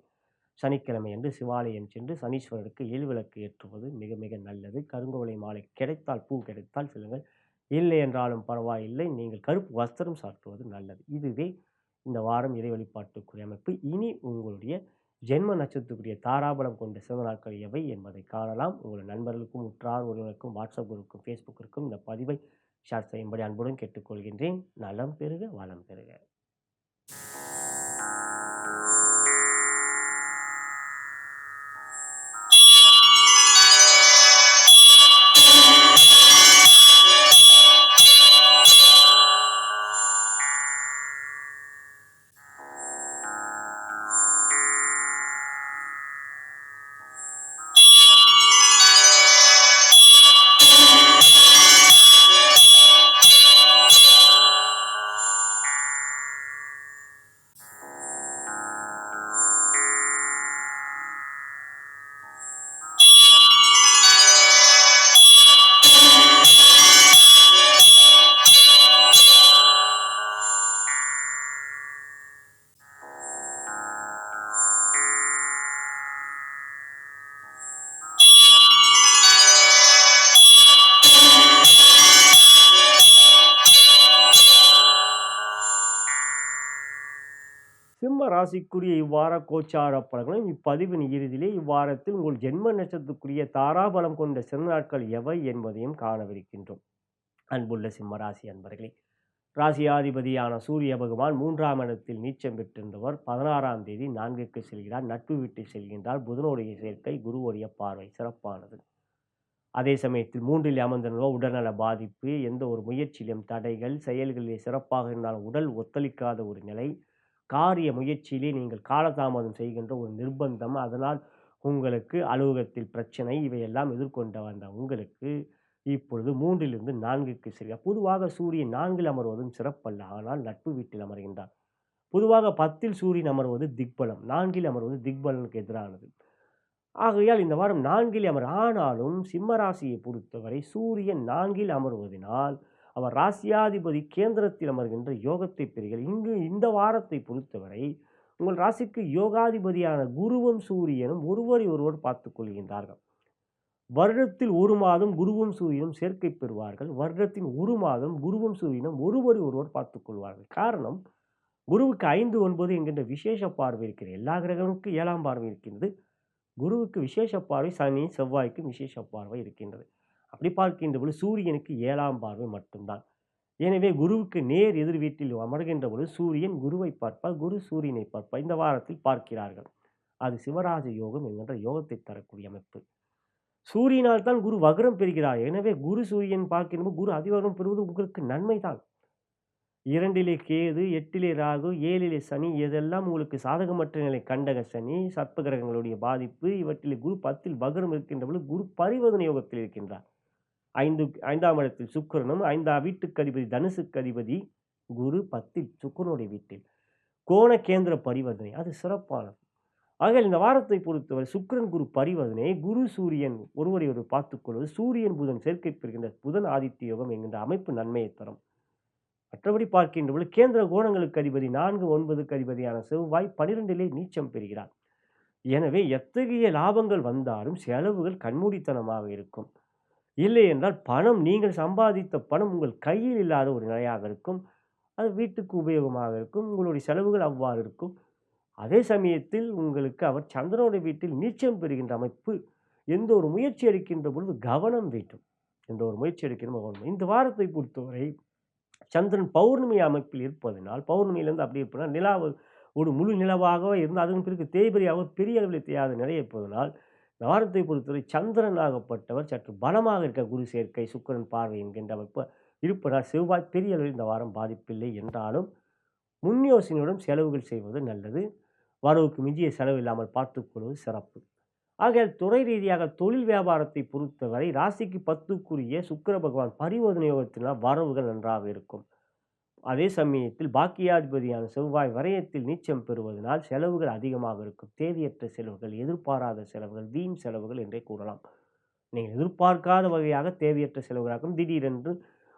சனிக்கிழமை என்று சிவாலயம் சென்று சனீஸ்வரருக்கு எள்விளக்கு ஏற்றுவது மிக மிக நல்லது. கருங்கோலை மாலை கிடைத்தால், பூ கிடைத்தால் செல்லுங்கள். இல்லை என்றாலும் பரவாயில்லை, நீங்கள் கருப்பு வஸ்திரம் சாற்றுவது நல்லது. இதுவே இந்த வாரம் இறை வழிபாட்டுக்குரிய அமைப்பு. இனி உங்களுடைய ஜென்ம நட்சத்திரத்துக்குரிய தாராபலம் கொண்ட சிறந்த நாட்கள் எவை என்பதை காணலாம். உங்கள் நண்பர்களுக்கும் உற்றார் உறவினருக்கும் வாட்ஸ்அப் குரூப்புக்கும் ஃபேஸ்புக்கிற்கும் இந்த பதிவை ஷேர் செய்யும்படி அன்புடன் கேட்டுக்கொள்கின்றேன். நலம் பெறுக, வளம் பெறுக. சிம்ம ராசிக்குரிய இவ்வார கோச்சார பலன்களும் இப்பதிவின் இறுதியிலே இவ்வாரத்தில் உங்கள் ஜென்ம நட்சத்திரத்துக்குரிய தாராபலம் கொண்ட சிறந்த நாட்கள் எவை என்பதையும் காணவிருக்கின்றோம். அன்புள்ள சிம்ம ராசி அன்பர்களே, ராசியாதிபதியான சூரிய பகவான் 3ஆம் இடத்தில் நீச்சம் பெற்றிருந்தவர் 16ஆம் தேதி 4க்கு செல்கிறார். நட்பு வீட்டில் செல்கின்றார். புதனுடைய சேர்க்கை, குருவுடைய பார்வை சிறப்பானது. அதே சமயத்தில் 3ல் அமர்ந்திருந்தோ உடல்நல பாதிப்பு, எந்த ஒரு முயற்சியிலும் தடைகள், செயல்களிலே சிறப்பாக இருந்தாலும் உடல் ஒத்துழைக்காத ஒரு நிலை, காரிய முயற்சியிலே நீங்கள் காலதாமதம் செய்கின்ற ஒரு நிர்பந்தம், அதனால் உங்களுக்கு அலுவலகத்தில் பிரச்சனை, இவையெல்லாம் எதிர்கொண்ட வந்த உங்களுக்கு இப்பொழுது 3லிருந்து 4க்கு செல்கிறார். பொதுவாக சூரியன் 4ல் அமர்வதும் சிறப்பல்ல. ஆனால் நட்பு வீட்டில் அமர்கின்றார். பொதுவாக 10ல் சூரியன் அமர்வது திக்பலம், 4ல் அமர்வது திக்பலனுக்கு எதிரானது. ஆகையால் இந்த வாரம் 4ல் ஆனாலும் சிம்ம ராசியை பொறுத்தவரை சூரியன் 4ல் அமர்வதனால் அவர் ராசியாதிபதி கேந்திரத்தில் அமர்கின்ற யோகத்தை பெறுகிறார். இங்கு இந்த வாரத்தை பொறுத்தவரை உங்கள் ராசிக்கு யோகாதிபதியான குருவும் சூரியனும் ஒருவரை ஒருவர் பார்த்துக் கொள்கின்றார்கள். வருடத்தில் ஒரு மாதம் குருவும் சூரியனும் சேர்க்கை பெறுவார்கள். வருடத்தின் ஒரு மாதம் குருவும் சூரியனும் ஒருவரை ஒருவர் பார்த்துக் கொள்வார்கள். காரணம், குருவுக்கு 5, 9 என்கின்ற விசேஷ பார்வை இருக்கிறது. எல்லா கிரகங்களுக்கும் 7ஆம் பார்வை இருக்கின்றது. குருவுக்கு விசேஷ பார்வை, சனி செவ்வாய்க்கு விசேஷ பார்வை இருக்கின்றது. அப்படி பார்க்கின்ற பொழுது சூரியனுக்கு 7ஆம் பார்வை மட்டும்தான். எனவே குருவுக்கு நேர் எதிர் வீட்டில் அமர்கின்ற பொழுது சூரியன் குருவை பார்ப்பார், குரு சூரியனை பார்ப்பார். இந்த வாரத்தில் பார்க்கிறார்கள். அது சிவராஜ யோகம் என்கின்ற யோகத்தை தரக்கூடிய அமைப்பு. சூரியனால் தான் குரு வக்ரம் பெறுகிறார். எனவே குரு சூரியன் பார்க்கின்ற குரு அதிவக்ரம் பெறுவது உங்களுக்கு நன்மைதான். 2லே கேது, 8லே ராகு, 7லே சனி, இதெல்லாம் உங்களுக்கு சாதகமற்ற நிலை. கண்டக சனி, சர்ப்ப கிரகங்களுடைய பாதிப்பு, இவற்றிலே குரு 10ல் வக்ரம் இருக்கின்ற பொழுது குரு பரிவர்த்தனை யோகத்தில் இருக்கின்றார். 5ஆம் இடத்தில் சுக்கிரனும், 5ஆம் வீட்டுக்கு அதிபதி தனுசுக்கு அதிபதி குரு 10ல் சுக்கிரனுடைய வீட்டில் கோண கேந்திர பரிவர்த்தனை, அது சிறப்பானது. ஆகையால் இந்த வாரத்தை பொறுத்தவரை சுக்கிரன் குரு பரிவர்த்தனை, குரு சூரியன் ஒருவரை ஒரு பார்த்துக்கொள்வது, சூரியன் புதன் சேர்க்கை பெறுகின்ற புதன் ஆதித்ய யோகம் என்கின்ற அமைப்பு நன்மையை தரும். மற்றபடி பார்க்கின்ற பொழுது கேந்திர கோணங்களுக்கு அதிபதி 4, 9க்கு அதிபதியான செவ்வாய் 12லே நீச்சம் பெறுகிறார். எனவே எத்தகைய லாபங்கள் வந்தாலும் செலவுகள் கண்மூடித்தனமாக இருக்கும். இல்லை என்றால் பணம், நீங்கள் சம்பாதித்த பணம் உங்கள் கையில் இல்லாத ஒரு நிலையாக இருக்கும். அது வீட்டுக்கு உபயோகமாக இருக்கும். உங்களுடைய செலவுகள் அவ்வாறு இருக்கும். அதே சமயத்தில் உங்களுக்கு அவர் சந்திரனுடைய வீட்டில் நீச்சம் பெறுகின்ற அமைப்பு. எந்த ஒரு முயற்சி எடுக்கின்ற பொழுது கவனம் வேண்டும். எந்த ஒரு முயற்சி எடுக்கின்ற கவனம். இந்த வாரத்தை பொறுத்தவரை சந்திரன் பௌர்ணமி அமைப்பில் இருப்பதனால், பௌர்ணமியிலிருந்து அப்படி இருப்பதனால் நிலா ஒரு முழு நிலவாகவே இருந்து அதன் பிறகு தேய்பிரியாக பெரிய அளவில் தெரியாத நிலை இருப்பதனால், இந்த வாரத்தை பொறுத்தவரை சந்திரனாகப்பட்டவர் சற்று பலமாக இருக்க குரு சேர்க்கை, சுக்கிரன் பார்வை என்கின்ற அமைப்பு இருப்பதால் செவ்வாய் பெரிய அளவில் இந்த வாரம் பாதிப்பில்லை என்றாலும் முன் யோசனையுடன் செலவுகள் செய்வது நல்லது. வரவுக்கு மிஞ்சிய செலவு இல்லாமல் பார்த்துக்கொள்வது சிறப்பு. ஆகையால் துறை ரீதியாக தொழில் வியாபாரத்தை பொறுத்தவரை ராசிக்கு 10க்குரிய சுக்கிர பகவான் பரிவர்த்தனை யோகத்தினால் வரவுகள் நன்றாக இருக்கும். அதே சமயத்தில் பாக்கியாதிபதியான செவ்வாய் விரயத்தில் நீச்சம் பெறுவதனால் செலவுகள் அதிகமாக இருக்கும். தேவையற்ற செலவுகள், எதிர்பாராத செலவுகள், வீண் செலவுகள் என்றே கூறலாம். நீங்கள் எதிர்பார்க்காத வகையாக தேவையற்ற செலவுகளாகும். திடீரென்று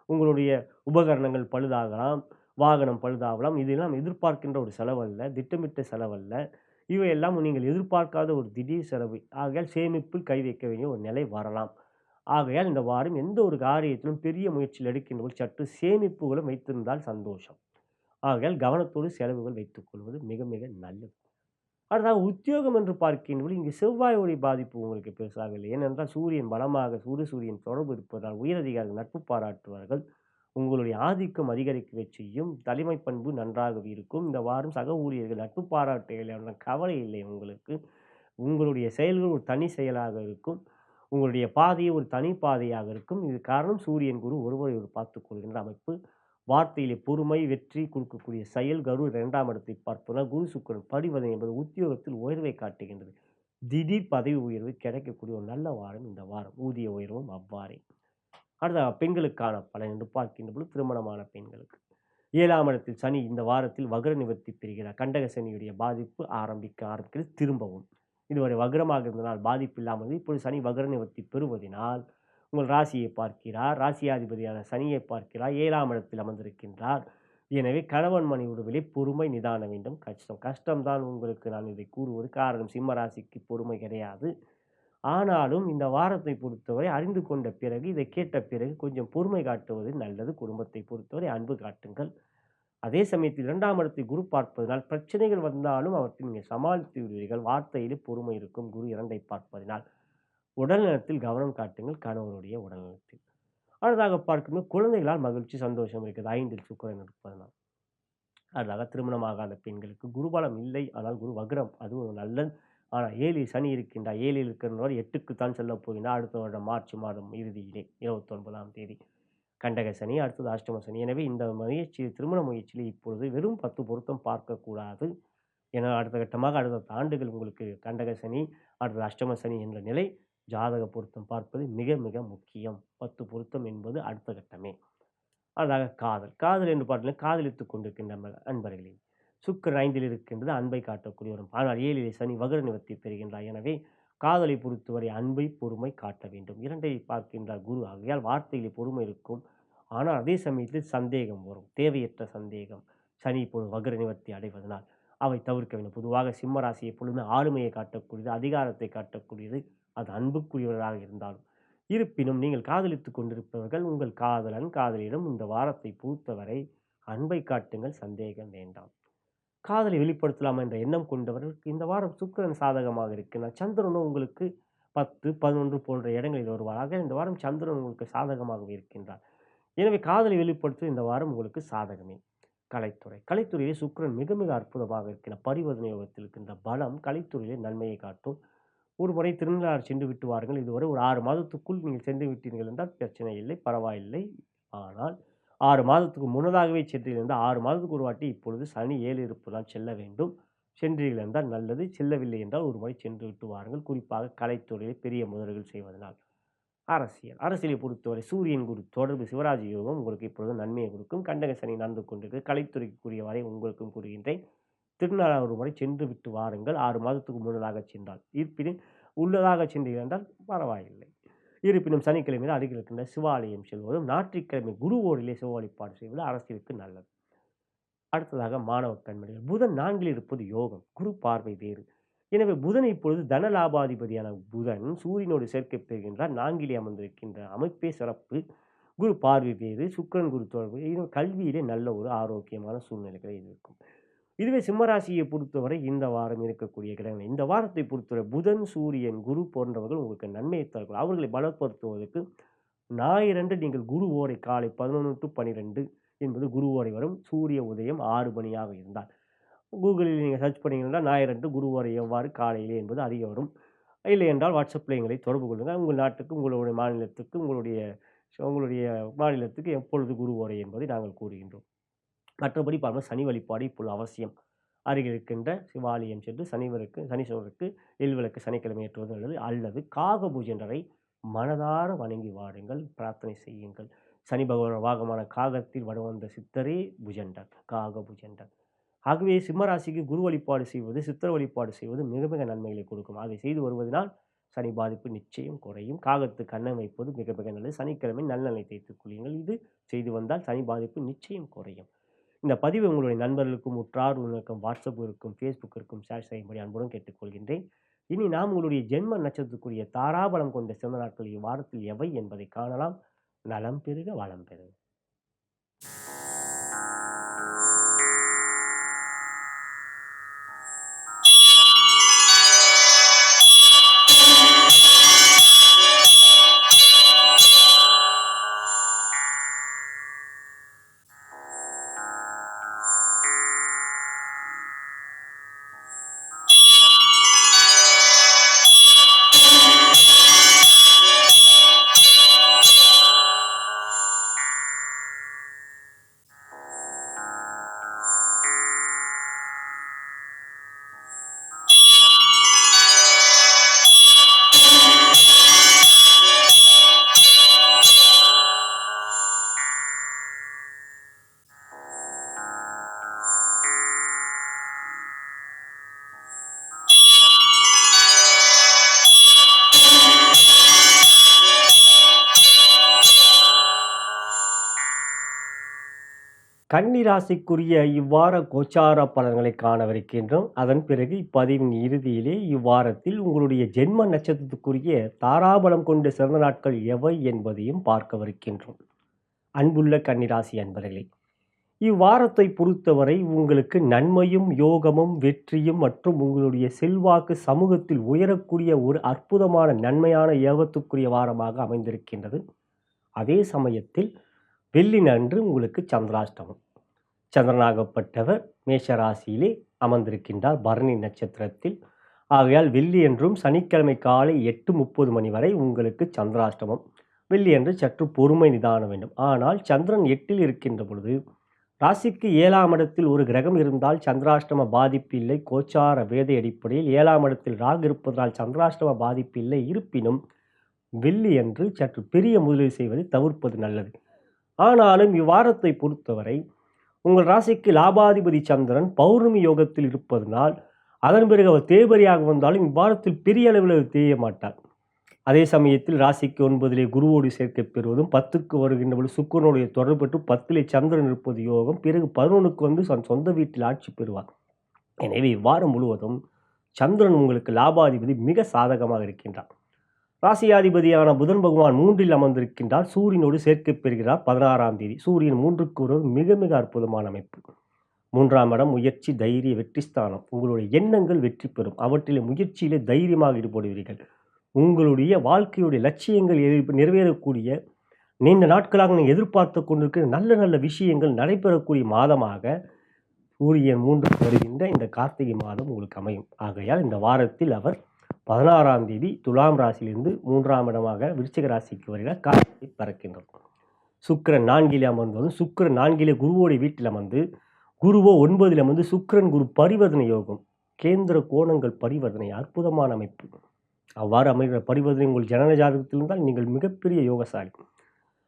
உங்களுடைய உபகரணங்கள் பழுதாகலாம், வாகனம் பழுதாகலாம். இதெல்லாம் எதிர்பார்க்கின்ற ஒரு செலவல்ல, திட்டமிட்ட செலவல்ல. இவையெல்லாம் நீங்கள் எதிர்பார்க்காத ஒரு திடீர் செலவு. ஆகையால் சேமிப்பில் கை வைக்க வேண்டிய ஒரு நிலை வரலாம். ஆகையால் இந்த வாரம் எந்த ஒரு காரியத்திலும் பெரிய முயற்சியில் எடுக்கின்றபோது சற்று சேமிப்புகளும் வைத்திருந்தால் சந்தோஷம். ஆகையால் கவனத்தோடு செலவுகள் வைத்துக் கொள்வது மிக மிக நல்லது. அடுத்ததாக உத்தியோகம் என்று பார்க்கின்றபோது இங்கு செவ்வாயுடைய பாதிப்பு உங்களுக்கு பெருசாக இல்லை. ஏனென்றால் சூரியன் பலமாக சூரியன் தொடர்பு இருப்பதால் உயரதிகாரிகள் நட்பு பாராட்டுவார்கள். உங்களுடைய ஆதிக்கம் அதிகரிக்க செய்யும். தலைமை பண்பு நன்றாக இருக்கும். இந்த வாரம் சக ஊழியர்கள் நட்பு பாராட்டுகள் கவலை இல்லை உங்களுக்கு. உங்களுடைய செயல்கள் ஒரு தனி செயலாக இருக்கும். உங்களுடைய பாதையை ஒரு தனி பாதையாக இருக்கும். இது காரணம் சூரியன் குரு ஒருவரை ஒரு பார்த்துக் கொள்கின்ற அமைப்பு. வார்த்தையிலே பொறுமை, வெற்றி கொடுக்கக்கூடிய செயல். குரு 2ஆம் இடத்தை பார்ப்பதால் குரு சுக்கிரன் பரிவர்த்தனை என்பது உத்தியோகத்தில் உயர்வை காட்டுகின்றது. திடீர் பதவி உயர்வு கிடைக்கக்கூடிய ஒரு நல்ல வாரம் இந்த வாரம். ஊதிய உயர்வும் அவ்வாறே. அடுத்த பெண்களுக்கான பலன் என்று பார்க்கின்ற பொழுது திருமணமான பெண்களுக்கு 7ஆம் இடத்தில் சனி இந்த வாரத்தில் வக்ர நிவர்த்தி பெறுகிறார். கண்டக சனியுடைய பாதிப்பு ஆரம்பிக்கிறது திரும்பவும். இதுவரை வக்ரமாக இருந்தனால் பாதிப்பு இல்லாமல் இப்பொழுது சனி வக்ர நிவர்த்தி பெறுவதனால் உங்கள் ராசியை பார்க்கிறார். ராசியாதிபதியான சனியை பார்க்கிறார். 7ஆம் இடத்தில் அமர்ந்திருக்கின்றார். எனவே கணவன் மனைவி உறவிலே பொறுமை நிதானம் வேண்டும். கஷ்டம்தான் உங்களுக்கு நான் இதை கூறுவது. காரணம் சிம்ம ராசிக்கு பொறுமை கிடையாது. ஆனாலும் இந்த வாரத்தை பொறுத்தவரை அறிந்து கொண்ட பிறகு, இதை கேட்ட பிறகு கொஞ்சம் பொறுமை காட்டுவது நல்லது. குடும்பத்தை பொறுத்தவரை அன்பு காட்டுங்கள். அதே சமயத்தில் 2ஆம் இடத்தை குரு பார்ப்பதனால் பிரச்சனைகள் வந்தாலும் அவற்றை நீங்கள் சமாளித்து விடுவீர்கள். வார்த்தையிலே பொறுமை இருக்கும். குரு 2ஐ பார்ப்பதனால் உடல் நலத்தில் கவனம் காட்டுங்கள். கணவனுடைய உடல் நலத்தில். அடுத்ததாக பார்க்கும்போது குழந்தைகளால் மகிழ்ச்சி சந்தோஷம் இருக்கிறது. 5ல் சுக்கிரன் இருப்பதனால். அடுத்ததாக திருமணமாகாத பெண்களுக்கு குருபலம் இல்லை. ஆனால் குரு வக்ரம், அதுவும் நல்லது. ஆனால் 7ல் சனி இருக்கின்றார். 7ல் இருக்கிறவர் 8க்குத்தான் செல்லப் போகின்றார். அடுத்த வருடம் மார்ச் மாதம் இறுதியிலே 29ஆம் தேதி கண்டக சனி, அடுத்தது அஷ்டம சனி. எனவே இந்த திருமண முயற்சியிலே இப்பொழுது வெறும் 10 பொருத்தம் பார்க்கக்கூடாது. ஏன்னா அடுத்த கட்டமாக அடுத்த ஆண்டுகள் உங்களுக்கு கண்டக சனி, அடுத்தது அஷ்டம சனி என்ற நிலை. ஜாதக பொருத்தம் பார்ப்பது மிக மிக முக்கியம். 10 பொருத்தம் என்பது அடுத்த கட்டமே. அதாக காதல் என்று பார்த்தீங்கன்னா காதலித்துக் கொண்டிருக்கின்ற அன்பர்களே, சுக்கிரன் 5ல் இருக்கின்றது. அன்பை காட்டக்கூடிய ஒரு, ஆனால் 7லே சனி வக்ர நிவர்த்தி பெறுகின்றார். எனவே காதலை பொறுத்தவரை அன்பை பொறுமை காட்ட வேண்டும். 2ஐ பார்க்கின்றார் குரு. ஆகையால் வார்த்தையிலே பொறுமை இருக்கும். ஆனால் அதே சமயத்தில் சந்தேகம் வரும், தேவையற்ற சந்தேகம். சனி இப்பொழுது வக்ர நிவர்த்தி அடைவதனால் அவை தவிர்க்க வேண்டும். பொதுவாக சிம்ம ராசி எப்பொழுதுமே ஆளுமையை காட்டக்கூடியது, அதிகாரத்தை காட்டக்கூடியது, அது அன்புக்குரியவராக இருந்தாலும். இருப்பினும் நீங்கள் காதலித்துக் கொண்டிருப்பவர்கள் உங்கள் காதலன் காதலியிடம் இந்த வாரத்தை பொறுத்தவரை அன்பை காட்டுங்கள், சந்தேகம் வேண்டாம். காதலை வெளிப்படுத்தலாம் என்ற எண்ணம் கொண்டவர்களுக்கு இந்த வாரம் சுக்கிரன் சாதகமாக இருக்கிறார். சந்திரனும் உங்களுக்கு 10, 11 போன்ற இடங்களில் வருவார். ஆக இந்த வாரம் சந்திரன் உங்களுக்கு சாதகமாகவே இருக்கின்றார். எனவே காதலை வெளிப்படுத்த இந்த வாரம் உங்களுக்கு சாதகமே. கலைத்துறையிலே சுக்கிரன் மிக மிக அற்புதமாக இருக்கிறார். பரிவர்த்தனை யோகத்தில் இருக்கின்ற பலம் கலைத்துறையிலே நன்மையை காட்டும். ஒரு முறை திருநள்ளாறு சென்று விட்டு வாருங்கள். இதுவரை ஒரு 6 மாதத்துக்குள் நீங்கள் சென்று விட்டீர்கள் என்றால் பிரச்சனை இல்லை, பரவாயில்லை. ஆனால் 6 மாதத்துக்கு முன்னதாகவே சென்றீர்கள் என்றால் 6 மாதத்துக்கு ஒரு வாட்டி இப்பொழுது சனி 7 இருப்பதால் செல்ல வேண்டும். சென்றீர்கள் என்றால் நல்லது, செல்லவில்லை என்றால் ஒரு முறை சென்று விட்டு வாருங்கள். குறிப்பாக கலைத்துறையிலே பெரிய முதல்கள் செய்வதனால். அரசியலை பொறுத்தவரை சூரியன் குரு தொடர்பு சிவராஜ் யோகம் உங்களுக்கு இப்பொழுது நன்மையை கொடுக்கும். கண்டக சனி நடந்து கொண்டிருக்கு. கலைத்துறைக்குரிய வரை உங்களுக்கும் கூறுகின்றேன். திருநாளார் ஒரு முறை சென்று விட்டு வாருங்கள். 6 மாதத்துக்கு முன்னதாக சென்றால். இருப்பினும் உள்ளதாக சென்றீர்கள் என்றால் பரவாயில்லை. இருப்பினும் சனிக்கிழமையில் அருகில் இருக்கின்ற சிவாலயம் செல்வதும், ஞாயிற்றுக்கிழமை குருவோரிலே சிவ வழிபாடு செய்வது அரசியலுக்கு நல்லது. அடுத்ததாக மாணவ கண்மணிகள். புதன் 4ல் இருப்பது யோகம், குரு பார்வை வேறு. எனவே புதன் இப்பொழுது தன லாபாதிபதியான புதன் சூரியனோடு சேர்க்கை பெறுகின்றார். 4லே அமர்ந்திருக்கின்ற அமைப்பே சிறப்பு. குரு பார்வை வேறு, சுக்கிரன் குரு தொடர்பு, கல்வியிலே நல்ல ஒரு ஆரோக்கியமான சூழ்நிலைகளை இருக்கும். இதுவே சிம்மராசியை பொறுத்தவரை இந்த வாரம் இருக்கக்கூடிய கிரகங்கள், இந்த வாரத்தை பொறுத்தவரை புதன், சூரியன், குரு போன்றவர்கள் உங்களுக்கு நன்மையை தரக்கூடும். அவர்களை பலப்படுத்துவதற்கு ஞாயிறன்று நீங்கள் குரு ஓரை காலை 11 to 12 என்பது குரு ஓரை வரும். சூரிய உதயம் 6 மணியாக இருந்தால் கூகுளில் நீங்கள் சர்ச் பண்ணீங்கன்னா ஞாயிறன்று குரு ஓரை எவ்வாறு காலையிலே என்பது அதிக வரும். இல்லை என்றால் வாட்ஸ்அப்பில் எங்களை தொடர்பு கொள்ளுங்கள். உங்கள் நாட்டுக்கு, உங்களுடைய மாநிலத்துக்கு, உங்களுடைய மாநிலத்துக்கு எப்பொழுது குரு ஓரை என்பதை நாங்கள் கூறுகின்றோம். மற்றபடி பார்க்க சனி வழிபாடு இப்பொழுது அவசியம். அருகில் இருக்கின்ற சிவாலயம் சென்று சனீஸ்வரருக்கு எல்விளக்கு சனிக்கிழமை ஏற்றுவது நல்லது. அல்லது காக பூஜை மனதார வணங்கி வாருங்கள், பிரார்த்தனை செய்யுங்கள். சனி பகவான் வாகமான காகத்தில் வந்த சித்தரே புஜண்டர், காக புஜண்டர். ஆகவே சிம்மராசிக்கு குரு வழிபாடு செய்வது, சித்திர வழிபாடு செய்வது மிக மிக நன்மைகளை கொடுக்கும். அதை செய்து வருவதனால் சனி பாதிப்பு நிச்சயம் குறையும். காகத்துக்கு அன்னம் வைப்பது மிக மிக நல்லது. சனிக்கிழமை நல்லெண்ணெய் தேய்த்துக் கொள்ளுங்கள். இது செய்து வந்தால் சனி பாதிப்பு நிச்சயம் குறையும். இந்த பதிவு உங்களுடைய நண்பர்களுக்கும், உற்றார் உறவினருக்கும், வாட்ஸ்அப் இருக்கும், ஃபேஸ்புக் இருக்கும் ஷேர் செய்யும்படி அன்புடன் கேட்டுக்கொள்கின்றேன். இனி நாம் உங்களுடைய ஜென்ம நட்சத்திரத்துக்குரிய தாராபலம் கொண்ட சிறந்த நாட்கள் இவ்வாரத்தில் எவை என்பதை காணலாம். நலம் பெறுக, வளம் பெறுக. கன்னிராசிக்குரிய இவ்வார கோச்சார பலன்களை காணவிருக்கின்றோம். அதன் பிறகு இப்பதிவின் இறுதியிலே இவ்வாரத்தில் உங்களுடைய ஜென்ம நட்சத்திரத்துக்குரிய தாராபலம் கொண்ட சிறந்த நாட்கள் எவை என்பதையும் பார்க்கவிருக்கின்றோம். அன்புள்ள கன்னிராசி அன்பர்களே, இவ்வாரத்தை பொறுத்தவரை உங்களுக்கு நன்மையும் யோகமும் வெற்றியும் மற்றும் உங்களுடைய செல்வாக்கு சமூகத்தில் உயரக்கூடிய ஒரு அற்புதமான நன்மையான யோகத்துக்குரிய வாரமாக அமைந்திருக்கின்றது. அதே சமயத்தில் வெள்ளினன்று உங்களுக்கு சந்திராஷ்டமம். சந்திரனாகப்பட்டவர் மேஷராசியிலே அமர்ந்திருக்கின்றார் பரணி நட்சத்திரத்தில். ஆகையால் வெள்ளியன்றும் சனிக்கிழமை காலை 8:30 மணி வரை உங்களுக்கு சந்திராஷ்டமம். வெள்ளியன்று சற்று பொறுமை நிதான வேண்டும். ஆனால் சந்திரன் 8ல் இருக்கின்ற பொழுது ராசிக்கு 7ஆம் இடத்தில் ஒரு கிரகம் இருந்தால் சந்திராஷ்டம பாதிப்பு இல்லை. கோச்சார வேத அடிப்படையில் 7ஆம் இடத்தில் ராகு இருப்பதால் சந்திராஷ்டம பாதிப்பு இல்லை. இருப்பினும் வெள்ளியன்று சற்று பெரிய முதலீடு செய்வதை தவிர்ப்பது நல்லது. ஆனாலும் இவ்வாரத்தை பொறுத்தவரை உங்கள் ராசிக்கு லாபாதிபதி சந்திரன் பௌர்ணமி யோகத்தில் இருப்பதனால் அதன் பிறகு அவர் தேய்பிரையாக வந்தாலும் இவ்வாரத்தில் பெரிய அளவில் தேய மாட்டார். அதே சமயத்தில் ராசிக்கு 9 குருவோடு சேர்க்கை பெறுவதும் 10க்கு வருகின்ற பொழுது சுக்கிரனுடைய தொடர்பு பெற்று 10 சந்திரன் இருப்பது யோகம். பிறகு 11க்கு வந்து சொந்த வீட்டில் ஆட்சி பெறுவார். எனவே இவ்வாரம் முழுவதும் சந்திரன் உங்களுக்கு லாபாதிபதி மிக சாதகமாக இருக்கின்றார். ராசியாதிபதியான புதன் பகவான் 3ல் அமர்ந்திருக்கின்றார். சூரியனோடு சேர்க்கை பெறுகிறார் 16ஆம் தேதி. சூரியன் 3க்கு வருவது மிக மிக அற்புதமான அமைப்பு. 3ஆம் இடம் முயற்சி, தைரிய, வெற்றி ஸ்தானம். உங்களுடைய எண்ணங்கள் வெற்றி பெறும். அவற்றிலே முயற்சியிலே தைரியமாக ஈடுபடுவீர்கள். உங்களுடைய வாழ்க்கையுடைய லட்சியங்கள் நிறைவேறக்கூடிய, நீண்ட நாட்களாக நீங்கள் எதிர்பார்த்து கொண்டிருக்கிற நல்ல நல்ல விஷயங்கள் நடைபெறக்கூடிய மாதமாக சூரியன் 3க்கு வருகின்ற இந்த கார்த்திகை மாதம் உங்களுக்கு அமையும். ஆகையால் இந்த வாரத்தில் அவர் 16ஆம் தேதி துலாம் ராசியிலிருந்து 3ஆம் இடமாக விருச்சிக ராசிக்கு வருகிறார். கார்த்திகை பறக்கின்றார். சுக்கிரன் 4ல் அமர்ந்ததும் சுக்கிரன் 4ல் குருவோடைய வீட்டில் அமர்ந்து, குருவோ 9ல் அமர்ந்து சுக்கிரன் குரு பரிவர்த்தனை யோகம். கேந்திர கோணங்கள் பரிவர்த்தனை அற்புதமான அமைப்பு. அவ்வாறு அமைகிற பரிவர்த்தனை உங்கள் ஜனன ஜாதகத்தில் இருந்தால் நீங்கள் மிகப்பெரிய யோகசாலி.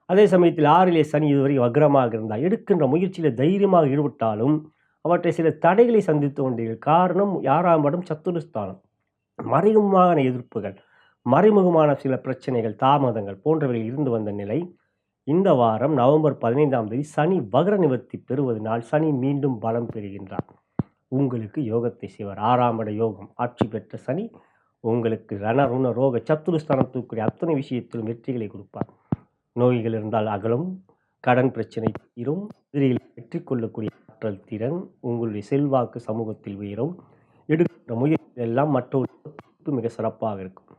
அதே சமயத்தில் 6லே சனி இதுவரை வக்ரமாக இருந்தால் எடுக்கின்ற முயற்சியில் தைரியமாக ஈடுபட்டாலும் அவற்றை சில தடைகளை சந்தித்து கொண்டீர்கள். காரணம் 6ஆம் இடம் சத்துருஸ்தானம். மறைமுகமான எதிர்ப்புகள், மறைமுகமான சில பிரச்சனைகள், தாமதங்கள் போன்றவைகள் இருந்து வந்த நிலை இந்த வாரம் நவம்பர் 15ஆம் தேதி சனி வக்ர நிவர்த்தி பெறுவதனால் சனி மீண்டும் பலம் பெறுகின்றார். உங்களுக்கு யோகத்தை செய்வார். 6ஆம் இட யோகம் ஆட்சி பெற்ற சனி உங்களுக்கு ரணருண ரோக சத்துருஸ்தானத்துக்குரிய அத்தனை விஷயத்திலும் வெற்றிகளை கொடுப்பார். நோய்கள் இருந்தால் அகலும், கடன் பிரச்சனை தீரும், எதிரிகளை வெற்றி கொள்ளக்கூடிய ஆற்றல் திறன், உங்களுடைய செல்வாக்கு சமூகத்தில் உயரும். எடுக்கின்ற முயற்சிகள் எல்லாம் மற்றவர்களுக்கு மிக சிறப்பாக இருக்கும்.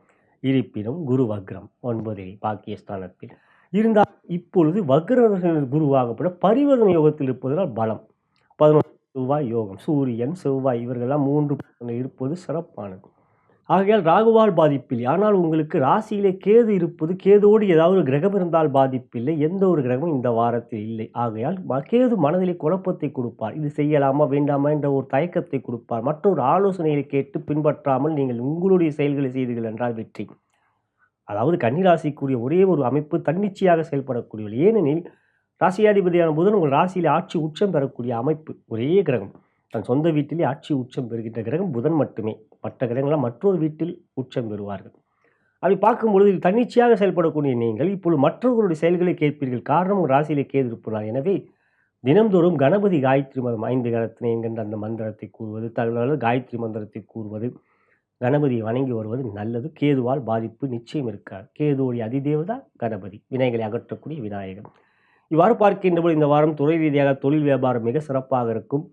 இருப்பினும் குரு வக்ரம் 9ல் பாக்கியஸ்தானத்தில் இருந்தால் இப்பொழுது வக்ர குருவாகப்பட பரிவர்த்தனை யோகத்தில் இருப்பதனால் பலம். 11 செவ்வாய் யோகம், சூரியன் செவ்வாய் இவர்களெல்லாம் 3 இருப்பது சிறப்பானது. ஆகையால் ராகுவால் பாதிப்பில்லை. ஆனால் உங்களுக்கு ராசியிலே கேது இருப்பது, கேதோடு ஏதாவது ஒரு கிரகம் இருந்தால் பாதிப்பில்லை. எந்த ஒரு கிரகமும் இந்த வாரத்தில் இல்லை. ஆகையால் கேது மனதிலே குழப்பத்தை கொடுப்பார். இது செய்யலாமா வேண்டாமா என்ற ஒரு தயக்கத்தை கொடுப்பார். மற்றொரு ஆலோசனைகளை கேட்டு பின்பற்றாமல் நீங்கள் உங்களுடைய செயல்களை செய்தீர்கள் என்றால் வெற்றி. அதாவது கன்னிராசிக்குரிய ஒரே ஒரு அமைப்பு தன்னிச்சையாக செயல்படக்கூடியது. ஏனெனில் ராசியாதிபதியான புதன் உங்கள் ராசியிலே ஆட்சி உச்சம் பெறக்கூடிய அமைப்பு. ஒரே கிரகம் தன் சொந்த வீட்டிலே ஆட்சி உச்சம் பெறுகின்ற கிரகம் புதன் மட்டுமே. மற்ற கிரகங்களாம் மற்றொரு வீட்டில் உச்சம் பெறுவார்கள். அப்படி பார்க்கும்பொழுது தன்னிச்சையாக செயல்படக்கூடிய நீங்கள் இப்பொழுது மற்றவர்களுடைய செயல்களை கேட்பீர்கள். காரணம் ராசியிலே கேது இருப்பதால். எனவே தினம்தோறும் கணபதி காயத்ரி மந்திரம் 5 கரத்தினை என்கின்ற அந்த மந்திரத்தை கூறுவது, தகவல் காயத்ரி மந்திரத்தை கூறுவது, கணபதியை வணங்கி வருவது நல்லது. கேதுவால் பாதிப்பு நிச்சயம் இருக்காது. கேதுவோடைய அதிதேவதா கணபதி, வினைகளை அகற்றக்கூடிய விநாயகர். இவ்வாறு பார்க்கின்றபோது இந்த வாரம் துறை ரீதியாக தொழில் வியாபாரம் மிக சிறப்பாக இருக்கும்.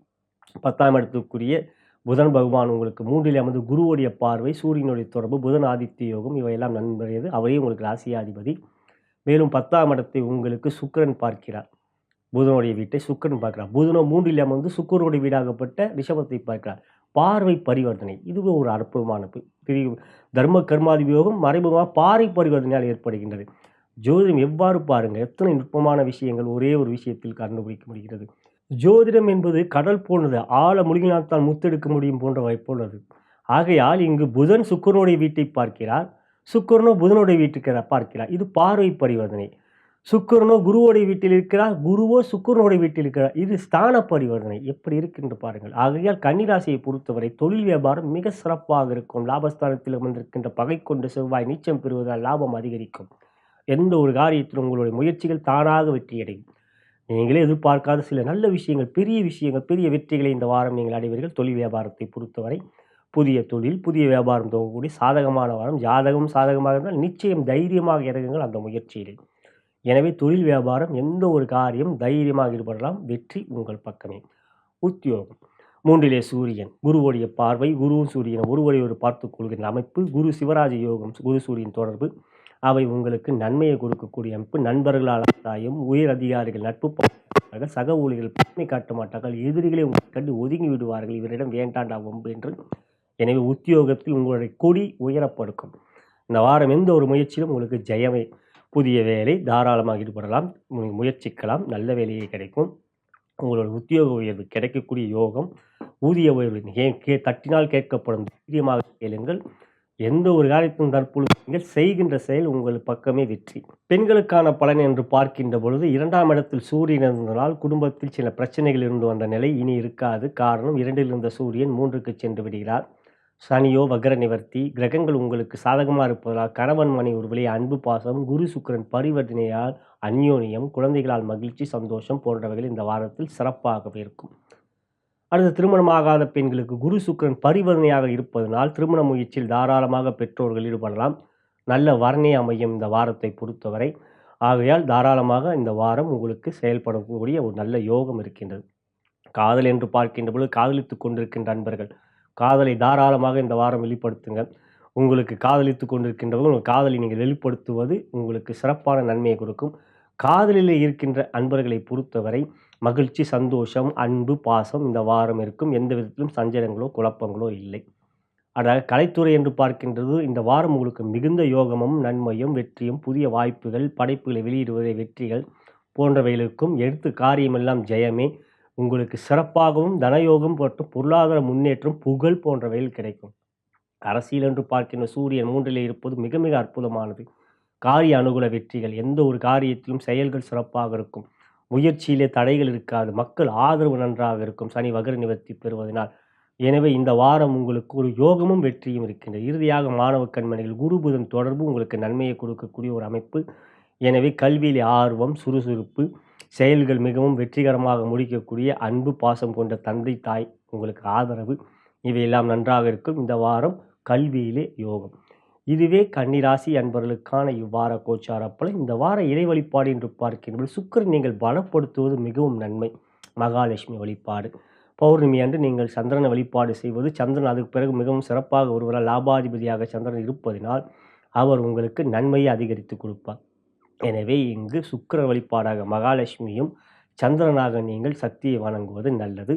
10ஆம் இடத்துக்குரிய புதன் பகவான் உங்களுக்கு 3ல் அமர்ந்து குருவுடைய பார்வை, சூரியனுடைய தொடர்பு, புதன் ஆதித்ய யோகம் இவையெல்லாம் நண்பறியது. அவரே உங்களுக்கு ராசியாதிபதி. மேலும் 10ஆம் இடத்தை உங்களுக்கு சுக்கிரன் பார்க்கிறார். புதனுடைய வீட்டை சுக்கிரன் பார்க்கிறார். புதனோ 3ல் அமர்ந்து சுக்கிரனுடைய வீடாகப்பட்ட ரிஷபத்தை பார்க்கிறார். பார்வை பரிவர்த்தனை இதுவே ஒரு அற்புதமான தர்ம கர்மாதிபதி யோகம் மறைமுகமாக பாறை பரிவர்த்தனையால் ஏற்படுகின்றது. ஜோதிடம் எவ்வாறு பாருங்கள், எத்தனை நுட்பமான விஷயங்கள் ஒரே ஒரு விஷயத்தில் கண்டுபிடிக்க முடிகிறது. ஜோதிடம் என்பது கடல் போன்றது. ஆழ முழுகினால்தான் முத்தெடுக்க முடியும் போன்ற போன்றது. ஆகையால் இங்கு புதன் சுக்கிரனுடைய வீட்டை பார்க்கிறார், சுக்கிரனோ புதனுடைய வீட்டுக்கு பார்க்கிறார். இது பார்வை பரிவர்த்தனை. சுக்கிரனோ குருவோடைய வீட்டில் இருக்கிறார், குருவோ சுக்கிரனுடைய வீட்டில் இருக்கிறார். இது ஸ்தான பரிவர்த்தனை. எப்படி இருக்கின்ற பாருங்கள். ஆகையால் கன்னிராசியை பொறுத்தவரை தொழில் வியாபாரம் மிக சிறப்பாக இருக்கும். லாபஸ்தானத்தில் அமர்ந்திருக்கின்ற பகை கொண்டு செவ்வாய் நீச்சம் பெறுவதால் லாபம் அதிகரிக்கும். எந்த ஒரு காரியத்திலும் உங்களுடைய முயற்சிகள் தானாக வெற்றியடையும். நீங்களே எதிர்பார்க்காத சில நல்ல விஷயங்கள், பெரிய வெற்றிகளை இந்த வாரம் நீங்கள் அடைவீர்கள். தொழில் வியாபாரத்தை பொறுத்தவரை புதிய தொழில், புதிய வியாபாரம் துவங்கக்கூடிய சாதகமான வாரம். ஜாதகம் சாதகமாக இருந்தால் நிச்சயம் தைரியமாக இறங்குங்கள் அந்த முயற்சியிலே. எனவே தொழில் வியாபாரம் எந்த ஒரு காரியம் தைரியமாக ஈடுபடலாம். வெற்றி உங்கள் பக்கமே. உத்தியோகம் 3லே சூரியன், குருவுடைய பார்வை, குருவும் சூரியன் ஒருவரை ஒரு பார்த்துக் கொள்கின்ற அமைப்பு. குரு சிவராஜ யோகம், குரு சூரியன் தொடர்பு அவை உங்களுக்கு நன்மையை கொடுக்கக்கூடிய அமைப்பு. நண்பர்களால் ஆதாயம், உயர் அதிகாரிகள் நட்பு பாராட்டுவார்கள், சக ஊழியர்கள் பெருமை காட்ட மாட்டார்கள், எதிரிகளை உங்களை கண்டு ஒதுங்கி விடுவார்கள், இவரிடம் வேண்டாண்டா வம்பு என்று. எனவே உத்தியோகத்தில் உங்களுடைய கொடி உயரப்படுக்கும். இந்த வாரம் எந்த ஒரு முயற்சியிலும் உங்களுக்கு ஜெயமே. புதிய வேலை தாராளமாக ஈடுபடலாம், முயற்சிக்கலாம், நல்ல வேலையே கிடைக்கும். உங்களோட உத்தியோக உயர்வு கிடைக்கக்கூடிய யோகம், ஊதிய உயர்வு தட்டினால் கேட்கப்படும். தைரியமாக கேளுங்கள். எந்த ஒரு காரியத்தையும் தற்பொழுது நீங்கள் செய்கின்ற செயல் உங்கள் பக்கமே வெற்றி. பெண்களுக்கான பலன் என்று பார்க்கின்ற பொழுது 2ஆம் இடத்தில் சூரியன் இருந்ததால் குடும்பத்தில் சில பிரச்சனைகள் இருந்து வந்த நிலை இனி இருக்காது. காரணம் 2ல் இருந்த சூரியன் 3க்கு சென்று விடுகிறார். சனியோ வக்ர நிவர்த்தி, கிரகங்கள் உங்களுக்கு சாதகமாக இருப்பதால் கணவன் மனைவி உறவிலே அன்பு பாசம், குரு சுக்கிரன் பரிவர்த்தனையால் அந்யோன்யம், குழந்தைகளால் மகிழ்ச்சி சந்தோஷம் போன்றவைகள் இந்த வாரத்தில் சிறப்பாகவே இருக்கும். அடுத்து திருமணமாகாத பெண்களுக்கு குரு சுக்கிரன் பரிவர்த்தனையாக இருப்பதனால் திருமண முயற்சியில் தாராளமாக பெற்றோர்கள் ஈடுபடலாம். நல்ல வர்ணை அமையும் இந்த வாரத்தை பொறுத்தவரை. ஆகையால் தாராளமாக இந்த வாரம் உங்களுக்கு செயல்படக்கூடிய ஒரு நல்ல யோகம் இருக்கின்றது. காதல் என்று பார்க்கின்ற பொழுது காதலித்துக் கொண்டிருக்கின்ற அன்பர்கள் காதலை தாராளமாக இந்த வாரம் வெளிப்படுத்துங்க. உங்களுக்கு காதலித்துக் கொண்டிருக்கின்றவர்கள் உங்கள் காதலை நீங்கள் வெளிப்படுத்துவது உங்களுக்கு சிறப்பான நன்மையை கொடுக்கும். காதலில் இருக்கின்ற அன்பர்களை பொறுத்தவரை மகிழ்ச்சி சந்தோஷம் அன்பு பாசம் இந்த வாரம் இருக்கும். எந்த விதத்திலும் சஞ்சலங்களோ குழப்பங்களோ இல்லை. அதாவது கலைத்துறை என்று பார்க்கின்றது இந்த வாரம் உங்களுக்கு மிகுந்த யோகமும் நன்மையும் வெற்றியும் புதிய வாய்ப்புகள் படைப்புகளை வெளியிடுவதை வெற்றிகள் போன்றவைகளுக்கும் எடுத்து காரியமெல்லாம் ஜெயமே உங்களுக்கு சிறப்பாகவும் தனயோகம் மற்றும் பொருளாதார முன்னேற்றம் புகழ் போன்றவைகள் கிடைக்கும். அரசியல் என்று பார்க்கின்ற சூரியன் 3லே இருப்பது மிக மிக அற்புதமானது. காரிய அனுகூல வெற்றிகள் எந்த ஒரு காரியத்திலும் செயல்கள் சிறப்பாக இருக்கும். முயற்சியிலே தடைகள் இருக்காது. மக்கள் ஆதரவு நன்றாக இருக்கும் சனி வக்ர நிவர்த்தி பெறுவதனால். எனவே இந்த வாரம் உங்களுக்கு ஒரு யோகமும் வெற்றியும் இருக்கின்றது. இறுதியாக மாணவ கண்மணிகள் குரு புதன் தொடர்பு உங்களுக்கு நன்மையை கொடுக்கக்கூடிய ஒரு அமைப்பு. எனவே கல்வியிலே ஆர்வம் சுறுசுறுப்பு செயல்கள் மிகவும் வெற்றிகரமாக முடிக்கக்கூடிய அன்பு பாசம் கொண்ட தந்தை தாய் உங்களுக்கு ஆதரவு இவையெல்லாம் நன்றாக இருக்கும். இந்த வாரம் கல்வியிலே யோகம். இதுவே கன்னிராசி அன்பர்களுக்கான இவ்வார கோச்சார பலன். இந்த வார இறை வழிபாடு என்று பார்க்கின்ற சுக்கிரன் நீங்கள் பலப்படுத்துவது மிகவும் நன்மை. மகாலட்சுமி வழிபாடு பௌர்ணமி அன்று நீங்கள் சந்திரனை வழிபாடு செய்வது சந்திரன் அதுக்கு பிறகு மிகவும் சிறப்பாக ஒருவரால் லாபாதிபதியாக சந்திரன் இருப்பதினால் அவர் உங்களுக்கு நன்மையை அதிகரித்து கொடுப்பார். எனவே இங்கு சுக்கிர வழிபாடாக மகாலட்சுமியும் சந்திரனாக நீங்கள் சக்தியை வணங்குவது நல்லது.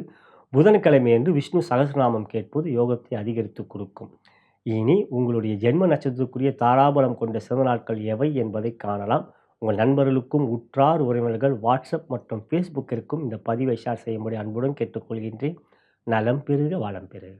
புதன்கிழமை என்று விஷ்ணு சகஸ்ரநாமம் கேட்பது யோகத்தை அதிகரித்து கொடுக்கும். இனி உங்களுடைய ஜென்ம நட்சத்திரத்துக்குரிய தாராபலம் கொண்ட சிறந்த நாட்கள் எவை என்பதை காணலாம். உங்கள் நண்பர்களுக்கும் உற்றார் உறவினர்கள் வாட்ஸ்அப் மற்றும் ஃபேஸ்புக்கிற்கும் இந்த பதிவை ஷேர் செய்யும்படி அன்புடன் கேட்டுக்கொள்கின்றேன். நலம் பெறுக வளம் பெறுக.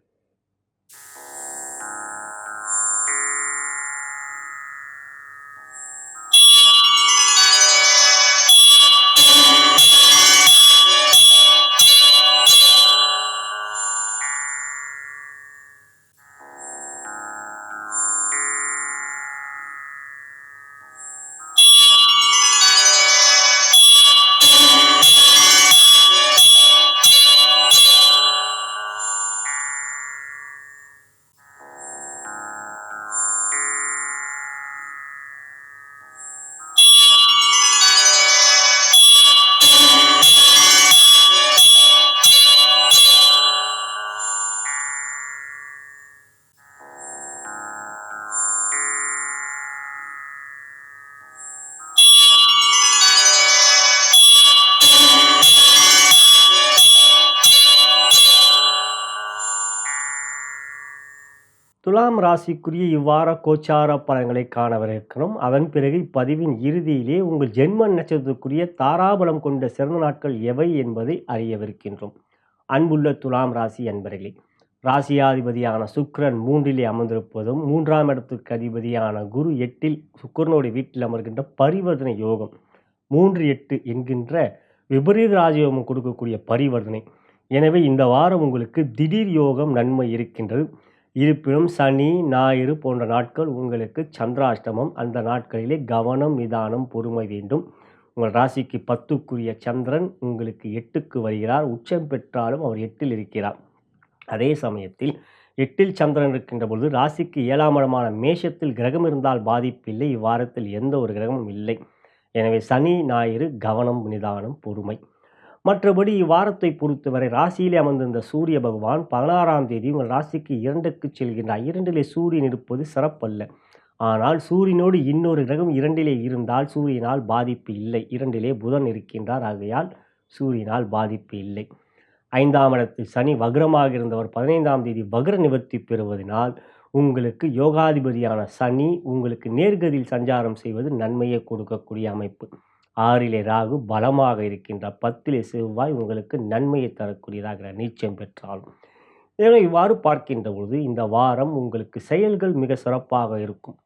துலாம் ராசிக்குரிய இவ்வார கோச்சார பலன்களை காணவிருக்கிறோம். அதன் பிறகு இப்பதிவின் இறுதியிலே உங்கள் ஜென்ம நட்சத்திரத்துக்குரிய தாராபலம் கொண்ட சிறந்த நாட்கள் எவை என்பதை அறியவிருக்கின்றோம். அன்புள்ள துலாம் ராசி அன்பர்களே, ராசியாதிபதியான சுக்கிரன் 3லே அமர்ந்திருப்பதும் 3ஆம் இடத்துக்கு அதிபதியான குரு 8ல் சுக்கிரனுடைய வீட்டில் அமர்கின்ற பரிவர்த்தனை யோகம் 3-8 என்கின்ற விபரீத ராஜயோகம் கொடுக்கக்கூடிய பரிவர்த்தனை. எனவே இந்த வாரம் உங்களுக்கு திடீர் யோகம் நன்மை இருக்கின்றது. இருப்பினும் சனி ஞாயிறு போன்ற நாட்கள் உங்களுக்கு சந்திராஷ்டமம். அந்த நாட்களிலே கவனம் நிதானம் பொறுமை வேண்டும். உங்கள் ராசிக்கு 10க்குரிய சந்திரன் உங்களுக்கு 8க்கு வருகிறார். உச்சம் பெற்றாலும் அவர் 8ல் இருக்கிறார். அதே சமயத்தில் 8ல் சந்திரன் இருக்கின்ற பொழுது ராசிக்கு 7ஆம் இடமான மேஷத்தில் கிரகம் இருந்தால் பாதிப்பில்லை. இவ்வாரத்தில் எந்த ஒரு கிரகமும் இல்லை. எனவே சனி ஞாயிறு கவனம் நிதானம் பொறுமை. மற்றபடி இவ்வாரத்தை பொறுத்தவரை ராசியிலே அமர்ந்திருந்த சூரிய பகவான் 16ஆம் தேதி உங்கள் ராசிக்கு 2க்கு செல்கின்றார். 2லே சூரியன் இருப்பது சிறப்பல்ல. ஆனால் சூரியனோடு இன்னொரு கிரகம் 2லே இருந்தால் சூரியனால் பாதிப்பு இல்லை. 2லே புதன் இருக்கின்றார். ஆகையால் சூரியனால் பாதிப்பு இல்லை. 5ஆம் இடத்தில் சனி வக்ரமாக இருந்தவர் 15ஆம் தேதி வக்ர நிவர்த்தி பெறுவதனால் உங்களுக்கு யோகாதிபதியான சனி உங்களுக்கு நேர்கதியில் சஞ்சாரம் செய்வது நன்மையை கொடுக்கக்கூடிய அமைப்பு. 6லே ராகு பலமாக இருக்கின்றார். 10லே செவ்வாய் உங்களுக்கு நன்மையை தரக்கூடியதாக நீச்சம் பெற்றாலும். எனவே இவ்வாறு பார்க்கின்ற பொழுது இந்த வாரம் உங்களுக்கு செயல்கள் மிக சிறப்பாக இருக்கும்.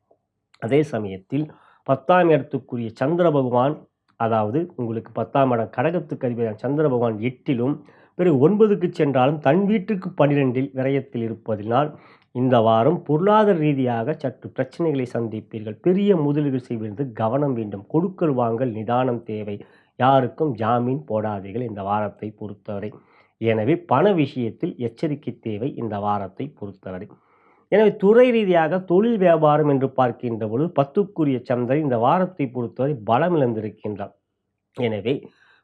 அதே சமயத்தில் 10ஆம் இடத்துக்குரிய சந்திர பகவான் அதாவது உங்களுக்கு 10ஆம் இடம் கடகத்துக்கு அதிபதியான சந்திர பகவான் 8லும் பிறகு 9க்கு சென்றாலும் தன் வீட்டுக்கு 12ல் விரயத்தில் இருப்பதினால் இந்த வாரம் பொருளாதார ரீதியாக சற்று பிரச்சனைகளை சந்திப்பீர்கள். பெரிய முதலீடுகள் செய்வது கவனம் வேண்டும். கொடுக்கல் வாங்கல் நிதானம் தேவை. யாருக்கும் ஜாமீன் போடாதீர்கள் இந்த வாரத்தை பொறுத்தவரை. எனவே பண விஷயத்தில் எச்சரிக்கை தேவை இந்த வாரத்தை பொறுத்தவரை. எனவே துறை ரீதியாக தொழில் வியாபாரம் என்று பார்க்கின்ற பொழுது 10க்குரிய சந்திரன் இந்த வாரத்தை பொறுத்தவரை பலமிழந்திருக்கின்றார். எனவே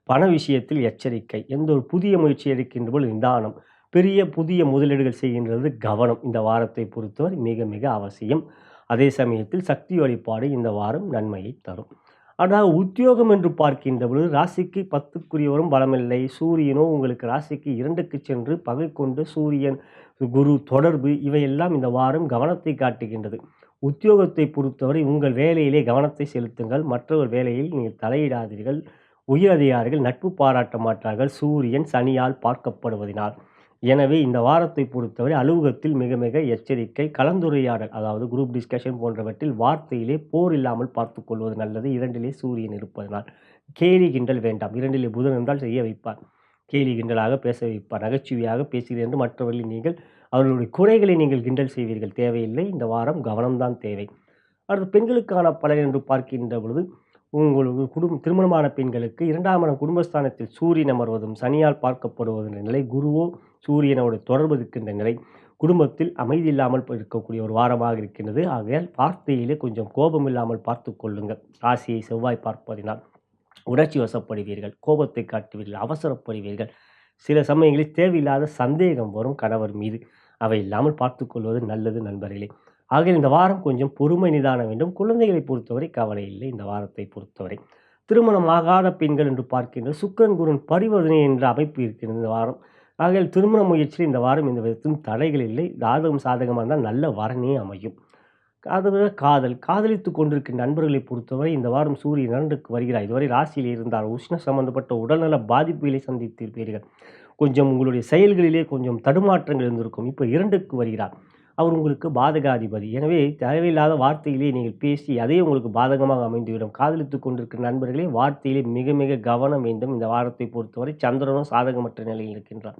பண விஷயத்தில் எச்சரிக்கை. எந்த ஒரு புதிய முயற்சி எடுக்கின்ற பொழுது நிதானம். புதிய முதலீடுகள் செய்கின்றது கவனம் இந்த வாரத்தை பொறுத்தவரை மிக மிக அவசியம். அதே சமயத்தில் சக்தி வழிபாடு இந்த வாரம் நன்மையை தரும். அதாவது உத்தியோகம் என்று பார்க்கின்ற பொழுது ராசிக்கு 10க்குரியவரும் பலமில்லை. சூரியனோ உங்களுக்கு ராசிக்கு 2க்கு சென்று பகை கொண்டு சூரியன் குரு தொடர்பு இவையெல்லாம் இந்த வாரம் கவனத்தை காட்டுகின்றது. உத்தியோகத்தை பொறுத்தவரை உங்கள் வேலையிலே கவனத்தை செலுத்துங்கள். மற்றவர் வேலையில் நீங்கள் தலையிடாதீர்கள். உயர் அதிகாரிகள் நட்பு பாராட்ட மாட்டார்கள் சூரியன் சனியால் பார்க்கப்படுவதினால். எனவே இந்த வாரத்தை பொறுத்தவரை அலுவலகத்தில் மிக மிக எச்சரிக்கை. கலந்துரையாடல் அதாவது குரூப் டிஸ்கஷன் போன்றவற்றில் வார்த்தையிலே போர் இல்லாமல் பார்த்து கொள்வது நல்லது. 2லே சூரியன் இருப்பதனால் கேலி கிண்டல் வேண்டாம். 2லே புதன் என்றால் செய்ய வைப்பார். கேலி கிண்டலாக பேச வைப்பார். நகைச்சுவையாக பேசுகிறேன் என்று மற்றவர்களை நீங்கள் அவர்களுடைய குறைகளை நீங்கள் கிண்டல் செய்வீர்கள். தேவையில்லை. இந்த வாரம் கவனம்தான் தேவை. அடுத்து பெண்களுக்கான பலன் என்று பார்க்கின்ற பொழுது உங்களுக்கு திருமணமான பெண்களுக்கு 2ஆம் இடம் குடும்பஸ்தானத்தில் சூரியன் அமர்வதும் சனியால் பார்க்கப்படுவதும் நிலை, குருவோ சூரியனோட தொடர்பு இருக்கின்ற நிலை, குடும்பத்தில் அமைதி இல்லாமல் இருக்கக்கூடிய ஒரு வாரமாக இருக்கின்றது. ஆகையால் வார்த்தையிலே கொஞ்சம் கோபம் இல்லாமல் பார்த்து கொள்ளுங்கள். ராசியை செவ்வாய் பார்ப்பதினால் உணர்ச்சி வசப்படுவீர்கள், கோபத்தை காட்டுவீர்கள், அவசரப்படுவீர்கள். சில சமயங்களில் தேவையில்லாத சந்தேகம் வரும் கணவர் மீது. அவை இல்லாமல் பார்த்து கொள்வது நல்லது நண்பர்களே. ஆக இந்த வாரம் கொஞ்சம் பொறுமை நிதானம் வேண்டும். குழந்தைகளை பொறுத்தவரை கவலை இல்லை இந்த வாரத்தை பொறுத்தவரை. திருமணம் ஆகாத பெண்கள் என்று பார்க்கின்ற சுக்கிரன் குருவின் பரிவர்த்தனை என்ற அமைப்பு இருக்கிறது இந்த வாரம். ஆகையால் திருமண முயற்சியில் இந்த வாரம் எந்த விதத்திலும் தடைகள் இல்லை. ஜாதகம் சாதகமாக இருந்தால் நல்ல வரனே அமையும். அதுவிட காதலித்து கொண்டிருக்கின்ற நண்பர்களை பொறுத்தவரை இந்த வாரம் சூரியன் 2க்கு வருகிறார். இதுவரை ராசியில் இருந்தால் உஷ்ண சம்பந்தப்பட்ட உடல்நல பாதிப்புகளை சந்தித்திருப்பீர்கள். கொஞ்சம் உங்களுடைய செயல்களிலே கொஞ்சம் தடுமாற்றங்கள் இருந்திருக்கும். இப்போ 2க்கு வருகிறார். அவர் உங்களுக்கு பாதகாதிபதி. எனவே தேவையில்லாத வார்த்தையிலே நீங்கள் பேசி அதே உங்களுக்கு பாதகமாக அமைந்துவிடும். காதலித்து கொண்டிருக்கிற நண்பர்களே வார்த்தையிலே மிக மிக கவனம் வேண்டும். இந்த வாரத்தை பொறுத்தவரை சந்திரனும் சாதகமற்ற நிலையில் இருக்கின்றார்.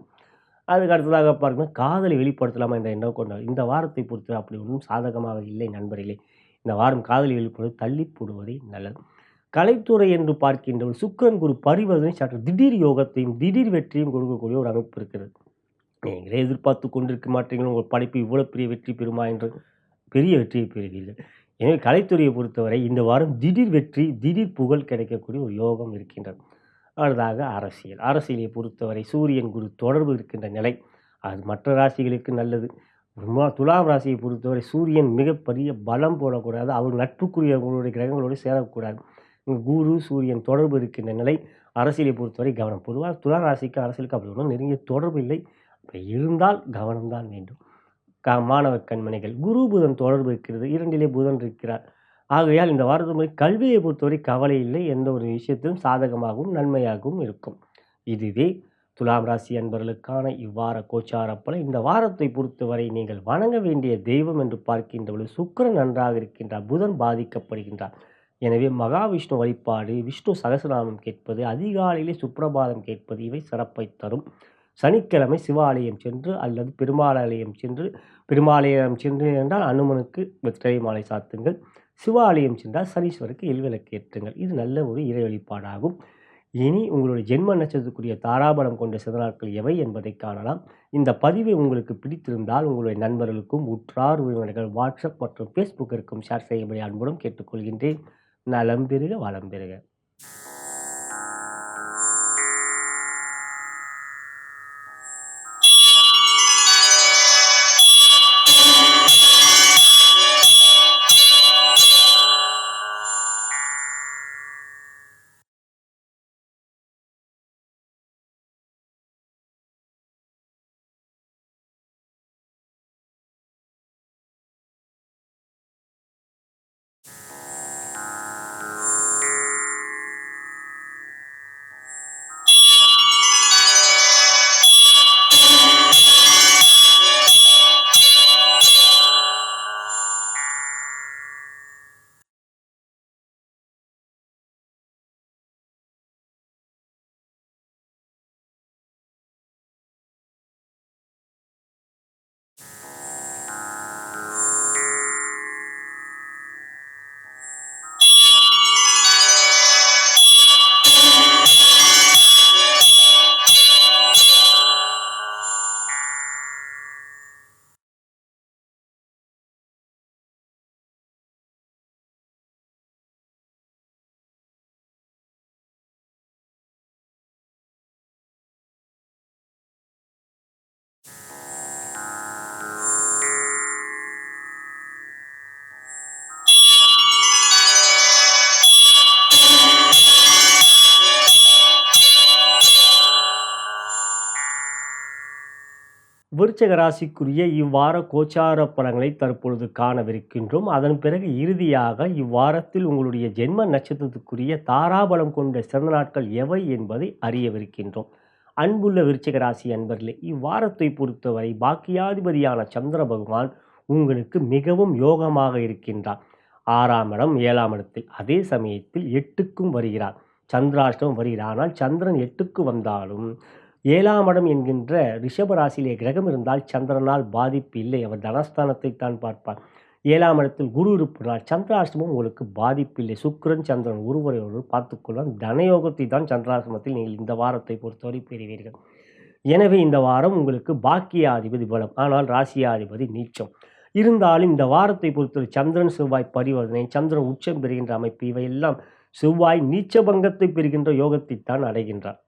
அதுக்கு அடுத்ததாக பார்க்கணும் காதலை வெளிப்படுத்தலாமா என்ற எண்ணம் கொண்டார். இந்த வாரத்தை பொறுத்தவரை அப்படி ஒன்றும் சாதகமாக இல்லை நண்பர்களே. இந்த வாரம் காதலை வெளிப்படுவது தள்ளி போடுவதே நல்லது. கலைத்துறை என்று பார்க்கின்றவர் சுக்கிரன் குரு பரிவர்த்தனை சற்று திடீர் யோகத்தையும் திடீர் வெற்றியும் கொடுக்கக்கூடிய ஒரு அமைப்பு இருக்கிறது. நீங்களே எதிர்பார்த்து கொண்டிருக்க மாட்டீர்கள் உங்கள் படைப்பு இவ்வளோ பெரிய வெற்றி பெறுமா என்று பெரிய வெற்றியை பெறுவீர்கள். எனவே கலைத்துறையை பொறுத்தவரை இந்த வாரம் திடீர் வெற்றி திடீர் புகழ் கிடைக்கக்கூடிய ஒரு யோகம் இருக்கின்றது. அடுத்ததாக அரசியலை பொறுத்தவரை சூரியன் குரு தொடர்பு இருக்கின்ற நிலை அது மற்ற ராசிகளுக்கு நல்லது. துலாம் ராசியை பொறுத்தவரை சூரியன் மிகப்பெரிய பலம் போடக்கூடாது. அவர் நட்புக்குரியவர்களுடைய கிரகங்களோடு சேரக்கூடாது. குரு சூரியன் தொடர்பு இருக்கின்ற நிலை அரசியலை பொறுத்தவரை கவனம். பொதுவாக துலாம் ராசிக்கு அரசியலுக்கு அப்படி ஒன்றும் நெருங்கிய தொடர்பு இல்லை. அப்படி இருந்தால் கவனம்தான் வேண்டும். மாணவ கண்மணிகள் குரு புதன் தொடர்பு இருக்கிறது. 2லே புதன் இருக்கிறார். ஆகையால் இந்த வாரத்து கல்வியை பொறுத்தவரை கவலை இல்லை. எந்த ஒரு விஷயத்திலும் சாதகமாகவும் நன்மையாகவும் இருக்கும். இதுவே துலாம் ராசி அன்பர்களுக்கான இவ்வார கோச்சார பலன். இந்த வாரத்தை பொறுத்தவரை நீங்கள் வணங்க வேண்டிய தெய்வம் என்று பார்க்கின்ற பொழுது சுக்கிரன் நன்றாக இருக்கின்றார். புதன் பாதிக்கப்படுகின்றார். எனவே மகாவிஷ்ணு வழிபாடு, விஷ்ணு சகஸ்ரநாமம் கேட்பது, அதிகாலையிலே சுப்பிரபாதம் கேட்பது இவை சிறப்பை தரும். சனிக்கிழமை சிவாலயம் சென்று அல்லது பெருமாலயம் சென்று என்றால் அனுமனுக்கு வெற்றிலை மாலை சாத்துங்கள். சிவாலயம் சென்றால் சனீஸ்வருக்கு எல்விளக்கு ஏற்றுங்கள். இது நல்ல ஒரு இறை வழிபாடாகும். இனி உங்களுடைய ஜென்ம நட்சத்திரத்துக்குரிய தாராபலம் கொண்ட சில நாட்கள் எவை என்பதை காணலாம். இந்த பதிவை உங்களுக்கு பிடித்திருந்தால் உங்களுடைய நண்பர்களுக்கும் உற்றார் உறவினர்கள் வாட்ஸ்அப் மற்றும் ஃபேஸ்புக்கிற்கும் ஷேர் செய்யும்படி அன்புடன் கேட்டுக்கொள்கின்றேன். நலம் பெறுக வளம் பெறுக. விருச்சிக ராசிக்குரிய இவ்வார கோச்சார பலன்களை தற்பொழுது காணவிருக்கின்றோம். அதன் பிறகு இறுதியாக இவ்வாரத்தில் உங்களுடைய ஜென்ம நட்சத்திரத்துக்குரிய தாராபலம் கொண்ட சிறந்த நாட்கள் எவை என்பதை அறியவிருக்கின்றோம். அன்புள்ள விருச்சிக ராசி அன்பர்களே, இவ்வாரத்தை பொறுத்தவரை பாக்கியாதிபதியான சந்திர பகவான் உங்களுக்கு மிகவும் யோகமாக இருக்கின்றார். 6ஆம் இடம் 7ஆம் இடத்தில், அதே சமயத்தில் 8க்கும் வருகிறார். சந்திராஷ்டமம் வருகிறார். ஆனால் சந்திரன் 8க்கு வந்தாலும் 7ஆம் இடம் என்கின்ற ரிஷப ராசியிலே கிரகம் இருந்தால் சந்திரனால் பாதிப்பு இல்லை. அவர் தனஸ்தானத்தை தான் பார்ப்பார். 7ஆம் இடத்தில் குரு இருப்பதால் சந்திராஷ்டமம் உங்களுக்கு பாதிப்பு இல்லை. சுக்கிரன் சந்திரன் ஒருவரை ஒருவர் பார்த்துக்கொள்ளலாம். தனயோகத்தை தான் சந்திராஷ்டமத்தில் நீங்கள் இந்த வாரத்தை பொறுத்தவரை பெறுவீர்கள். எனவே இந்த வாரம் உங்களுக்கு பாக்கியாதிபதி பலம், ஆனால் ராசியாதிபதி நீச்சம். இருந்தாலும் இந்த வாரத்தை பொறுத்தவரை சந்திரன் செவ்வாய் பரிவர்த்தனை, சந்திரன் உச்சம் பெறுகின்ற அமைப்பு, இவையெல்லாம் செவ்வாய் நீச்சபங்கத்தை பெறுகின்ற யோகத்தை தான் அடைகின்றார்.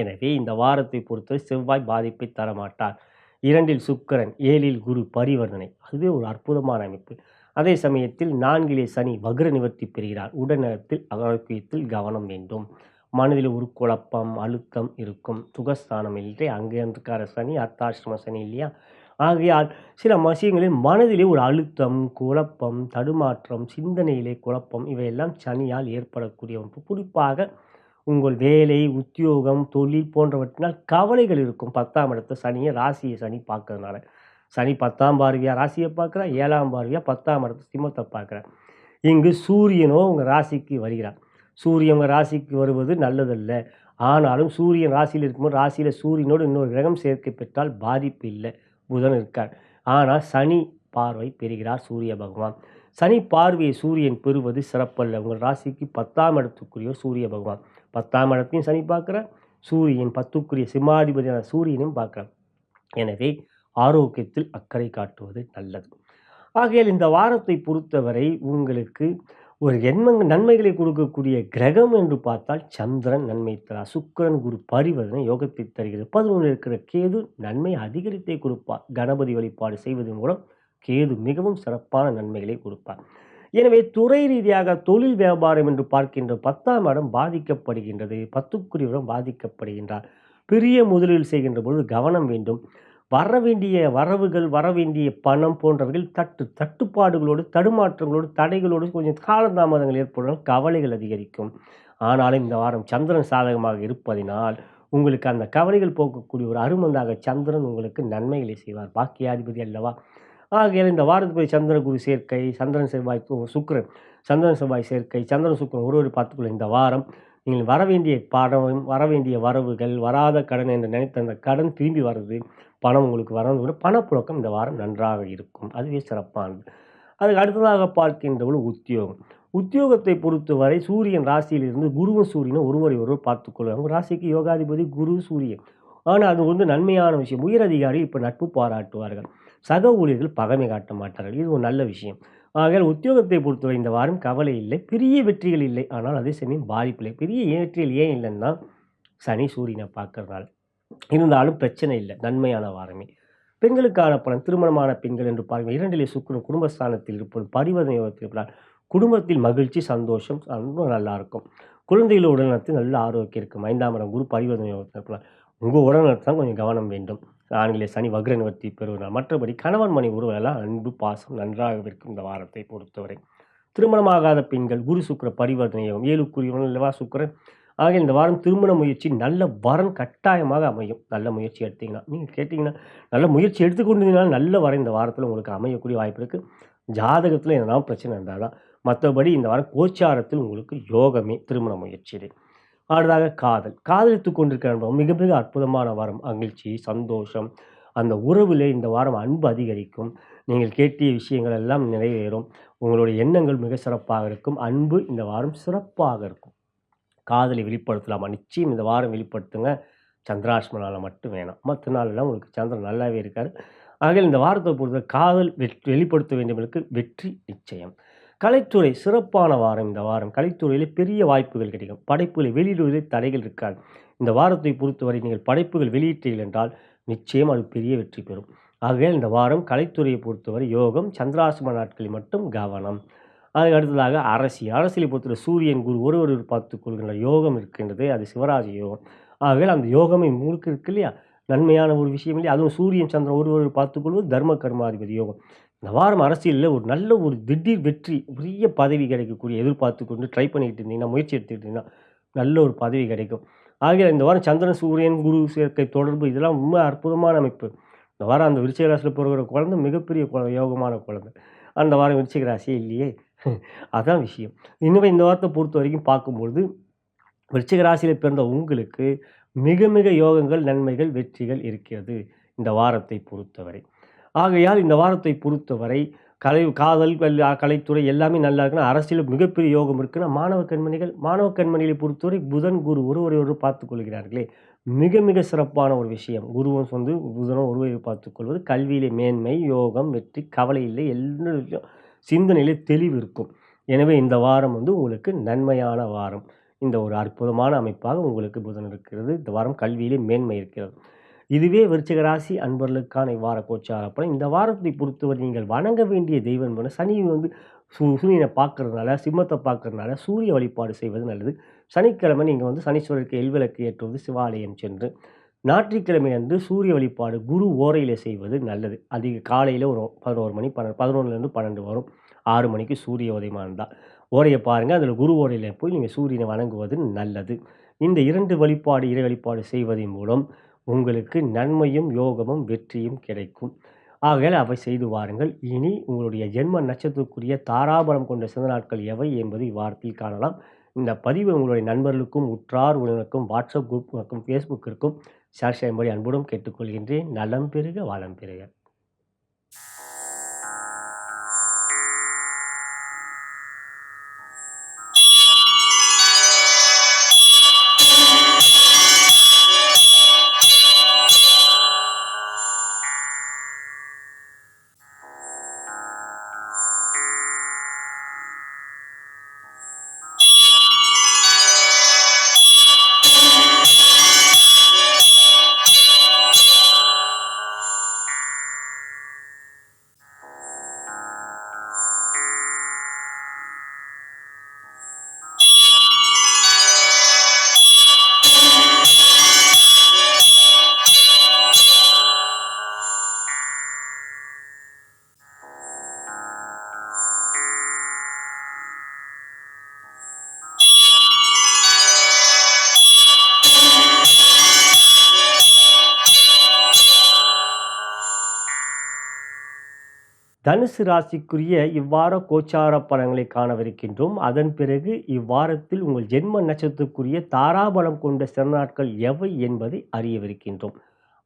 எனவே இந்த வாரத்தை பொறுத்தவரை செவ்வாய் பாதிப்பை தரமாட்டார். 2இல் சுக்கிரன், 7இல் குரு பரிவர்த்தனை, அதுவே ஒரு அற்புதமான அமைப்பு. அதே சமயத்தில் 4இலே சனி வக்ர நிவர்த்தி பெறுகிறார். உடல்நலத்தில் ஆரோக்கியத்தில் கவனம் வேண்டும். மனதில் ஒரு குழப்பம் அழுத்தம் இருக்கும். சுகஸ்தானம் இல்லை, அங்கே இருக்கார சனி அர்த்தாஷ்டம சனி இல்லையா. ஆகையால் சில விஷயங்களில் மனதிலே ஒரு அழுத்தம், குழப்பம், தடுமாற்றம், சிந்தனையிலே குழப்பம், இவையெல்லாம் சனியால் ஏற்படக்கூடிய ஒன்று. குறிப்பாக உங்கள் வேலை, உத்தியோகம், தொழில் போன்றவற்றினால் கவலைகள் இருக்கும். 10ஆம் இடத்தை சனியை ராசியை சனி பார்க்கறதுனால, சனி 10ஆம் பார்வையாக ராசியை பார்க்குறார், 7ஆம் பார்வையாக 10ஆம் இடத்தை சிம்மத்தை பார்க்குறார். இங்கு சூரியனோ உங்கள் ராசிக்கு வருகிறார். சூரியன் உங்கள் ராசிக்கு வருவது நல்லதல்ல. ஆனாலும் சூரியன் ராசியில் இருக்கும்போது ராசியில் சூரியனோடு இன்னொரு கிரகம் சேர்க்கை பெற்றால் பாதிப்பு இல்லை. புதன் இருக்கார். ஆனால் சனி பார்வை பெறுகிறார் சூரிய பகவான். சனி பார்வையை சூரியன் பெறுவது சிறப்பல்ல. உங்கள் ராசிக்கு 10ஆம் இடத்துக்குரிய சூரிய பகவான் 10ஆம் இடத்தையும் சனி பார்க்குறார். சூரியன் 10க்குரிய சிம்மாதிபதியான சூரியனையும் பார்க்குறார். எனவே ஆரோக்கியத்தில் அக்கறை காட்டுவது நல்லது. ஆகையால் இந்த வாரத்தை பொறுத்தவரை உங்களுக்கு ஒரு நன்மைகளை கொடுக்கக்கூடிய கிரகம் என்று பார்த்தால் சந்திரன் நன்மை தரார். சுக்கிரன் குரு பரிவர்த்தனை யோகத்தை தருகிறது. 11 இருக்கிற கேது நன்மை அதிகரித்தை கொடுப்பார். கணபதி வழிபாடு செய்வதன் மூலம் கேது மிகவும் சிறப்பான நன்மைகளை கொடுப்பார். எனவே துறை ரீதியாக தொழில் வியாபாரம் என்று பார்க்கின்ற 10ஆம் இடம் பாதிக்கப்படுகின்றது. 10க்குரியவரும் பாதிக்கப்படுகின்றார். பெரிய முதலீடு செய்கின்ற பொழுது கவனம் வேண்டும். வரவேண்டிய வரவுகள், வரவேண்டிய பணம் போன்றவர்கள் தட்டுப்பாடுகளோடு, தடுமாற்றங்களோடு, தடைகளோடு கொஞ்சம் காலதாமதங்கள் ஏற்படும். கவலைகள் அதிகரிக்கும். ஆனாலும் இந்த வாரம் சந்திரன் சாதகமாக இருப்பதினால் உங்களுக்கு அந்த கவலைகள் போக்கக்கூடிய ஒரு அருமந்தாக சந்திரன் உங்களுக்கு நன்மைகளை செய்வார். பாக்கியாதிபதி அல்லவா. ஆகையால் இந்த வாரத்துக்கு சந்திர குரு சேர்க்கை, சந்திரன் செவ்வாய் சுக்கிரன், சந்திரன் செவ்வாய் சேர்க்கை, சந்திரன் சுக்கிரன் ஒருவர் பார்த்துக்கொள்ள இந்த வாரம் நீங்கள் வரவேண்டிய பணம், வரவேண்டிய வரவுகள், வராத கடன் என்று நினைத்த அந்த கடன் திரும்பி வருது, பணம் உங்களுக்கு வரணும். பணப்புழக்கம் இந்த வாரம் நன்றாக இருக்கும். அதுவே சிறப்பானது. அதுக்கு அடுத்ததாக பார்க்கின்றவள் உத்தியோகம். உத்தியோகத்தை பொறுத்தவரை சூரியன் ராசியிலிருந்து குருவும் சூரியனும் ஒருவரை ஒருவர் பார்த்துக்கொள்வாங்க. ராசிக்கு யோகாதிபதி குரு சூரியன். ஆனால் அது நன்மையான விஷயம். உயர் அதிகாரி இப்போ நட்பு பாராட்டுவார்கள். சக ஊழியர்கள் பகைமை காட்ட மாட்டார்கள். இது ஒரு நல்ல விஷயம். ஆகையால் உத்தியோகத்தை பொறுத்தவரை இந்த வாரம் கவலை இல்லை. பெரிய வெற்றிகள் இல்லை, ஆனால் அதே சமயம் பாதிப்பில்லை. பெரிய வெற்றிகள் ஏன் இல்லைன்னா சனி சூரியனை பார்க்கறதுனால. இருந்தாலும் பிரச்சனை இல்லை, நன்மையான வாரமே. பெண்களுக்கான பலன். திருமணமான பெண்கள் என்று பாருங்கள். 2இலே சுக்கிரன் குடும்பஸ்தானத்தில் இருப்பது பரிவர்த்தனை யோகத்தில் இருப்பதால் குடும்பத்தில் மகிழ்ச்சி, சந்தோஷம் ரொம்ப நல்லா இருக்கும். குழந்தைகளோட உடல்நலத்தில் நல்ல ஆரோக்கியம் இருக்கும். 5ஆம் இடம் குரு பரிவர்த்தனை யோகத்தில் இருப்பதால் உங்கள் உடல்நலத்தான் கொஞ்சம் கவனம் வேண்டும். 4இலே சனி வக்ர நிவர்த்தி பெறுவதால். மற்றபடி கணவன் மனைவி உறவுகளெல்லாம் அன்பு பாசம் நன்றாக இருக்கும் இந்த வாரத்தை பொறுத்தவரை. திருமணமாகாத பெண்கள் குரு சுக்கிர பரிவர்த்தனை யோகம் 7க்குரியவன் அல்லவா சுக்கிரன். ஆக இந்த வாரம் திருமண முயற்சி நல்ல வரன் கட்டாயமாக அமையும். நல்ல முயற்சி எடுத்தீங்கன்னா, நீங்கள் கேட்டிங்கன்னா நல்ல முயற்சி எடுத்துக்கொண்டீங்கனாலும் நல்ல வரன் இந்த வாரத்தில் உங்களுக்கு அமையக்கூடிய வாய்ப்பு இருக்குது. ஜாதகத்தில் எதனா பிரச்சனை இருந்தால் தான். மற்றபடி இந்த வாரம் கோச்சாரத்தில் உங்களுக்கு யோகமே திருமண முயற்சியிலே. அடுத்ததாக காதல். காதலித்து கொண்டிருக்கிற மிக மிக அற்புதமான வாரம். மகிழ்ச்சி, சந்தோஷம், அந்த உறவிலே இந்த வாரம் அன்பு அதிகரிக்கும். நீங்கள் கேட்டிய விஷயங்கள் எல்லாம் நிறைவேறும். உங்களுடைய எண்ணங்கள் மிக சிறப்பாக இருக்கும். அன்பு இந்த வாரம் சிறப்பாக இருக்கும். காதலை வெளிப்படுத்தலாமா? நிச்சயம் இந்த வாரம் வெளிப்படுத்துங்க. சந்திராஷ்டமனால மட்டும் வேணாம். மற்ற நாளெல்லாம் உங்களுக்கு சந்திரன் நல்லாவே இருக்கார். ஆக இந்த வாரத்தை பொறுத்த காதல் வெளிப்படுத்த வேண்டியவர்களுக்கு வெற்றி நிச்சயம். கலைத்துறை சிறப்பான வாரம் இந்த வாரம். கலைத்துறையிலே பெரிய வாய்ப்புகள் கிடைக்கும். படைப்புகளை வெளியிடுவதில் தடைகள் இருக்காது. இந்த வாரத்தை பொறுத்தவரை நீங்கள் படைப்புகள் வெளியிட்டீர்கள் என்றால் நிச்சயம் அது பெரிய வெற்றி பெறும். ஆகையால் இந்த வாரம் கலைத்துறையை பொறுத்தவரை யோகம். சந்திராஷ்டம நாட்களில் மட்டும் கவனம். அதுக்கு அடுத்ததாக அரசியலை பொறுத்தவரை சூரியன் குரு ஒருவர் பார்த்துக் கொள்கின்ற யோகம் இருக்கின்றது. அது சிவராஜ யோகம். ஆகையால் அந்த யோகமே முழுக்க இருக்கு இல்லையா, நன்மையான ஒரு விஷயம் இல்லையா? அதுவும் சூரியன் சந்திரன் ஒருவர் பார்த்துக்கொள்வது தர்ம கர்மாதிபதி யோகம். இந்த வாரம் அரசியலில் ஒரு நல்ல ஒரு திடீர் வெற்றி, பெரிய பதவி கிடைக்கக்கூடிய எதிர்பார்த்து கொண்டு ட்ரை பண்ணிக்கிட்டு இருந்தீங்கன்னா, முயற்சி எடுத்துக்கிட்டு இருந்தீங்கன்னா, நல்ல ஒரு பதவி கிடைக்கும். ஆகையால் இந்த வாரம் சந்திரன், சூரியன், குரு சேர்க்கை தொடர்பு இதெல்லாம் உண்மை அற்புதமான அமைப்பு. இந்த வாரம் அந்த விருச்சிக ராசியில் பிறகுற குழந்தை மிகப்பெரிய யோகமான குழந்தை. அந்த வாரம் விருச்சிக ராசியே இல்லையே. அதான் விஷயம். இனிமே இந்த வாரத்தை பொறுத்த வரைக்கும் பார்க்கும்பொழுது, விருச்சிக ராசியில பிறந்த உங்களுக்கு மிக மிக யோகங்கள், நன்மைகள், வெற்றிகள் இருக்கிறது இந்த வாரத்தை பொறுத்தவரை. ஆகையால் இந்த வாரத்தை பொறுத்தவரை காதல், கலைத்துறை எல்லாமே நல்லா இருக்குன்னா, அரசியல் மிகப்பெரிய யோகம் இருக்குன்னா, மாணவ கண்மணிகளை பொறுத்தவரை புதன், குரு ஒருவரை பார்த்துக் கொள்கிறார்களே, மிக மிக சிறப்பான ஒரு விஷயம். குருவும் வந்து புதனும் ஒருவரை பார்த்துக் கொள்வது கல்வியிலே மேன்மை, யோகம், வெற்றி, கவலை இல்லை, எல்லா விஷயம் சிந்தனையிலே தெளிவு இருக்கும். எனவே இந்த வாரம் வந்து உங்களுக்கு நன்மையான வாரம். இந்த ஒரு அற்புதமான அமைப்பாக உங்களுக்கு புதன் இருக்கிறது. இந்த வாரம் கல்வியிலே மேன்மை இருக்கிறது. இதுவே விருச்சிக ராசி அன்பர்களுக்கான இவ்வார கோச்சார பலன். இந்த வாரத்தை பொறுத்தவரை நீங்கள் வணங்க வேண்டிய தெய்வம் என்பது சனி வந்து சூரியனை பார்க்கறதுனால, சிம்மத்தை பார்க்கறதுனால சூரிய வழிபாடு செய்வது நல்லது. சனிக்கிழமை நீங்கள் வந்து சனீஸ்வரருக்கு எல்விளக்கு ஏற்றுவது, சிவாலயம் சென்று ஞாயிற்றுக்கிழமை அன்று சூரிய வழிபாடு குரு ஓரையில செய்வது நல்லது. அதிக காலையில் ஒரு 11 மணி 11லேருந்து 12 வரும். 6 மணிக்கு சூரிய உதயமானதா ஓரையை பாருங்கள். அதில் குரு ஓரையில் போய் நீங்கள் சூரியனை வணங்குவது நல்லது. இந்த 2 வழிபாடு இறை வழிபாடு செய்வதன் மூலம் உங்களுக்கு நன்மையும், யோகமும், வெற்றியும் கிடைக்கும். ஆகையால் அவை செய்து வாருங்கள். இனி உங்களுடைய ஜென்ம நட்சத்திரத்துக்குரிய தாராபலம் கொண்ட சிறந்த நாட்கள் எவை என்பது இவ்வாரத்தில் காணலாம். இந்த பதிவு உங்களுடைய நண்பர்களுக்கும், உற்றார் உறவினருக்கும், வாட்ஸ்அப் குரூப் மற்றும் ஃபேஸ்புக்கிற்கும் ஷேர் செய்யும்படி அன்புடன் கேட்டுக்கொள்கின்றேன். நலம் பெறுக, வளம் பெறுக. தனுசு ராசிக்குரிய இவ்வார கோச்சார பலன்களை காணவிருக்கின்றோம். அதன் பிறகு இவ்வாரத்தில் உங்கள் ஜென்ம நட்சத்திரத்துக்குரிய தாராபலம் கொண்ட சிறந்த நாட்கள் எவை என்பதை அறியவிருக்கின்றோம்.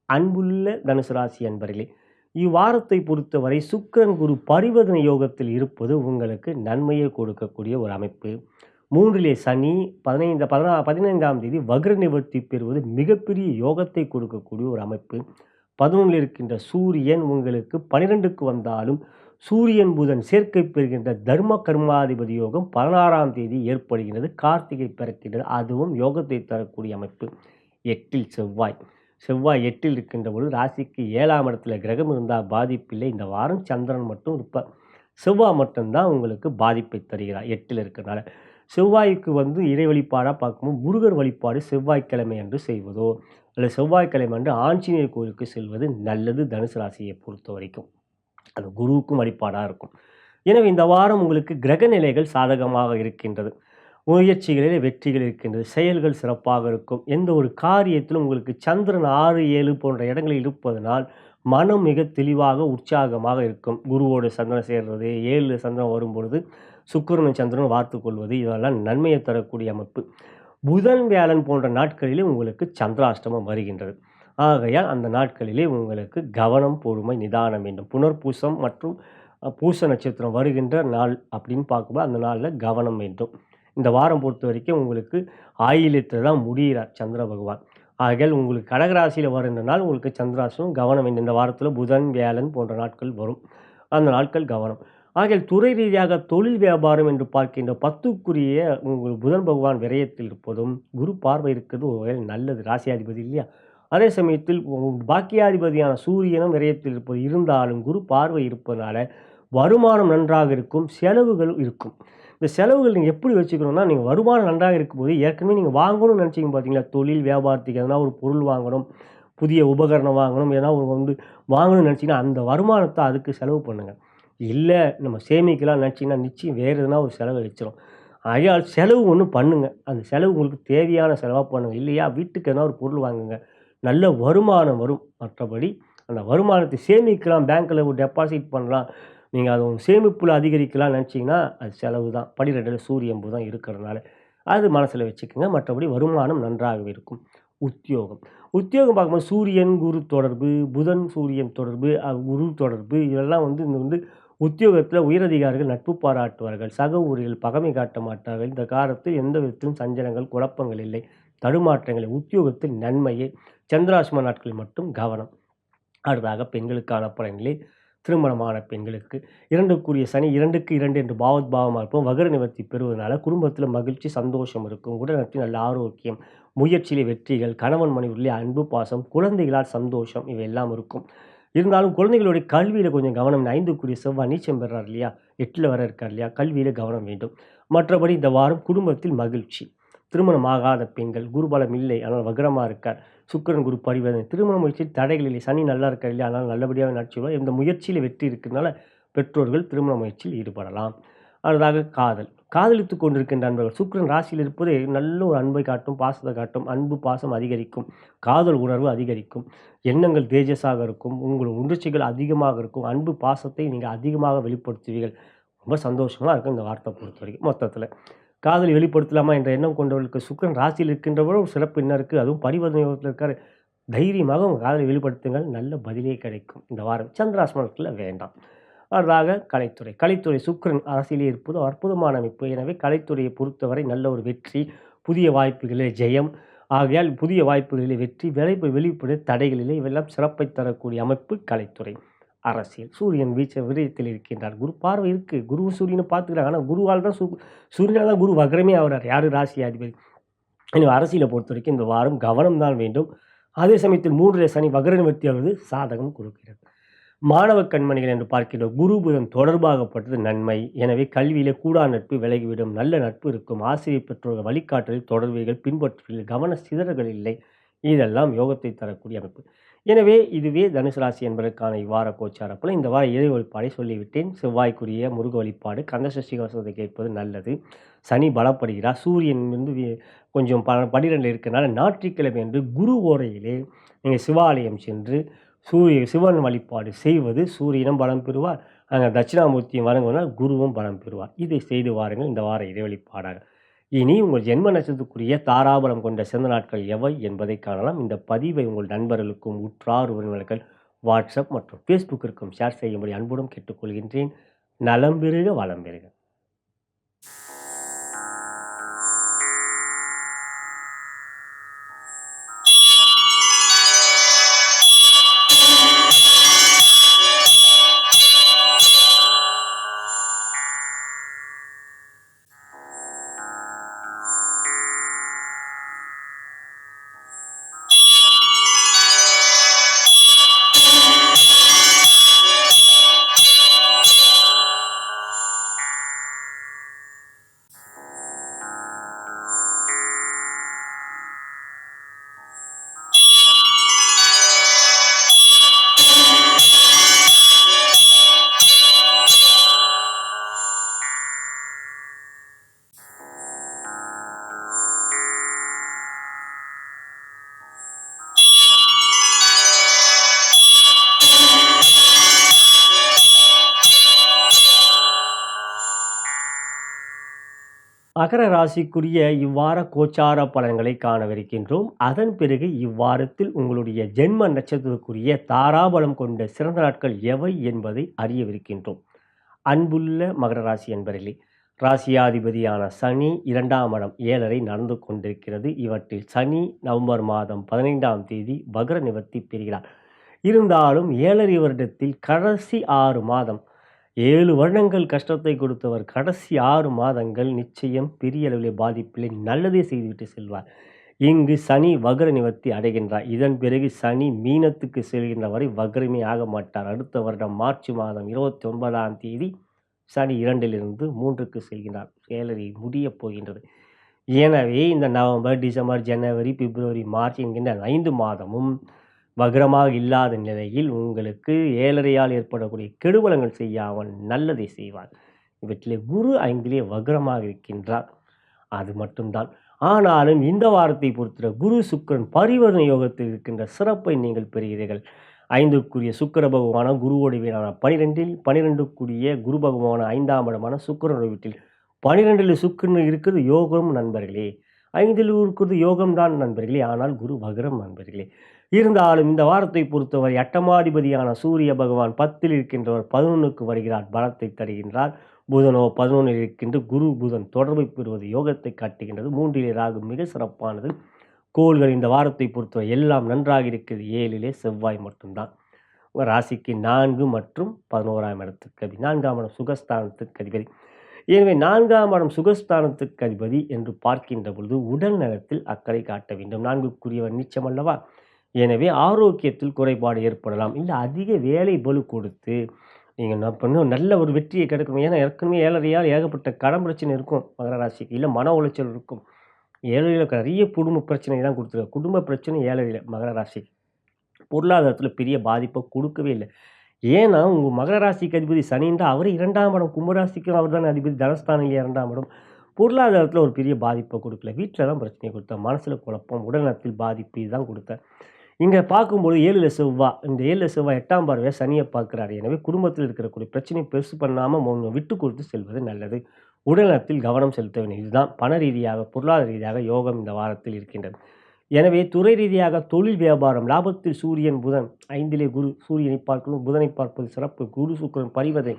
அன்புள்ள தனுசு ராசி அன்பர்களே, இவ்வாரத்தை பொறுத்தவரை சுக்கிரன் குரு பரிவர்த்தனை யோகத்தில் இருப்பது உங்களுக்கு நன்மையை கொடுக்கக்கூடிய ஒரு அமைப்பு. 3லே சனி 15ஆம் தேதி வக்ர நிவர்த்தி பெறுவது மிகப்பெரிய யோகத்தை கொடுக்கக்கூடிய ஒரு அமைப்பு. 11ல் இருக்கின்ற சூரியன் உங்களுக்கு 12க்கு வந்தாலும் சூரியன் புதன் சேர்க்கை பெறுகின்ற தர்ம கர்மாதிபதி யோகம் 16ஆம் தேதி ஏற்படுகிறது. கார்த்திகை பிறக்கின்றது. அதுவும் யோகத்தை தரக்கூடிய அமைப்பு. 8ல் செவ்வாய் 8ல் இருக்கின்ற பொழுது ராசிக்கு 7ஆம் இடத்துல கிரகம் இருந்தால் பாதிப்பில்லை. இந்த வாரம் சந்திரன் மட்டும் இருப்பார். செவ்வாய் மட்டும்தான் உங்களுக்கு பாதிப்பை தருகிறார் 8ல் இருக்கிறனால. செவ்வாய்க்கு வந்து இறை வழிபாடாக பார்க்கும்போது முருகர் வழிபாடு செவ்வாய்க்கிழமை அன்று செய்வதோ அல்லது செவ்வாய்க்கிழமை அன்று ஆஞ்சநேயர் கோயிலுக்கு செல்வது நல்லது. தனுசு ராசியை பொறுத்த வரைக்கும் அது குருவுக்கும் வழிபாடாக இருக்கும். எனவே இந்த வாரம் உங்களுக்கு கிரக நிலைகள் சாதகமாக இருக்கின்றது. முயற்சிகளில் வெற்றிகள் இருக்கின்றது. செயல்கள் சிறப்பாக இருக்கும். எந்த ஒரு காரியத்திலும் உங்களுக்கு சந்திரன் 6, 7 போன்ற இடங்களில் இருப்பதனால் மனம் மிக தெளிவாக உற்சாகமாக இருக்கும். குருவோடு சந்திரன் சேர்றது, 7 சந்திரன் வரும்பொழுது சுக்கிரனும் சந்திரனும் வார்த்து கொள்வது இதெல்லாம் நன்மையை தரக்கூடிய அமைப்பு. புதன் வியாழன் போன்ற நாட்களிலே உங்களுக்கு சந்திராஷ்டமம் வருகின்றது. ஆகையால் அந்த நாட்களிலே உங்களுக்கு கவனம், பொறுமை, நிதானம் வேண்டும். புனர்பூசம் மற்றும் பூச நட்சத்திரம் வருகின்ற நாள் அப்படின்னு பார்க்கும்போது அந்த நாளில் கவனம் வேண்டும். இந்த வாரம் பொறுத்த வரைக்கும் உங்களுக்கு ஆயில்யத்தில் தான் முடிகிறார் சந்திர பகவான். ஆகையால் உங்களுக்கு கடகராசியில் வருகின்ற நாள் உங்களுக்கு சந்திராஷ்டமம் கவனம் வேண்டும். இந்த வாரத்தில் புதன் வியாழன் போன்ற நாட்கள் வரும். அந்த நாட்கள் கவனம். ஆகையால் துறை ரீதியாக தொழில் வியாபாரம் என்று பார்க்கின்ற 10க்குரிய உங்கள் புதன் பகவான் விரயத்தில் இருப்பதும் குரு பார்வை இருக்கிறது ஒரு வகையில் நல்லது. ராசியாதிபதி இல்லையா? அதே சமயத்தில் பாக்கியாதிபதியான சூரியனும் விரயத்தில் இருப்பது இருந்தாலும் குரு பார்வை இருப்பதனால வருமானம் நன்றாக இருக்கும், செலவுகள் இருக்கும். இந்த செலவுகள் நீங்கள் எப்படி வச்சுக்கணும்னா, நீங்கள் வருமானம் நன்றாக இருக்கும்போது ஏற்கனவே நீங்கள் வாங்கணும்னு நினச்சிங்க பார்த்தீங்களா, தொழில் வியாபாரத்துக்கு எதனா ஒரு பொருள் வாங்கணும், புதிய உபகரணம் வாங்கணும், ஏன்னா வந்து வாங்கணும்னு நினச்சிங்கன்னா அந்த வருமானத்தை அதுக்கு செலவு பண்ணுங்கள். இல்லை நம்ம சேமிக்கலாம் நினச்சிங்கன்னா நிச்சயம் வேறு எதுனா ஒரு செலவை வச்சிரும். ஆகையால் செலவு ஒன்று பண்ணுங்க. அந்த செலவு உங்களுக்கு தேவையான செலவாக பண்ணுங்க. இல்லையா வீட்டுக்கு எதனா ஒரு பொருள் வாங்குங்க. நல்ல வருமானம் வரும். மற்றபடி அந்த வருமானத்தை சேமிக்கலாம், பேங்க்கில் ஒரு டெபாசிட் பண்ணலாம். நீங்கள் அதை சேமிப்பில் அதிகரிக்கலாம்னு நினச்சிங்கன்னா அது செலவு தான். 12ல் சூரியன் புதன் இருக்கிறதுனால அது மனசில் வச்சுக்கோங்க. மற்றபடி வருமானம் நன்றாகவே இருக்கும். உத்தியோகம் உத்தியோகம் பார்க்கும்போது சூரியன் குரு தொடர்பு, புதன் சூரியன் தொடர்பு, குரு தொடர்பு இதெல்லாம் வந்து இந்த வந்து உத்தியோகத்தில் உயரதிகாரிகள் நட்பு பாராட்டுவார்கள். சக ஊழியர்கள் பகைமை காட்ட மாட்டார்கள். இந்த காலத்தில் எந்த விதத்திலும் சஞ்சலங்கள், குழப்பங்கள் இல்லை. தடுமாற்றங்கள் உத்தியோகத்தில் நன்மையே. சந்திராஷ்டம நாட்களில் மட்டும் கவனம். அடுத்ததாக பெண்களுக்கான பலன்களில் திருமணமான பெண்களுக்கு 2க்குரிய சனி 2க்கு 2 என்று பாவமாக இருப்போம். வகர நிவர்த்தி பெறுவதனால குடும்பத்தில் மகிழ்ச்சி, சந்தோஷம் இருக்கும். உடல்நலத்தில் நல்ல ஆரோக்கியம், முயற்சியிலே வெற்றிகள், கணவன் மனைவியிலே அன்பு, பாசம், குழந்தைகளால் சந்தோஷம் இவையெல்லாம் இருக்கும். இருந்தாலும் குழந்தைகளுடைய கல்வியில் கொஞ்சம் கவனம். 5க்குரிய செவ்வாய் நீச்சம் பெறார் இல்லையா, 8ல் வர இருக்கார் இல்லையா, கல்வியில் கவனம் வேண்டும். மற்றபடி இந்த வாரம் குடும்பத்தில் மகிழ்ச்சி. திருமணம் ஆகாத பெண்கள், குருபலம் இல்லை ஆனால் வக்ரமாக இருக்கார். சுக்கிரன் குரு பரிவர்த்தனை. திருமண முயற்சியில் தடைகள் இல்லை. சனி நல்லா இருக்கார் இல்லையா, அதனால் நல்லபடியாக நடத்திடுவார். இந்த முயற்சியில் வெற்றி இருக்கிறதுனால பெற்றோர்கள் திருமண முயற்சியில் ஈடுபடலாம். அடுத்ததாக காதல். காதலித்து கொண்டிருக்கின்ற நண்பர்கள் சுக்கிரன் ராசியில் இருப்பது நல்ல ஒரு அன்பை காட்டும், பாசத்தை காட்டும். அன்பு பாசம் அதிகரிக்கும், காதல் உணர்வு அதிகரிக்கும், எண்ணங்கள் தேஜஸாக இருக்கும், உங்கள் உணர்ச்சிகள் அதிகமாக இருக்கும், அன்பு பாசத்தை நீங்கள் அதிகமாக வெளிப்படுத்துவீர்கள். ரொம்ப சந்தோஷமாக இருக்கும் இந்த வார்த்தை பொறுத்த வரைக்கும். மொத்தத்தில் காதலை வெளிப்படுத்தலாமா என்ற எண்ணம் கொண்டவர்களுக்கு சுக்கிரன் ராசியில் இருக்கின்றவரும் ஒரு சிறப்பு என்ன இருக்குது, அதுவும் பரிவர்த்தனை யோகத்தில் இருக்கார். தைரியமாக உங்கள் காதலை வெளிப்படுத்துங்கள், நல்ல பதிலே கிடைக்கும். இந்த வாரம் சந்திராஷ்டமத்தில் வேண்டாம். அடுத்ததாக கலைத்துறை. கலைத்துறை சுக்கிரன் அரசியலே இருப்பது அற்புதமான அமைப்பு. எனவே கலைத்துறையை பொறுத்தவரை நல்ல ஒரு வெற்றி, புதிய வாய்ப்புகளிலே ஜெயம். ஆகையால் புதிய வாய்ப்புகளிலே வெற்றி, வெளிப்பட தடைகளிலே இவெல்லாம் சிறப்பை தரக்கூடிய அமைப்பு கலைத்துறை. அரசியல் சூரியன் விரயத்தில் இருக்கின்றார். குரு பார்வை இருக்குது. குரு சூரியனை பார்த்துக்கிறாங்க. ஆனால் குருவால் தான் சூரியனால் தான் குரு வக்ரமே ஆகிறார். யார் ராசியாதிபதி. எனவே அரசியலை பொறுத்த வரைக்கும் இந்த வாரம் கவனம் தான் வேண்டும். அதே சமயத்தில் 3ல் சனி வக்ர நிவர்த்தி ஆவது சாதகம் கொடுக்கிறது. மாணவ கண்மணிகள் என்று பார்க்கின்ற குரு புதன் தொடர்பாகப்பட்டது நன்மை. எனவே கல்வியிலே கூடா நட்பு விலகிவிடும், நல்ல நட்பு இருக்கும். ஆசிரியர் பெற்றோர்கள் வழிகாட்டலில் தொடர்புகள் பின்பற்றுவீர்கள், கவன சிதறல்கள் இல்லை. இதெல்லாம் யோகத்தை தரக்கூடிய அமைப்பு. எனவே இதுவே தனுசு ராசி என்பதற்கான இவ்வார கோச்சார பலன். இந்த வார இறை வழிபாடை சொல்லிவிட்டேன். செவ்வாய்க்குரிய முருக வழிபாடு, கந்தசஷ்டி கவசத்தை கேட்பது நல்லது. சனி பலப்படுகிறார். சூரியன் வந்து கொஞ்சம் 12ல் இருக்கிறனால ஞாயிற்றுக்கிழமை என்று குரு ஓரையிலே நீங்கள் சிவாலயம் சென்று சிவன் வழிபாடு செய்வது சூரியனும் பலம் பெறுவார். அங்கே தட்சிணாமூர்த்தியும் வணங்குவதால் குருவும் பலம் பெறுவார். இதை செய்து வாருங்கள் இந்த வார இறை வழிபாடாக. இனி உங்கள் ஜென்ம நட்சத்திரத்துக்குரிய தாராபலம் கொண்ட சிறந்த நாட்கள் எவை என்பதை காணலாம். இந்த பதிவை உங்கள் நண்பர்களுக்கும் உற்றார் உறவினர்கள் வாட்ஸ்அப் மற்றும் ஃபேஸ்புக்கிற்கும் ஷேர் செய்யும்படி அன்புடன் கேட்டுக்கொள்கின்றேன். நலம் பெறுக, வளம் பெறுக. மகர ராசிக்குரிய இவ்வார கோச்சார பலன்களை காணவிருக்கின்றோம். அதன் பிறகு இவ்வாரத்தில் உங்களுடைய ஜென்ம நட்சத்திரத்துக்குரிய தாராபலம் கொண்ட சிறந்த நாட்கள் எவை என்பதை அறியவிருக்கின்றோம். அன்புள்ள மகர ராசி என்பவர்களே, ராசியாதிபதியான சனி 2ஆம் இடம் 7.5 நடந்து கொண்டிருக்கிறது. இவற்றில் சனி நவம்பர் மாதம் 15ஆம் தேதி வக்ர நிவர்த்தி பெறுகிறார். இருந்தாலும் 7.5 வருடத்தில் கடைசி 6 மாதம் 7 வருடங்கள் கஷ்டத்தை கொடுத்தவர் கடைசி 6 மாதங்கள் நிச்சயம் பெரிய அளவில் பாதிப்பில்லை, நல்லதே செய்துவிட்டு செல்வார். இங்கு சனி வக்ர நிவர்த்தி அடைகின்றார். இதன் பிறகு சனி மீனத்துக்கு செல்கின்ற வரை வக்ரமே ஆக மாட்டார். அடுத்த வருடம் மார்ச் மாதம் 29ஆம் தேதி சனி 2லிருந்து 3க்கு செல்கின்றார். 7 முடியப் போகின்றது. எனவே இந்த நவம்பர், டிசம்பர், ஜனவரி, பிப்ரவரி, மார்ச் என்கின்ற 5 மாதமும் வக்ரமாக இல்லாத நிலையில் உங்களுக்கு 7.5ஆல் ஏற்படக்கூடிய கெடுபலங்கள் செய்யாமல் நல்லதை செய்வார். இவற்றிலே குரு 5லே வக்ரமாக இருக்கின்றார். அது மட்டும்தான். ஆனாலும் இந்த வாரத்தை பொறுத்தவரை குரு சுக்கிரன் பரிவர்த்தனை யோகத்தில் இருக்கின்ற சிறப்பை நீங்கள் பெறுகிறீர்கள். 5க்குரிய சுக்கிர பகவான குருவோடு வீடான 12ல் 12க்குரிய குரு பகவான 5ஆம் இடமான சுக்கிரனுடைய வீட்டில் 12ல் சுக்கிரன் இருக்கிறது யோகம் நண்பர்களே. 5ல் இருக்கிறது யோகம்தான் நண்பர்களே. ஆனால் குரு வக்ரம் நண்பர்களே. இருந்தாலும் இந்த வாரத்தை பொறுத்தவரை அட்டமாதிபதியான சூரிய பகவான் 10ல் இருக்கின்றவர் 11க்கு வருகிறார், பலத்தை தருகின்றார். புதனோ 11ல் இருக்கின்ற குரு புதன் தொடர்பை பெறுவது யோகத்தை காட்டுகின்றது. 3லே ராகு மிக சிறப்பானது. கோள்கள் இந்த வாரத்தை பொறுத்தவரை எல்லாம் நன்றாக இருக்கிறது. 7லே செவ்வாய் மட்டும்தான். உங்கள் ராசிக்கு 4 மற்றும் 11ஆம் இடத்துக்கு அதிபதி, 4ஆம் இடம் சுகஸ்தானத்துக்கு அதிபதி. எனவே 4ஆம் இடம் சுகஸ்தானத்துக்கு அதிபதி என்று பார்க்கின்ற பொழுது உடல் நலத்தில் அக்கறை காட்ட வேண்டும். 4க்குரியவர் நீச்சம் அல்லவா. எனவே ஆரோக்கியத்தில் குறைபாடு ஏற்படலாம். இல்லை அதிக வேலை பளு கொடுத்து நீங்கள் என்ன பண்ணணும், நல்ல ஒரு வெற்றியை கிடைக்கணும். ஏன்னா ஏற்கனவே 7.5ஆல் ஏகப்பட்ட கடன் பிரச்சனை இருக்கும் மகர ராசிக்கு. இல்லை மன உளைச்சல் இருக்கும். 7ல் நிறைய குடும்ப பிரச்சனை தான் கொடுத்துருக்காரு. குடும்ப பிரச்சனை 7ல் மகர ராசிக்கு பொருளாதாரத்தில் பெரிய பாதிப்பை கொடுக்கவே இல்லை. ஏன்னா உங்கள் மகர ராசிக்கு அதிபதி சனின்றா அவர் 2ஆம் இடம், கும்பராசிக்கும் அவர் தான் அதிபதி, தனஸ்தானில் 2ஆம் இடம். பொருளாதாரத்தில் ஒரு பெரிய பாதிப்பை கொடுக்கல. வீட்டில் தான் பிரச்சனையை கொடுத்தார். மனசில் குழப்பம், உடல்நலத்தில் பாதிப்பு இதுதான் கொடுத்தார். இங்கே பார்க்கும்போது 7ல் செவ்வாய், இந்த 7ல் செவ்வாய் 8ஆம் பார்வையாக சனியை பார்க்குறாரு. எனவே குடும்பத்தில் இருக்கக்கூடிய பிரச்சனை பெருசு பண்ணாமல் விட்டு கொடுத்து செல்வது நல்லது. உடல்நலத்தில் கவனம் செலுத்த வேண்டும். இதுதான் பண ரீதியாக பொருளாதார ரீதியாக யோகம் இந்த வாரத்தில் இருக்கின்றது. எனவே துறை ரீதியாக தொழில் வியாபாரம் லாபத்தில் சூரியன் புதன், 5லே குரு சூரியனை பார்க்கணும், புதனை பார்ப்பது சிறப்பு. குரு சுக்கிரன் பரிவர்த்தனை.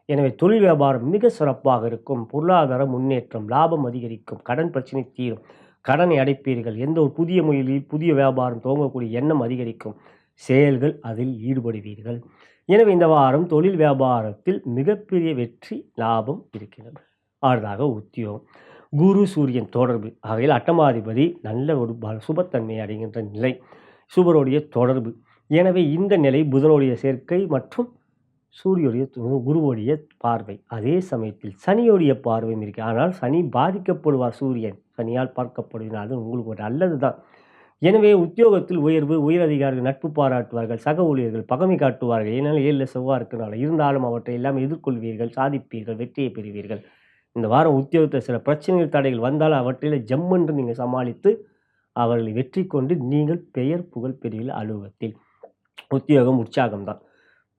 எனவே தொழில் வியாபாரம் மிக சிறப்பாக இருக்கும். பொருளாதார முன்னேற்றம், லாபம் அதிகரிக்கும், கடன் பிரச்சனை தீரும், கடனை அடைப்பீர்கள். எந்த ஒரு புதிய முயலில் புதிய வியாபாரம் துவங்கக்கூடிய எண்ணம் அதிகரிக்கும். செயல்கள் அதில் ஈடுபடுவீர்கள். எனவே இந்த வாரம் தொழில் வியாபாரத்தில் மிகப்பெரிய வெற்றி லாபம் இருக்கிறது. அடுத்ததாக உத்தியோகம். குரு சூரியன் தொடர்பு ஆகையில் அட்டமாதிபதி நல்ல ஒரு சுபத்தன்மை அடைகின்ற நிலை, சுபருடைய தொடர்பு. எனவே இந்த நிலை புதனுடைய சேர்க்கை மற்றும் சூரியனுடைய குருவுடைய பார்வை, அதே சமயத்தில் சனியுடைய பார்வையும் இருக்கு. ஆனால் சனி பாதிக்கப்படுவார். சூரியன் சனியால் பார்க்கப்படுவதால் அது உங்களுக்கு ஒரு நல்லது தான். எனவே உத்தியோகத்தில் உயர்வு, உயரதிகாரிகள் நட்பு பாராட்டுவார்கள், சக ஊழியர்கள் பகமை காட்டுவார்கள். ஏன்னால் 7ல் செவ்வாய் இருக்கிறனால. இருந்தாலும் அவற்றை எல்லாம் எதிர்கொள்வீர்கள், சாதிப்பீர்கள், வெற்றியை பெறுவீர்கள். இந்த வாரம் உத்தியோகத்தில் சில பிரச்சனைகள் தடைகள் வந்தாலும் அவற்றில் ஜம்மென்று நீங்கள் சமாளித்து அவர்களை வெற்றி கொண்டு நீங்கள் பெயர் புகழ் பெறுவீர்கள். அலுவலகத்தில் உத்தியோகம் உற்சாகம்தான்.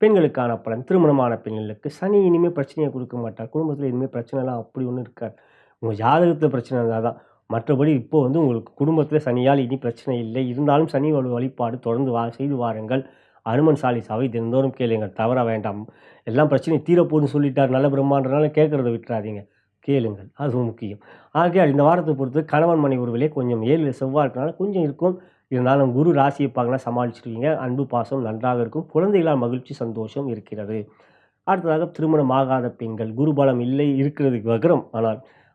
பெண்களுக்கான பலன். திருமணமான பெண்களுக்கு சனி இனிமேல் பிரச்சனையை கொடுக்க மாட்டார். குடும்பத்தில் இனிமேல் பிரச்சனைலாம் அப்படி ஒன்றும் இருக்காது. உங்கள் ஜாதகத்தில் பிரச்சனை இருந்தால் தான். மற்றபடி இப்போது உங்களுக்கு குடும்பத்தில் சனியால் இனி பிரச்சனை இல்லை. இருந்தாலும் சனி வழிபாடு தொடர்ந்து செய்து வாருங்கள். அனுமன் சாலிசாவை தினந்தோறும் கேளுங்கள், தவற வேண்டாம். எல்லாம் பிரச்சனை தீரப்போதுன்னு சொல்லிட்டார் நல்ல பிரம்மான்றனால கேட்குறத விட்டுறாதீங்க, கேளுங்கள், அதுவும் முக்கியம். ஆகையால் இந்த வாரத்தை பொறுத்து கணவன் மனைவி உறவிலே கொஞ்சம் 7ல் செவ்வாய் இருக்கனால கொஞ்சம் இருக்கும். இருந்தாலும் குரு ராசியை பார்க்கலாம், சமாளிச்சிருவீங்க. அன்பு பாசம் நன்றாக இருக்கும். குழந்தைகளால் மகிழ்ச்சி சந்தோஷம் இருக்கிறது. அடுத்ததாக திருமணம் ஆகாத பெண்கள், குரு பலம் இல்லை, இருக்கிறது வக்ரம்.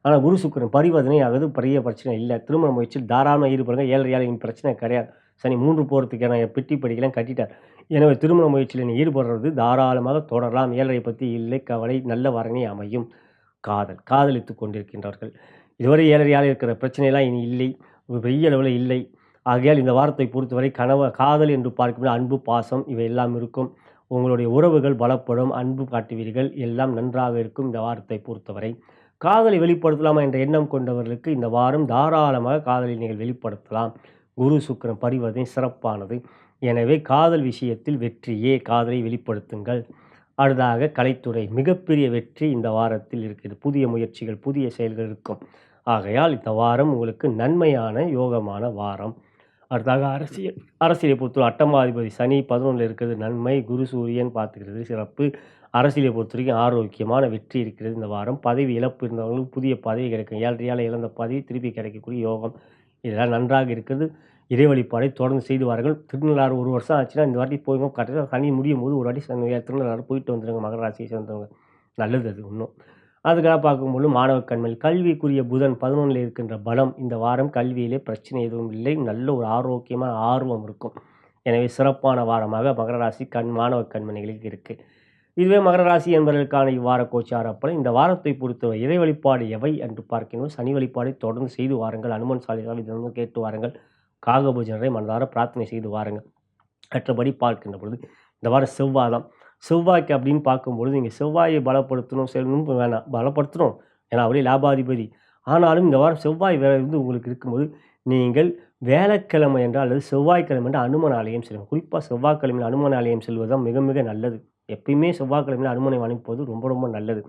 ஆனால் குரு சுக்கிரன் பரிவர்த்தனை ஆகுது, பெரிய பிரச்சனை இல்லை. திருமண முயற்சியில் தாராளமாக ஈடுபடுங்க. 7.5 பிரச்சனை கிடையாது. சனி 3 போகிறதுக்கான பெட்டி படிக்கலாம் கட்டிட்டார். எனவே திருமண முயற்சியில் நீ ஈடுபடுறது தாராளமாக தொடரலாம். 7.5 பற்றி இல்லை கவலை, நல்ல வரனே அமையும். காதலித்து கொண்டிருக்கின்றவர்கள், இதுவரை 7.5 இருக்கிற பிரச்சனையெல்லாம் இனி இல்லை, பெரிய அளவில் இல்லை. ஆகையால் இந்த வாரத்தை பொறுத்தவரை காதல் என்று பார்க்கும்போது அன்பு பாசம் இவை எல்லாம் இருக்கும். உங்களுடைய உறவுகள் பலப்படும், அன்பு காட்டுவீர்கள், எல்லாம் நன்றாக இருக்கும். இந்த வாரத்தை பொறுத்தவரை காதலை வெளிப்படுத்தலாமா என்ற எண்ணம் கொண்டவர்களுக்கு இந்த வாரம் தாராளமாக காதலை நீங்கள் வெளிப்படுத்தலாம். குரு சுக்கிரன் பரிவர்த்தனை சிறப்பானது. எனவே காதல் விஷயத்தில் வெற்றியே, காதலை வெளிப்படுத்துங்கள். அடுத்ததாக கலைத்துறை மிகப்பெரிய வெற்றி இந்த வாரத்தில் இருக்கிறது. புதிய முயற்சிகள், புதிய செயல்கள் இருக்கும். ஆகையால் இந்த வாரம் உங்களுக்கு நன்மையான யோகமான வாரம். அடுத்தாக அரசியலை பொறுத்தவரை அட்டமாதிபதி சனி 11ல் இருக்கிறது நன்மை. குரு சூரியன் பார்த்துக்கிறது சிறப்பு. அரசியலை பொறுத்த வரைக்கும் ஆரோக்கியமான வெற்றி இருக்கிறது இந்த வாரம். பதவி இழப்பு இருந்தவங்களுக்கு புதிய பதவி கிடைக்கும். 7.5 இழந்த பதவி திருப்பி கிடைக்கக்கூடிய யோகம் இதெல்லாம் நன்றாக இருக்கிறது. இறை வழிபாடை தொடர்ந்து செய்து வாருங்கள். திருநள்ளாறு 1 வருஷம் ஆச்சுன்னா இந்த வாட்டி போய் கரெக்டாக சனி முடியும் போது ஒரு வாட்டி திருநள்ளாறு போயிட்டு வந்துடுங்க. மகர ராசியை சேர்ந்தவங்க நல்லது அது இன்னும். அதுக்காக பார்க்கும்போது மாணவ கண்மணி கல்விக்குரிய புதன் 11ல் இருக்கின்ற பலம் இந்த வாரம் கல்வியிலே பிரச்சனை எதுவும் இல்லை. நல்ல ஒரு ஆரோக்கியமான ஆர்வம் இருக்கும். எனவே சிறப்பான வாரமாக மகர ராசி மாணவ கண்மணிகளுக்கு இருக்குது. இதுவே மகர ராசி என்பவர்களுக்கான இவ்வார கோச்சார பலன். இந்த வாரத்தை பொறுத்தவரை இறை வழிபாடு எவை என்று பார்க்கணும். சனி வழிபாடை தொடர்ந்து செய்து வாருங்கள். அனுமன் சாலிசாவை தினமும் கேட்டு வாருங்கள். காகபூஜனரை மனதார பிரார்த்தனை செய்து வாருங்கள். மற்றபடி பார்க்கின்ற பொழுது இந்த வாரம் செவ்வாய் தான். செவ்வாய்க்கு அப்படின்னு பார்க்கும்பொழுது நீங்கள் செவ்வாயை பலப்படுத்தணும் செய்யணும் வேணாம், பலப்படுத்தணும் ஏன்னா அவரே லாபாதிபதி. ஆனாலும் இந்த வாரம் செவ்வாய் உங்களுக்கு இருக்கும்போது நீங்கள் வியாழக்கிழமை என்றால் அல்லது செவ்வாய்க்கிழமை என்றால் அனுமன் ஆலயம் செல்லுங்கள். குறிப்பாக செவ்வாய்க்கிழமையில் அனுமன் ஆலயம் செல்வது தான் மிக மிக நல்லது. எப்பயுமே செவ்வாய்க்கிழமையில் அனுமனை வணங்குவது ரொம்ப ரொம்ப நல்லது.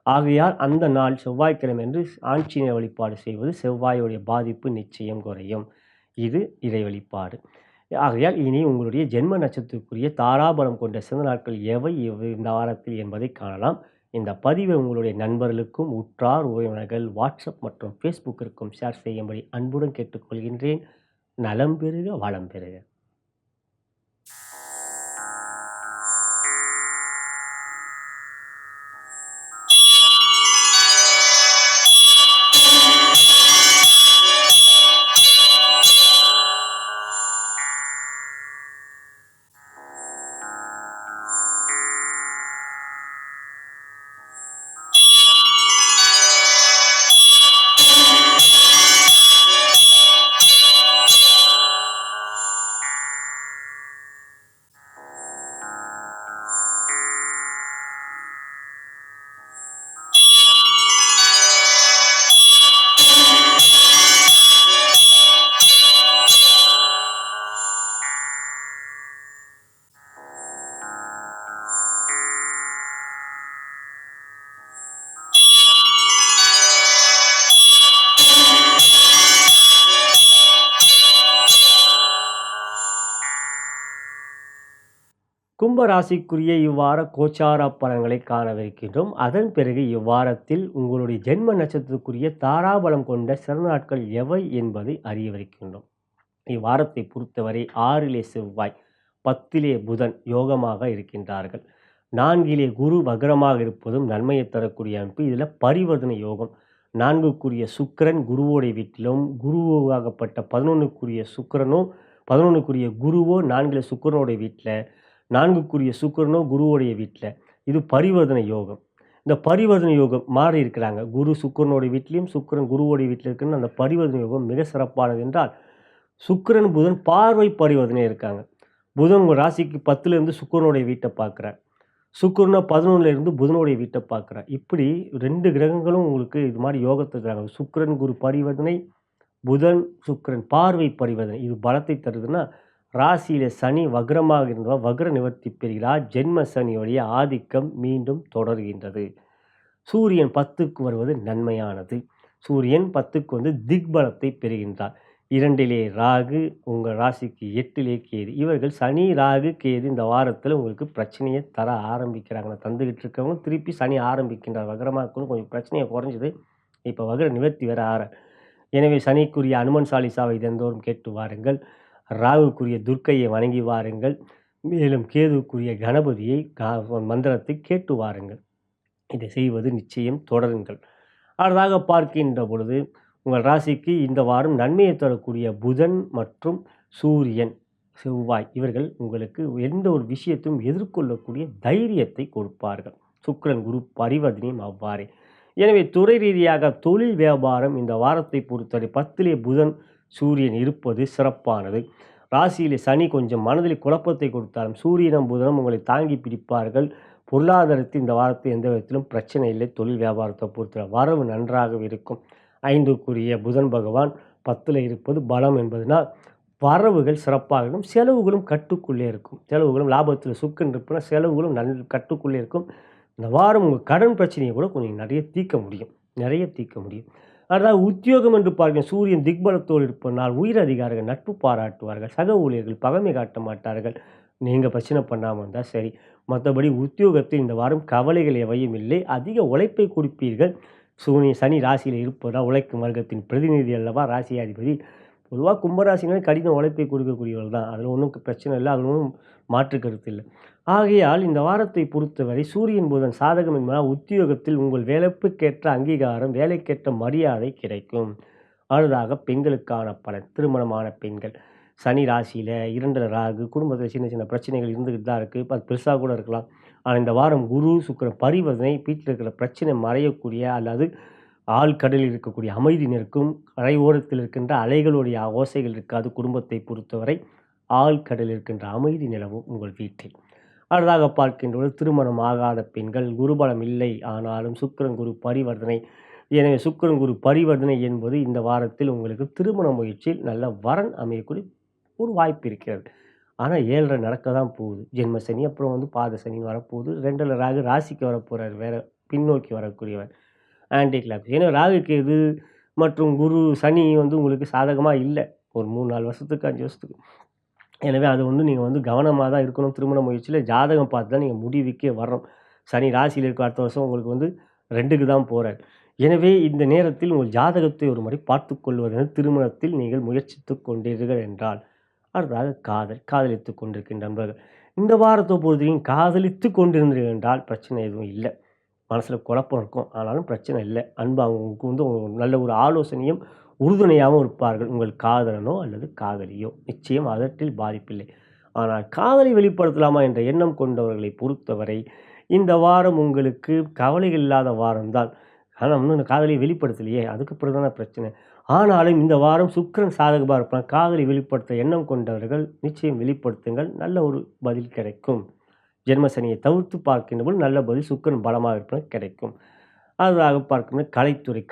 ஆகையால் அந்த நாள் செவ்வாய்க்கிழமை என்று ஆஞ்சநேயர் வழிபாடு செய்வது செவ்வாயுடைய பாதிப்பு நிச்சயம் குறையும். இது இறை வழிபாடு. ஆகையால் இனி உங்களுடைய ஜென்ம நட்சத்திரத்துக்குரிய தாராபலம் கொண்ட சிறந்த நாட்கள் எவை இந்த வாரத்தில் என்பதை காணலாம். இந்த பதிவை உங்களுடைய நண்பர்களுக்கும் உற்றார் உறவினர்கள் வாட்ஸ்அப் மற்றும் ஃபேஸ்புக்கிற்கும் ஷேர் செய்யும்படி அன்புடன் கேட்டுக்கொள்கின்றேன். நலம் பெறுக, வளம் பெறுக. கும்ப ராசிக்குரிய இவ்வார கோச்சார பலன்களை காணவிருக்கின்றோம். அதன் பிறகு இவ்வாரத்தில் உங்களுடைய ஜென்ம நட்சத்திரத்துக்குரிய தாராபலம் கொண்ட சிறந்த நாட்கள் எவை என்பதை அறியவிருக்கின்றோம். இவ்வாரத்தை பொறுத்தவரை 6லே செவ்வாய், 10லே புதன் யோகமாக இருக்கின்றார்கள். 4லே குரு வக்ரமாக இருப்பதும் நன்மையை தரக்கூடிய அமைப்பு. இதில் பரிவர்த்தனை யோகம். 4க்குரிய சுக்கிரன் குருவோடைய வீட்டிலும், குருவாகப்பட்ட 11க்குரிய சுக்கிரனோ 11க்குரிய குருவோ 4ல் சுக்கிரனுடைய வீட்டில், 4க்குரிய சுக்கிரனோ குருவோடைய வீட்டில். இது பரிவர்த்தனை யோகம். இந்த பரிவர்த்தனை யோகம் மாறி இருக்கிறாங்க. குரு சுக்கிரனுடைய வீட்டிலையும் சுக்கிரன் குருவோடைய வீட்டில் இருக்குன்னு அந்த பரிவர்த்தனை யோகம் மிக சிறப்பானது என்றால் சுக்கிரன் புதன் பார்வை பரிவர்த்தனை இருக்காங்க. புதன் உங்கள் ராசிக்கு 10லேருந்து சுக்கிரனுடைய வீட்டை பார்க்குறார். சுக்கிரனை 11லேருந்து புதனுடைய வீட்டை பார்க்குறார். இப்படி 2 கிரகங்களும் உங்களுக்கு இது மாதிரி யோகத்தை தராங்க. சுக்கிரன் குரு பரிவர்த்தனை, புதன் சுக்கிரன் பார்வை பரிவர்த்தனை. இது பலத்தை தருதுன்னா ராசியில சனி வக்ரமாக இருந்தால் வக்ர நிவர்த்தி பெறுகிறார். ஜென்ம சனியுடைய ஆதிக்கம் மீண்டும் தொடர்கின்றது. சூரியன் 10க்கு வருவது நன்மையானது. சூரியன் 10க்கு வந்து திக்பலத்தை பெறுகின்றார். 2லே ராகு, உங்கள் ராசிக்கு 8லே கேது. இவர்கள் சனி ராகு கேது இந்த வாரத்தில் உங்களுக்கு பிரச்சனையை தர ஆரம்பிக்கிறாங்க. தந்துக்கிட்டு இருக்கவங்க திருப்பி சனி ஆரம்பிக்கின்றார். வக்ரமாக இருக்கணும், கொஞ்சம் பிரச்சனையை குறைஞ்சிது. இப்போ வக்ர நிவர்த்தி வேற எனவே சனிக்குரிய அனுமன் சாலிசாவை தினந்தோறும் கேட்டு வாருங்கள். ராகுக்குரிய துர்க்கையை வணங்கி வாருங்கள். மேலும் கேதுக்குரிய கணபதியை மந்திரத்தை கேட்டு வாருங்கள். இதை செய்வது நிச்சயம் தொடருங்கள். அடுத்ததாக பார்க்கின்ற பொழுது உங்கள் ராசிக்கு இந்த வாரம் நன்மையை தரக்கூடிய புதன் மற்றும் சூரியன் செவ்வாய் இவர்கள் உங்களுக்கு எந்த ஒரு விஷயத்தையும் எதிர்கொள்ளக்கூடிய தைரியத்தை கொடுப்பார்கள். சுக்கிரன் குரு பரிவர்த்தனையும் அவ்வாறே. எனவே துறை ரீதியாக தொழில் வியாபாரம் இந்த வாரத்தை பொறுத்தவரை 10லே புதன் சூரியன் இருப்பது சிறப்பானது. ராசியிலே சனி கொஞ்சம் மனதில் குழப்பத்தை கொடுத்தாலும் சூரியனும் புதனும் உங்களை தாங்கி பிடிப்பார்கள். பொருளாதாரத்தில் இந்த வாரத்தில் எந்த விதத்திலும் பிரச்சனை இல்லை. தொழில் வியாபாரத்தை பொறுத்தவரை வரவு நன்றாக இருக்கும். 5க்குரிய புதன் பகவான் 10ல் இருப்பது பலம் என்பதனால் வரவுகள் சிறப்பாக இருக்கும். செலவுகளும் கட்டுக்குள்ளே இருக்கும். செலவுகளும் லாபத்தில் சுக்கன் இருப்புனா செலவுகளும் கட்டுக்குள்ளே இருக்கும். இந்த வாரம் உங்கள் கடன் பிரச்சனையை கூட கொஞ்சம் நிறைய தீர்க்க முடியும். அதாவது உத்தியோகம் என்று பார்க்க சூரியன் திக்பலத்தோடு இருப்பதனால் உயர் அதிகாரிகள் நட்பு பாராட்டுவார்கள். சக ஊழியர்கள் பகைமை காட்ட மாட்டார்கள். நீங்கள் பிரச்சனை பண்ணாமல் இருந்தால் சரி. மற்றபடி உத்தியோகத்தில் இந்த வாரம் கவலைகள் எவையும் இல்லை. அதிக உழைப்பை கொடுப்பீர்கள். சனி ராசியில் இருப்பதால் உழைக்கும் வர்க்கத்தின் பிரதிநிதி அல்லவா ராசியாதிபதி. பொதுவாக கும்பராசினால் கடின உழைப்பை கொடுக்கக்கூடியவர்கள் தான். அதில் ஒன்றும் பிரச்சனை இல்லை. அதில் ஒன்றும் மாற்று கருத்து இல்லை. ஆகையால் இந்த வாரத்தை பொறுத்தவரை சூரியன் புதன் சாதகம் என்பதால் உத்தியோகத்தில் உங்கள் வேலைப்புக்கேற்ற அங்கீகாரம், வேலைக்கேற்ற மரியாதை கிடைக்கும். அடுத்ததாக பெண்களுக்கான பலன். திருமணமான பெண்கள் சனி ராசியில் 2ல் ராகு, குடும்பத்தில் சின்ன சின்ன பிரச்சனைகள் இருந்துக்கிட்டு தான் இருக்குது. அது பெருசாக கூட இருக்கலாம். ஆனால் இந்த வாரம் குரு சுக்கிரன் பரிவர்த்தனை வீட்டில் இருக்கிற பிரச்சனை மறையக்கூடிய அல்லது ஆழ்கடலில் இருக்கக்கூடிய அமைதி நிற்கும். கரை ஓரத்தில் இருக்கின்ற அலைகளுடைய ஓசைகள் இருக்காது. குடும்பத்தை பொறுத்தவரை ஆழ்கடலில் இருக்கின்ற அமைதி நிலவும் உங்கள் வீட்டில். அடுத்ததாக பார்க்கின்றபோது திருமணம் ஆகாத பெண்கள், குருபலம் இல்லை ஆனாலும் சுக்கிரன் குரு பரிவர்த்தனை. எனவே சுக்கிரன் குரு பரிவர்த்தனை என்பது இந்த வாரத்தில் உங்களுக்கு திருமண முயற்சியில் நல்ல வரன் அமையக்கூடிய ஒரு வாய்ப்பு இருக்கிறது. ஆனால் 7.5 நடக்க தான் போகுது. ஜென்ம சனி, அப்புறம் பாத சனி வரப்போகுது. 2ல் ராகு ராசிக்கு வரப்போகிறார், வேற பின்னோக்கி வரக்கூடியவர், ஆன்டி கிளாக். ஏன்னா ராகு கேது மற்றும் குரு சனி உங்களுக்கு சாதகமாக இல்லை ஒரு 3-4 வருஷத்துக்கு 5 வருஷத்துக்கு. எனவே அது நீங்கள் கவனமாக தான் இருக்கணும். திருமண முயற்சியில் ஜாதகம் பார்த்து தான் நீங்கள் முடிவுக்கே வரணும். சனி ராசியில் இருக்க அடுத்த வருஷம் உங்களுக்கு 2க்கு தான் போகிறார். எனவே இந்த நேரத்தில் உங்கள் ஜாதகத்தை ஒரு முறை பார்த்து கொள்வதென திருமணத்தில் நீங்கள் முயற்சித்து கொண்டீர்கள் என்றால், அடுத்ததாக காதலித்து கொண்டிருக்கின்ற நண்பர்கள், இந்த வாரத்தை பொறுத்தவரைக்கும் காதலித்து கொண்டிருந்தீர்கள் என்றால் பிரச்சனை எதுவும் இல்லை. மனசில் குழப்பம் இருக்கும், ஆனாலும் பிரச்சனை இல்லை. அன்பு அவங்களுக்கு நல்ல ஒரு ஆலோசனையும் உறுதுணையாகவும் இருப்பார்கள். உங்கள் காதலனோ அல்லது காதலியோ நிச்சயம் அதற்றில் பாதிப்பில்லை. ஆனால் காதலை வெளிப்படுத்தலாமா என்ற எண்ணம் கொண்டவர்களை பொறுத்தவரை இந்த வாரம் உங்களுக்கு கவலைகள் இல்லாத வாரம்தான். ஆனால் இன்னும் காதலை வெளிப்படுத்தலையே, அதுக்கு பிறகு தானே பிரச்சனை. ஆனாலும் இந்த வாரம் சுக்கிரன் சாதகமாக இருப்பான். காதலை வெளிப்படுத்த எண்ணம் கொண்டவர்கள் நிச்சயம் வெளிப்படுத்துங்கள், நல்ல ஒரு பதில் கிடைக்கும். ஜென்ம சனியை தவிர்த்து பார்க்கின்றபோது நல்ல பதில் சுக்கிரன் பலமாக இருப்பது கிடைக்கும். அதுக்காக பார்க்கணும்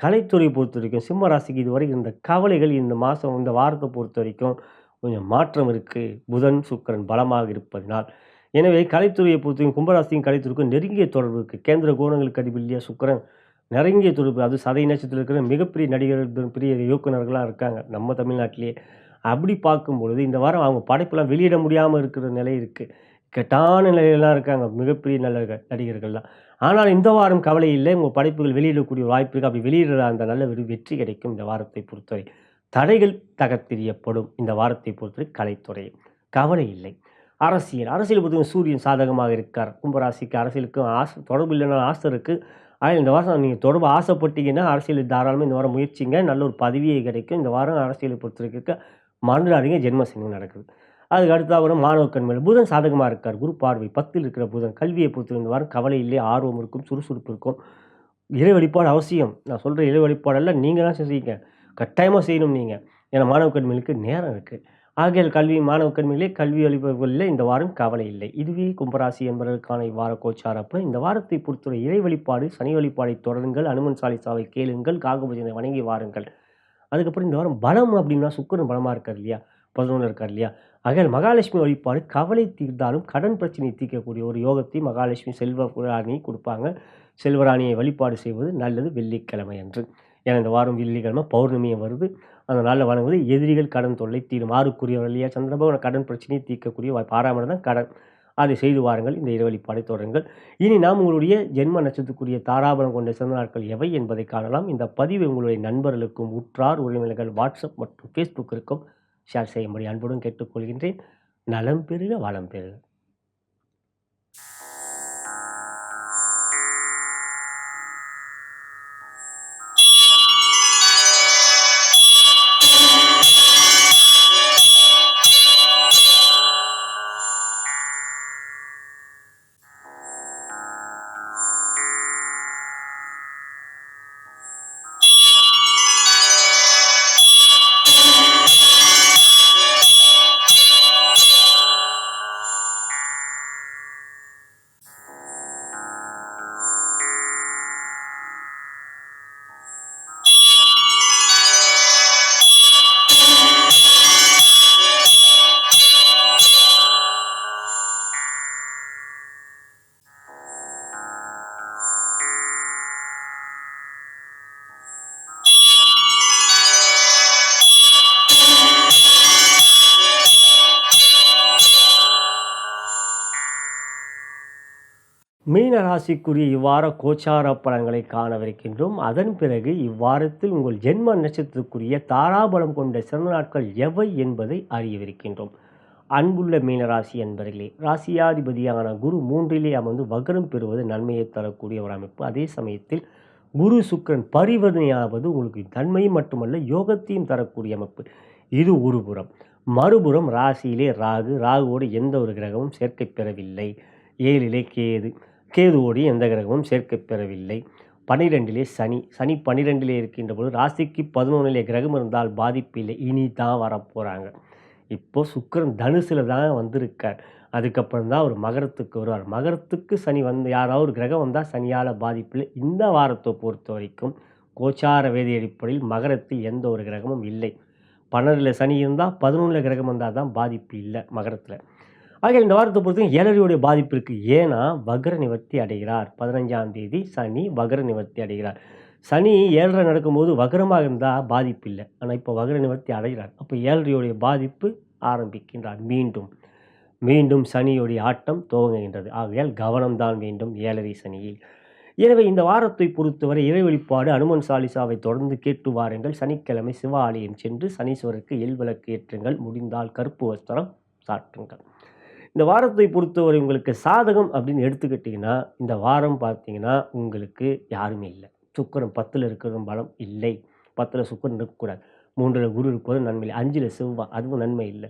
கலைத்துறையை பொறுத்த வரைக்கும் சிம்ம ராசிக்கு இதுவரை இந்த கவலைகள் இந்த மாதம் இந்த வாரத்தை பொறுத்த வரைக்கும் கொஞ்சம் மாற்றம் இருக்குது. புதன் சுக்கிரன் பலமாக இருப்பதனால். எனவே கலைத்துறையை பொறுத்தவரைக்கும் கும்பராசியும் கலைத்துறைக்கும் நெருங்கிய தொடர்பு இருக்குது. கேந்திர கோணங்களுக்கு அதிபதி இல்லையா சுக்கிரன், நெருங்கிய தொடர்பு. அது சதய நட்சத்திரத்தில் இருக்கிற மிகப்பெரிய நடிகர்கள், பெரிய இயக்குநர்களாக இருக்காங்க நம்ம தமிழ்நாட்டிலேயே. அப்படி பார்க்கும்பொழுது இந்த வாரம் அவங்க படைப்பெல்லாம் வெளியிட முடியாமல் இருக்கிற நிலை இருக்குது. கெட்டான நிலையிலாம் இருக்காங்க மிகப்பெரிய நல்ல நடிகர்கள்லாம். ஆனால் இந்த வாரம் கவலை இல்லை, உங்கள் படைப்புகள் வெளியிடக்கூடிய வாய்ப்பு இருக்குது. அப்படி வெளியிடுற அந்த நல்ல வெற்றி கிடைக்கும். இந்த வாரத்தை பொறுத்தவரை தடைகள் தகர்த்தெறியப்படும். இந்த வாரத்தை பொறுத்தவரை கலைத்துறை கவலை இல்லை. அரசியல் பொறுத்தவரை சூரியன் சாதகமாக இருக்கார். கும்பராசிக்கு அரசியலுக்கும் தொடர்பு இல்லைன்னா ஆசை இருக்குது. ஆனால் இந்த வாரம் நீங்கள் தொடர்பு ஆசைப்பட்டீங்கன்னா அரசியல் தாராளமாக இந்த வாரம் முயற்சிங்க, நல்ல ஒரு பதவியை கிடைக்கும். இந்த வாரம் அரசியலை பொறுத்தவரைக்கும் மன்றாடிங்க. ஜென்ம சனி நடக்குது. அதுக்கு அடுத்த வாரம் மாணவ கண்மையில் புதன் சாதகமாக இருக்கார். குரு பார்வை 10ல் இருக்கிற புதன் கல்வியை பொறுத்தவரை இந்த வாரம் கவலை இல்லை, ஆர்வம் இருக்கும், சுறுசுறுப்பு இருக்கும். இறை வழிபாடு அவசியம். நான் சொல்கிற இறை வழிபாடெல்லாம் நீங்கள் தான் செய்யுங்க, கட்டாயமாக செய்யணும் நீங்கள். ஏன்னா மாணவ கண்மைகளுக்கு நேரம் இருக்குது. ஆகிய மாணவ கண்மையிலே கல்வி வழிபாடுகளில் இந்த வாரம் கவலை இல்லை. இதுவே கும்பராசி என்பதற்கான இவ்வார கோச்சாரப்ப இந்த வாரத்தை பொறுத்தவரை இறை வழிபாடு, சனி வழிபாடை தொடருங்கள், அனுமன் சாலிசாவை கேளுங்கள், காகபூஜனை வணங்கி வாருங்கள். அதுக்கப்புறம் இந்த வாரம் பலம் அப்படின்னா சுக்கிரன் பலமாக இருக்கார் இல்லையா, 11 இருக்கார் இல்லையா. ஆகையால் மகாலட்சுமி வழிபாடு கவலை தீர்ந்தாலும் கடன் பிரச்சனையை தீர்க்கக்கூடிய ஒரு யோகத்தை மகாலட்சுமி செல்வராணி கொடுப்பாங்க. செல்வராணியை வழிபாடு செய்வது நல்லது வெள்ளிக்கிழமை அன்று. ஏன்னா இந்த வாரம் வெள்ளிக்கிழமை பௌர்ணமியும் வருது. அந்த நாளில் வழங்குவது எதிரிகள் கடன் தொல்லை தீரும். 6க்குரியவர் இல்லையா சந்திரபகவான், கடன் பிரச்சனையை தீர்க்கக்கூடிய வாய்ப்பு. தான் கடன், அதை செய்து வாருங்கள். இந்த இறை வழிபாடை தொடருங்கள். இனி நாம் உங்களுடைய ஜென்ம நட்சத்திரத்துக்குரிய தாராபலம் கொண்ட சிறந்த நாட்கள் எவை என்பதை காணலாம். இந்த பதிவை உங்களுடைய நண்பர்களுக்கும் உற்றார் உறவினர்கள் வாட்ஸ்அப் மற்றும் ஃபேஸ்புக்கிற்கும் ஷேர் செய்யும்படி அன்புடன் கேட்டுக்கொள்கின்றேன். நலம் பெறுக, வளம் பெறுக. மீன ராசிக்குரிய இவ்வார கோச்சார பலன்களை காணவிருக்கின்றோம். அதன் பிறகு இவ்வாரத்தில் உங்கள் ஜென்ம நட்சத்திரத்துக்குரிய தாராபலம் கொண்ட சிறந்த நாட்கள் எவை என்பதை அறியவிருக்கின்றோம். அன்புள்ள மீனராசி என்பர்களே, ராசியாதிபதியான குரு 3லே அமர்ந்து வக்ரம் பெறுவது நன்மையை தரக்கூடிய ஒரு அமைப்பு. அதே சமயத்தில் குரு சுக்கிரன் பரிவர்த்தனையாவது உங்களுக்கு நன்மையும் மட்டுமல்ல யோகத்தையும் தரக்கூடிய அமைப்பு. இது ஒரு புறம். மறுபுறம் ராசியிலே ராகுவோடு எந்த ஒரு கிரகமும் சேர்க்கை பெறவில்லை. 7லே கேதுவோடு எந்த கிரகமும் சேர்க்கை பெறவில்லை. 12லே சனி 12லே இருக்கின்ற போது ராசிக்கு 11லே கிரகம் இருந்தால் பாதிப்பு இல்லை. இனி தான் வரப்போகிறாங்க. இப்போ சுக்கிரன் தனுசுல தான் வந்திருக்கார். அதுக்கப்புறம் தான் அவர் மகரத்துக்கு வருவார். மகரத்துக்கு சனி வந்து யாராவது ஒரு கிரகம் வந்தா சனியால பாதிப்பில்லை. இந்த வாரத்த பொறுத்தவரைக்கும் கோச்சார வேதி அடிப்படையில் மகரத்தில் எந்த ஒரு கிரகமும் இல்லை. 12ல சனி இருந்தா 11ல கிரகம் வந்தா தான் பாதிப்பு இல்ல மகரத்துல. ஆகையால் இந்த வாரத்த பொறுத்தவரைக்கும் 7:30யுடைய பாதிப்பு இருக்கு. ஏன்னா, வக்ர நிவர்த்தி அடைகிறார். 15ஆம் தேதி சனி வக்ர நிவர்த்தி அடைகிறார். சனி 7:30 நடக்கும்போது வக்ரமாக இருந்தா பாதிப்பு இல்ல. ஆனா இப்போ வக்ர நிவர்த்தி அடைகிறார். அப்ப 7:30யுடைய பாதிப்பு ஆரம்பிக்கின்றார் மீண்டும். மீண்டும் சனியுடைய ஆட்டம் துவங்குகின்றது. ஆகையால் கவனம் தான் வேண்டும் 7:30 சனியில். எனவே இந்த வாரத்தை பொறுத்தவரை இறை வழிபாடு அனுமன் சாலிசாவை தொடர்ந்து கேட்டு வாருங்கள். சனிக்கிழமை சிவ ஆலயம் சென்று சனீஸ்வரருக்கு எள் விளக்கு ஏற்றுங்கள். முடிந்தால் கருப்பு வஸ்திரம் சாற்றுங்கள். இந்த வாரத்தை பொறுத்தவரை உங்களுக்கு சாதகம் அப்படின்னு எடுத்துக்கிட்டிங்கன்னா, இந்த வாரம் பார்த்தீங்கன்னா, உங்களுக்கு யாருமே இல்ல. சுக்கிரன் 10ல இருக்கிறதும் பலம் இல்லை. 10ல சுக்கிரன் இருக்கக்கூடாது. 3ல குரு இருப்பதும் நன்மை இல்லை. 5ல செவ்வாய் அதுவும் நன்மை இல்ல.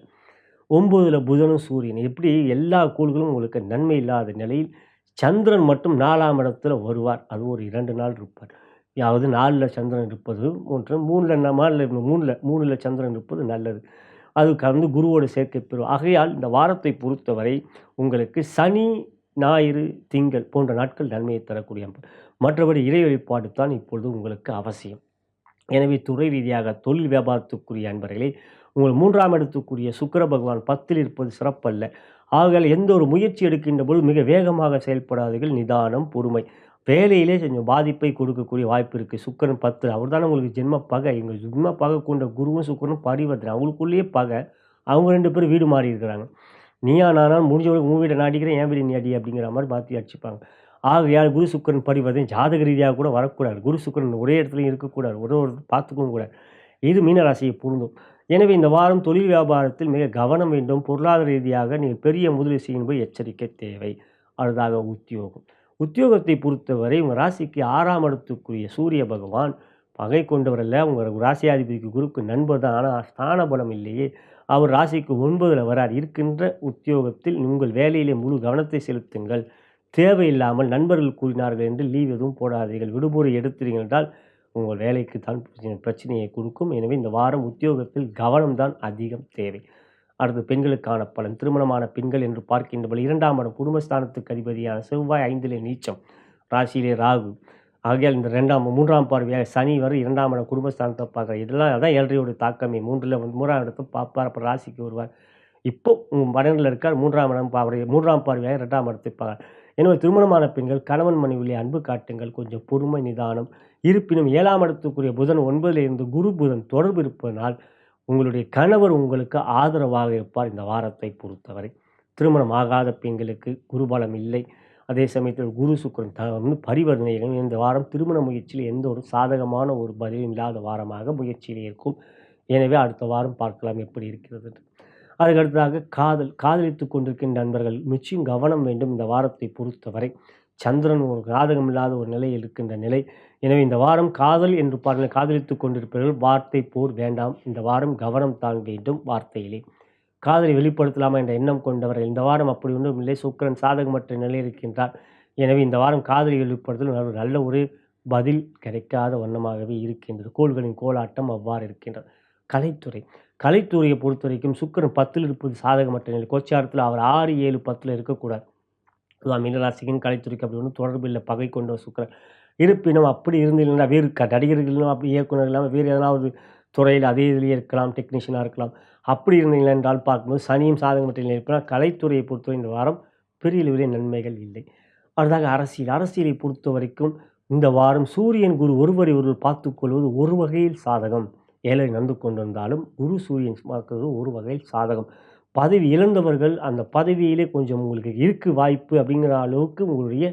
9ல புதனும் சூரியன் இப்படி எல்லா கோள்களும் உங்களுக்கு நன்மை இல்லாத நிலையில் சந்திரன் மட்டும் 4ஆம் இடத்துல வருவார். அது ஒரு 2 நாள் இருப்பார். அதாவது 4ல சந்திரன் இருப்பது ஒன்று, 3ல சந்திரன் இருப்பது நல்லது. அது கலந்து குருவோடு சேர்க்கை பெறும். ஆகையால் இந்த வாரத்தை பொறுத்தவரை உங்களுக்கு சனி, ஞாயிறு, திங்கள் போன்ற நாட்கள் நன்மையை தரக்கூடிய அமைப்பு. மற்றபடி இறை வழிபாடு தான் இப்பொழுது உங்களுக்கு அவசியம். எனவே துறை ரீதியாக தொழில் வியாபாரத்துக்குரிய அன்பர்களே, உங்கள் 3ஆம் இடத்துக்குரிய சுக்கிர பகவான் 10ல் இருப்பது சிறப்பல்ல. ஆகையால் எந்த ஒரு முயற்சி எடுக்கின்ற பொழுது மிக வேகமாக செயல்படாதீர்கள். நிதானம், பொறுமை. வேலையிலே கொஞ்சம் பாதிப்பை கொடுக்கக்கூடிய வாய்ப்பு இருக்கு. சுக்கிரன் 10 அவர் தானே உங்களுக்கு ஜென்ம பகை. எங்கள் ஜென்ம பகை கொண்ட குருவும் சுக்கிரனும் பரிவர்த்தனை. அவங்களுக்குள்ளேயே பகை. அவங்க 2 பேரும் வீடு மாறி இருக்கிறாங்க. நீயா நானா முடிஞ்சவளுக்கு உன் வீட நான் அடிக்கிறேன், என் வீட நீ அடி அப்படிங்கிற மாரி மாத்தி அடிச்சுப்பாங்க. ஆகையால் குரு சுக்கிரன் பரிவர்த்தனை ஜாதக ரீதியாக கூட வரக்கூடாது. குரு சுக்கிரன் ஒரே இடத்துலயும் இருக்கக்கூடாது. ஒரு பார்த்துக்கவும் கூடாது. இது மீன ராசியை பொருந்தும். எனவே இந்த வாரம் தொழில் வியாபாரத்தில் மிக கவனம் வேண்டும். பொருளாதார ரீதியாக நீங்கள் பெரிய முதலீடு செய்யும்போது எச்சரிக்கை தேவை. அடுத்ததாக உத்தியோகம். உத்தியோகத்தை பொறுத்தவரை உங்கள் ராசிக்கு 6ஆம் இடத்துக்குரிய சூரிய பகவான் பகை கொண்டவர் அல்ல. உங்கள் ராசியாதிபதிக்கு குருக்கு நண்பர் தான். ஆனால் ஸ்தான பலம் இல்லையே. அவர் ராசிக்கு 9ல் வரார். இருக்கின்ற உத்தியோகத்தில் உங்கள் வேலையிலே முழு கவனத்தை செலுத்துங்கள். தேவையில்லாமல் நண்பர்கள் கூறினார்கள் என்று லீவ் எதுவும் போடாதீர்கள். விடுமுறை எடுத்தீர்கள் என்றால் உங்கள் வேலைக்கு தான் பிரச்சனையை கொடுக்கும். எனவே இந்த வாரம் உத்தியோகத்தில் கவனம் தான் அதிகம் தேவை. அடுத்து பெண்களுக்கான பலன். திருமணமான பெண்கள் என்று பார்க்கின்ற போது 2ஆம் இடம் குடும்பஸ்தானத்துக்கு அதிபதியான செவ்வாய் 5லே நீச்சம். ராசியிலே ராகு. ஆகையால் இந்த 3ஆம் பார்வையாக சனி வரை 2ஆம் இடம் குடும்பஸ்தானத்தை பார்க்குறார். இதெல்லாம் அதான் 7:30யோட தாக்கமே. 3ஆம் இடத்தை பார்ப்பார். அப்புறம் ராசிக்கு வருவார். இப்போ 12ல் இருக்கார். 3ஆம் இடம் 3ஆம் பார்வையாக 2ஆம் இடத்தை பார்க்குறார். எனவே திருமணமான பெண்கள் கணவன் மனைவியிலே அன்பு காட்டுங்கள். கொஞ்சம் பொறுமை, நிதானம். இருப்பினும் 7ஆம் இடத்துக்குரிய புதன் 9ல் இருந்து குரு புதன் தொடர்பு இருப்பதனால் உங்களுடைய கணவர் உங்களுக்கு ஆதரவாக இருப்பார் இந்த வாரத்தை பொறுத்தவரை. திருமணம் ஆகாத பெண்களுக்கு குருபலம் இல்லை. அதே சமயத்தில் குரு சுக்கிரன் வந்து பரிவர்த்தனைகள் இந்த வாரம் திருமண முயற்சியில் எந்த ஒரு சாதகமான ஒரு பதிலும் இல்லாத வாரமாக முயற்சியில் இருக்கும். எனவே அடுத்த வாரம் பார்க்கலாம் எப்படி இருக்கிறது. அதுக்கடுத்ததாக காதலித்து கொண்டிருக்கின்ற நண்பர்கள் நிச்சயம் கவனம் வேண்டும் இந்த வாரத்தை பொறுத்தவரை. சந்திரன் ஒரு சாதகம் இல்லாத ஒரு நிலையில் இருக்கின்ற நிலை. எனவே இந்த வாரம் காதல் என்று பாருங்கள், காதலித்து கொண்டிருப்பவர்கள் வார்த்தை போர் வேண்டாம். இந்த வாரம் கவனம் தான் வேண்டும் வார்த்தையிலே. காதலை வெளிப்படுத்தலாமா என்ற எண்ணம் கொண்டவர்கள் இந்த வாரம் அப்படி ஒன்றும் இல்லை. சுக்கிரன் சாதகமற்ற நிலையில் இருக்கின்றார். எனவே இந்த வாரம் காதலை வெளிப்படுத்தல் நல்ல ஒரு பதில் கிடைக்காத வண்ணமாகவே இருக்கின்றது. கோள்களின் கோலாட்டம் அவ்வாறு இருக்கின்றது. கலைத்துறையை பொறுத்த வரைக்கும் சுக்கிரன் 10ல் இருப்பது சாதகமற்ற நிலை. கோச்சாரத்தில் அவர் 6, 7, 10ல் இருக்கக்கூடாது. மீனராசிக்கும் கலைத்துறைக்கு அப்படி ஒன்றும் தொடர்பு இல்லை. பகை கொண்ட சுக்கிரன். இருப்பினும் அப்படி இருந்தீங்கன்னா வேறு நடிகர்களும் அப்படி இயக்குனர் இல்லாமல் வேறு எதனாவது துறையில் அதே இதிலேயே இருக்கலாம், டெக்னீஷியனாக இருக்கலாம். அப்படி இருந்தீங்களா என்றால் பார்க்கும்போது சனியும் சாதகமற்ற நிலையில் இருப்பதால் கலைத்துறையை பொறுத்தவரை இந்த வாரம் பெரிய அளவிலே நன்மைகள் இல்லை. அடுத்ததாக அரசியலை பொறுத்த வரைக்கும் இந்த வாரம் சூரியன் குரு ஒருவரை ஒருவர் பார்த்துக்கொள்வது ஒரு வகையில் சாதகம். 7 நடந்து கொண்டிருந்தாலும் குரு சூரியன் பார்க்கிறது ஒரு வகையில் சாதகம். பதவி இழந்தவர்கள் அந்த பதவியிலே கொஞ்சம் உங்களுக்கு இருக்கு வாய்ப்பு அப்படிங்கிற அளவுக்கு உங்களுடைய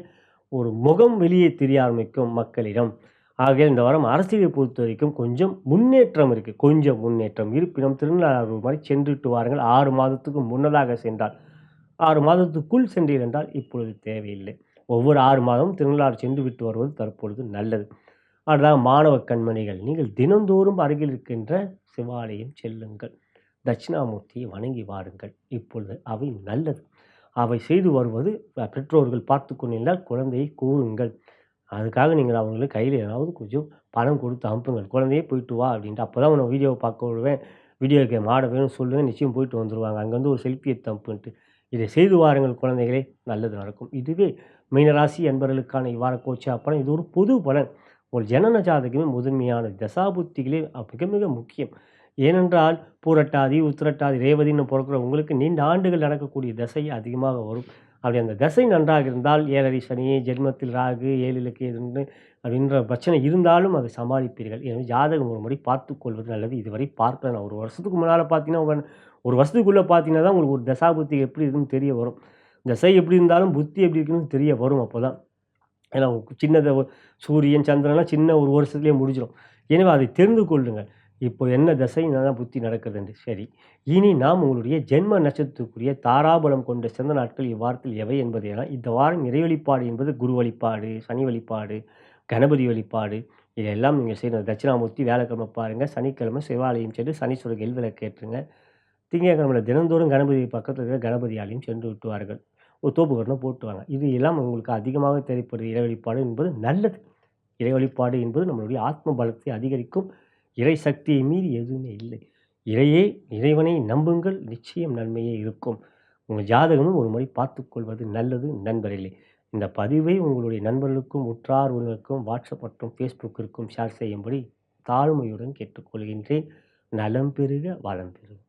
ஒரு முகம் வெளியே தெரிய ஆரம்பிக்கும் மக்களிடம். ஆகையால் இந்த வாரம் அரசியலை பொறுத்த வரைக்கும் கொஞ்சம் முன்னேற்றம் இருக்குது. கொஞ்சம் முன்னேற்றம் இருப்பினும் திருநாள் மாதிரி சென்றுட்டு வாருங்கள். 6 மாதத்துக்கு முன்னதாக சென்றால் 6 மாதத்துக்குள் சென்றீர்கள் என்றால் இப்பொழுது தேவையில்லை. ஒவ்வொரு 6 மாதமும் திருநாள் சென்று விட்டு வருவது தற்பொழுது நல்லது. அடுத்ததாக மாணவ கண்மணிகள், நீங்கள் தினந்தோறும் அருகில் இருக்கின்ற சிவாலயம் செல்லுங்கள். தட்சிணாமூர்த்தியை வணங்கி வாருங்கள். இப்பொழுது அவை நல்லது. அவை செய்து வருவது பெற்றோர்கள் பார்த்து கொண்டிருந்தால் குழந்தையை கூறுங்கள். அதுக்காக நீங்கள் அவங்களுக்கு கையில் ஏதாவது கொஞ்சம் பணம் கொடுத்து அனுப்புங்கள். குழந்தையே போயிட்டு வா அப்படின்ட்டு. அப்போ தான் உன்னை வீடியோவை பார்க்க விடுவேன். வீடியோ கேம் ஆட வேணும்னு சொல்லுங்க, நிச்சயம் போயிட்டு வந்துருவாங்க. அங்கேருந்து ஒரு செல்ஃபி எடுத்து இதை செய்து வாருங்கள் குழந்தைகளே, நல்லது நடக்கும். இதுவே மீனராசி அன்பர்களுக்கான இவ்வார கோச்சார் பலன். இது ஒரு பொது பலன். உங்கள் ஜனன ஜாதகமே முதன்மையானது. தசாபுத்திகளே மிக மிக முக்கியம். ஏனென்றால் பூரட்டாதி, உத்திரட்டாதி, ரேவதின்னு பொறக்கிற உங்களுக்கு நீண்ட ஆண்டுகள் நடக்கக்கூடிய தசை அதிகமாக வரும். அப்படி அந்த தசை நன்றாக இருந்தால் 7.5 சனி, ஜென்மத்தில் ராகு, 7ல் கேதுன்னு அப்படின்ற பிரச்சனை இருந்தாலும் அதை சமாளிப்பீர்கள். எனவே ஜாதகம் ஒரு முறை பார்த்துக்கொள்வது நல்லது. இதுவரை பார்க்கல. நான் ஒரு வருஷத்துக்கு முன்னால் பார்த்தீங்கன்னா, ஒரு வருஷத்துக்குள்ளே பார்த்தீங்கன்னா தான் உங்களுக்கு ஒரு தசாபுத்தி எப்படி இருக்குன்னு தெரிய வரும். தசை எப்படி இருந்தாலும் புத்தி எப்படி இருக்குன்னு தெரிய வரும் அப்போ தான். ஏன்னா சின்னத சூரியன், சந்திரன்லாம் சின்ன ஒரு வருஷத்துலேயே முடிஞ்சிடும். எனவே அதை தெரிந்து கொள்ளுங்கள். இப்போ என்ன தசை என்னதான் புத்தி நடக்குதுன்னு. சரி, இனி நாம் உங்களுடைய ஜென்ம நட்சத்திரத்துக்குரிய தாராபலம் கொண்ட சிறந்த நாட்கள் இவ்வாரத்தில் எவை என்பதையெல்லாம் இந்த வாரம் இறை வழிபாடு என்பது குரு வழிபாடு, சனி வழிபாடு, கணபதி வழிபாடு இதெல்லாம் நீங்கள் செய்யணும். தட்சிணாமூர்த்தி வியாழக்கிழமை பாருங்கள், சனிக்கிழமை சிவாலயம் சென்று சனீஸ்வரருக்கு எல்விளக்கு ஏற்றுங்க. திங்கட்கிழமை தினந்தோறும் கணபதி பக்கத்தில் இருக்கிற கணபதி ஆலயம் சென்று விட்டுவார்கள். ஒரு தோப்புக்கரணம் போட்டுவாங்க. இது எல்லாம் உங்களுக்கு அதிகமாக தேவைப்படுது. இறை வழிபாடு என்பது நல்லது. இறை வழிபாடு என்பது நம்மளுடைய ஆத்ம பலத்தை அதிகரிக்கும். இறை சக்தியை மீறி எதுவுமே இல்லை. இறைவனை நம்புங்கள், நிச்சயம் நன்மையே இருக்கும். உங்கள் ஜாதகமும் ஒரு முறை பார்த்துக்கொள்வது நல்லது நண்பர்களே. இந்த பதிவை உங்களுடைய நண்பர்களுக்கும் உற்றார் உறவினருக்கும் வாட்ஸ்அப் மற்றும் ஃபேஸ்புக்கிற்கும் ஷேர் செய்யும்படி தாழ்மையுடன் கேட்டுக்கொள்கின்றேன். நலம் பெறுக, வளம் பெறுக.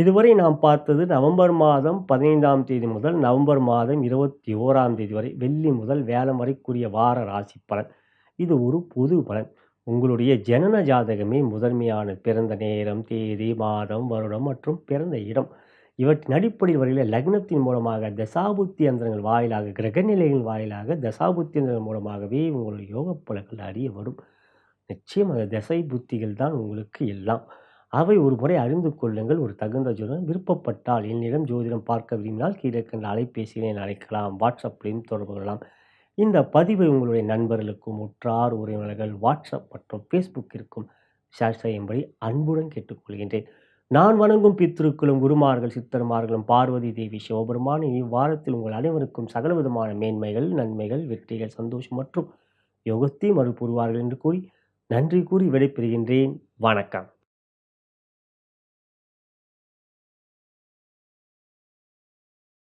இதுவரை நாம் பார்த்தது நவம்பர் மாதம் 15ஆம் தேதி முதல் நவம்பர் மாதம் 21ஆம் தேதி வரை வெள்ளி முதல் வியாழன் வரைக்குரிய வார ராசி பலன். இது ஒரு பொது பலன். உங்களுடைய ஜனன ஜாதகமே முதன்மையான பிறந்த நேரம், தேதி, மாதம், வருடம் மற்றும் பிறந்த இடம் இவற்றின் அடிப்படையில் வருகிற லக்னத்தின் மூலமாக தசாபுத்தி அந்தரங்கள் வாயிலாக கிரகநிலைகள் வாயிலாக தசாபுத்தி அந்தரங்கள் மூலமாகவே உங்களுடைய யோக பலன்கள் அறிய வரும். நிச்சயம் அந்த தசை புத்திகள் தான் உங்களுக்கு எல்லாம். அவை ஒரு முறை அறிந்து கொள்ளுங்கள். ஒரு தகுந்த ஜோதிடம் விருப்பப்பட்டால் என்னிடம் ஜோதிடம் பார்க்க விரும்பினால் கீழே இருக்கின்ற அலைபேசியினை அழைக்கலாம். வாட்ஸ்அப்லையும் தொடர்பு கொள்ளலாம். இந்த பதிவை உங்களுடைய நண்பர்களுக்கும் உற்றார் உறவினர்கள் வாட்ஸ்அப் மற்றும் ஃபேஸ்புக்கிற்கும் ஷேர் செய்யும்படி அன்புடன் கேட்டுக்கொள்கின்றேன். நான் வணங்கும் பித்திருக்களும் குருமார்கள் சித்தர்மார்களும் பார்வதி தேவி சிவபெருமான் இவ்வாரத்தில் உங்கள் அனைவருக்கும் சகலவிதமான மேன்மைகள், நன்மைகள், வெற்றிகள், சந்தோஷம் மற்றும் யோகத்தையும் அருள் புரிவார்கள் என்று கூறி நன்றி கூறி விடைபெறுகின்றேன். வணக்கம்.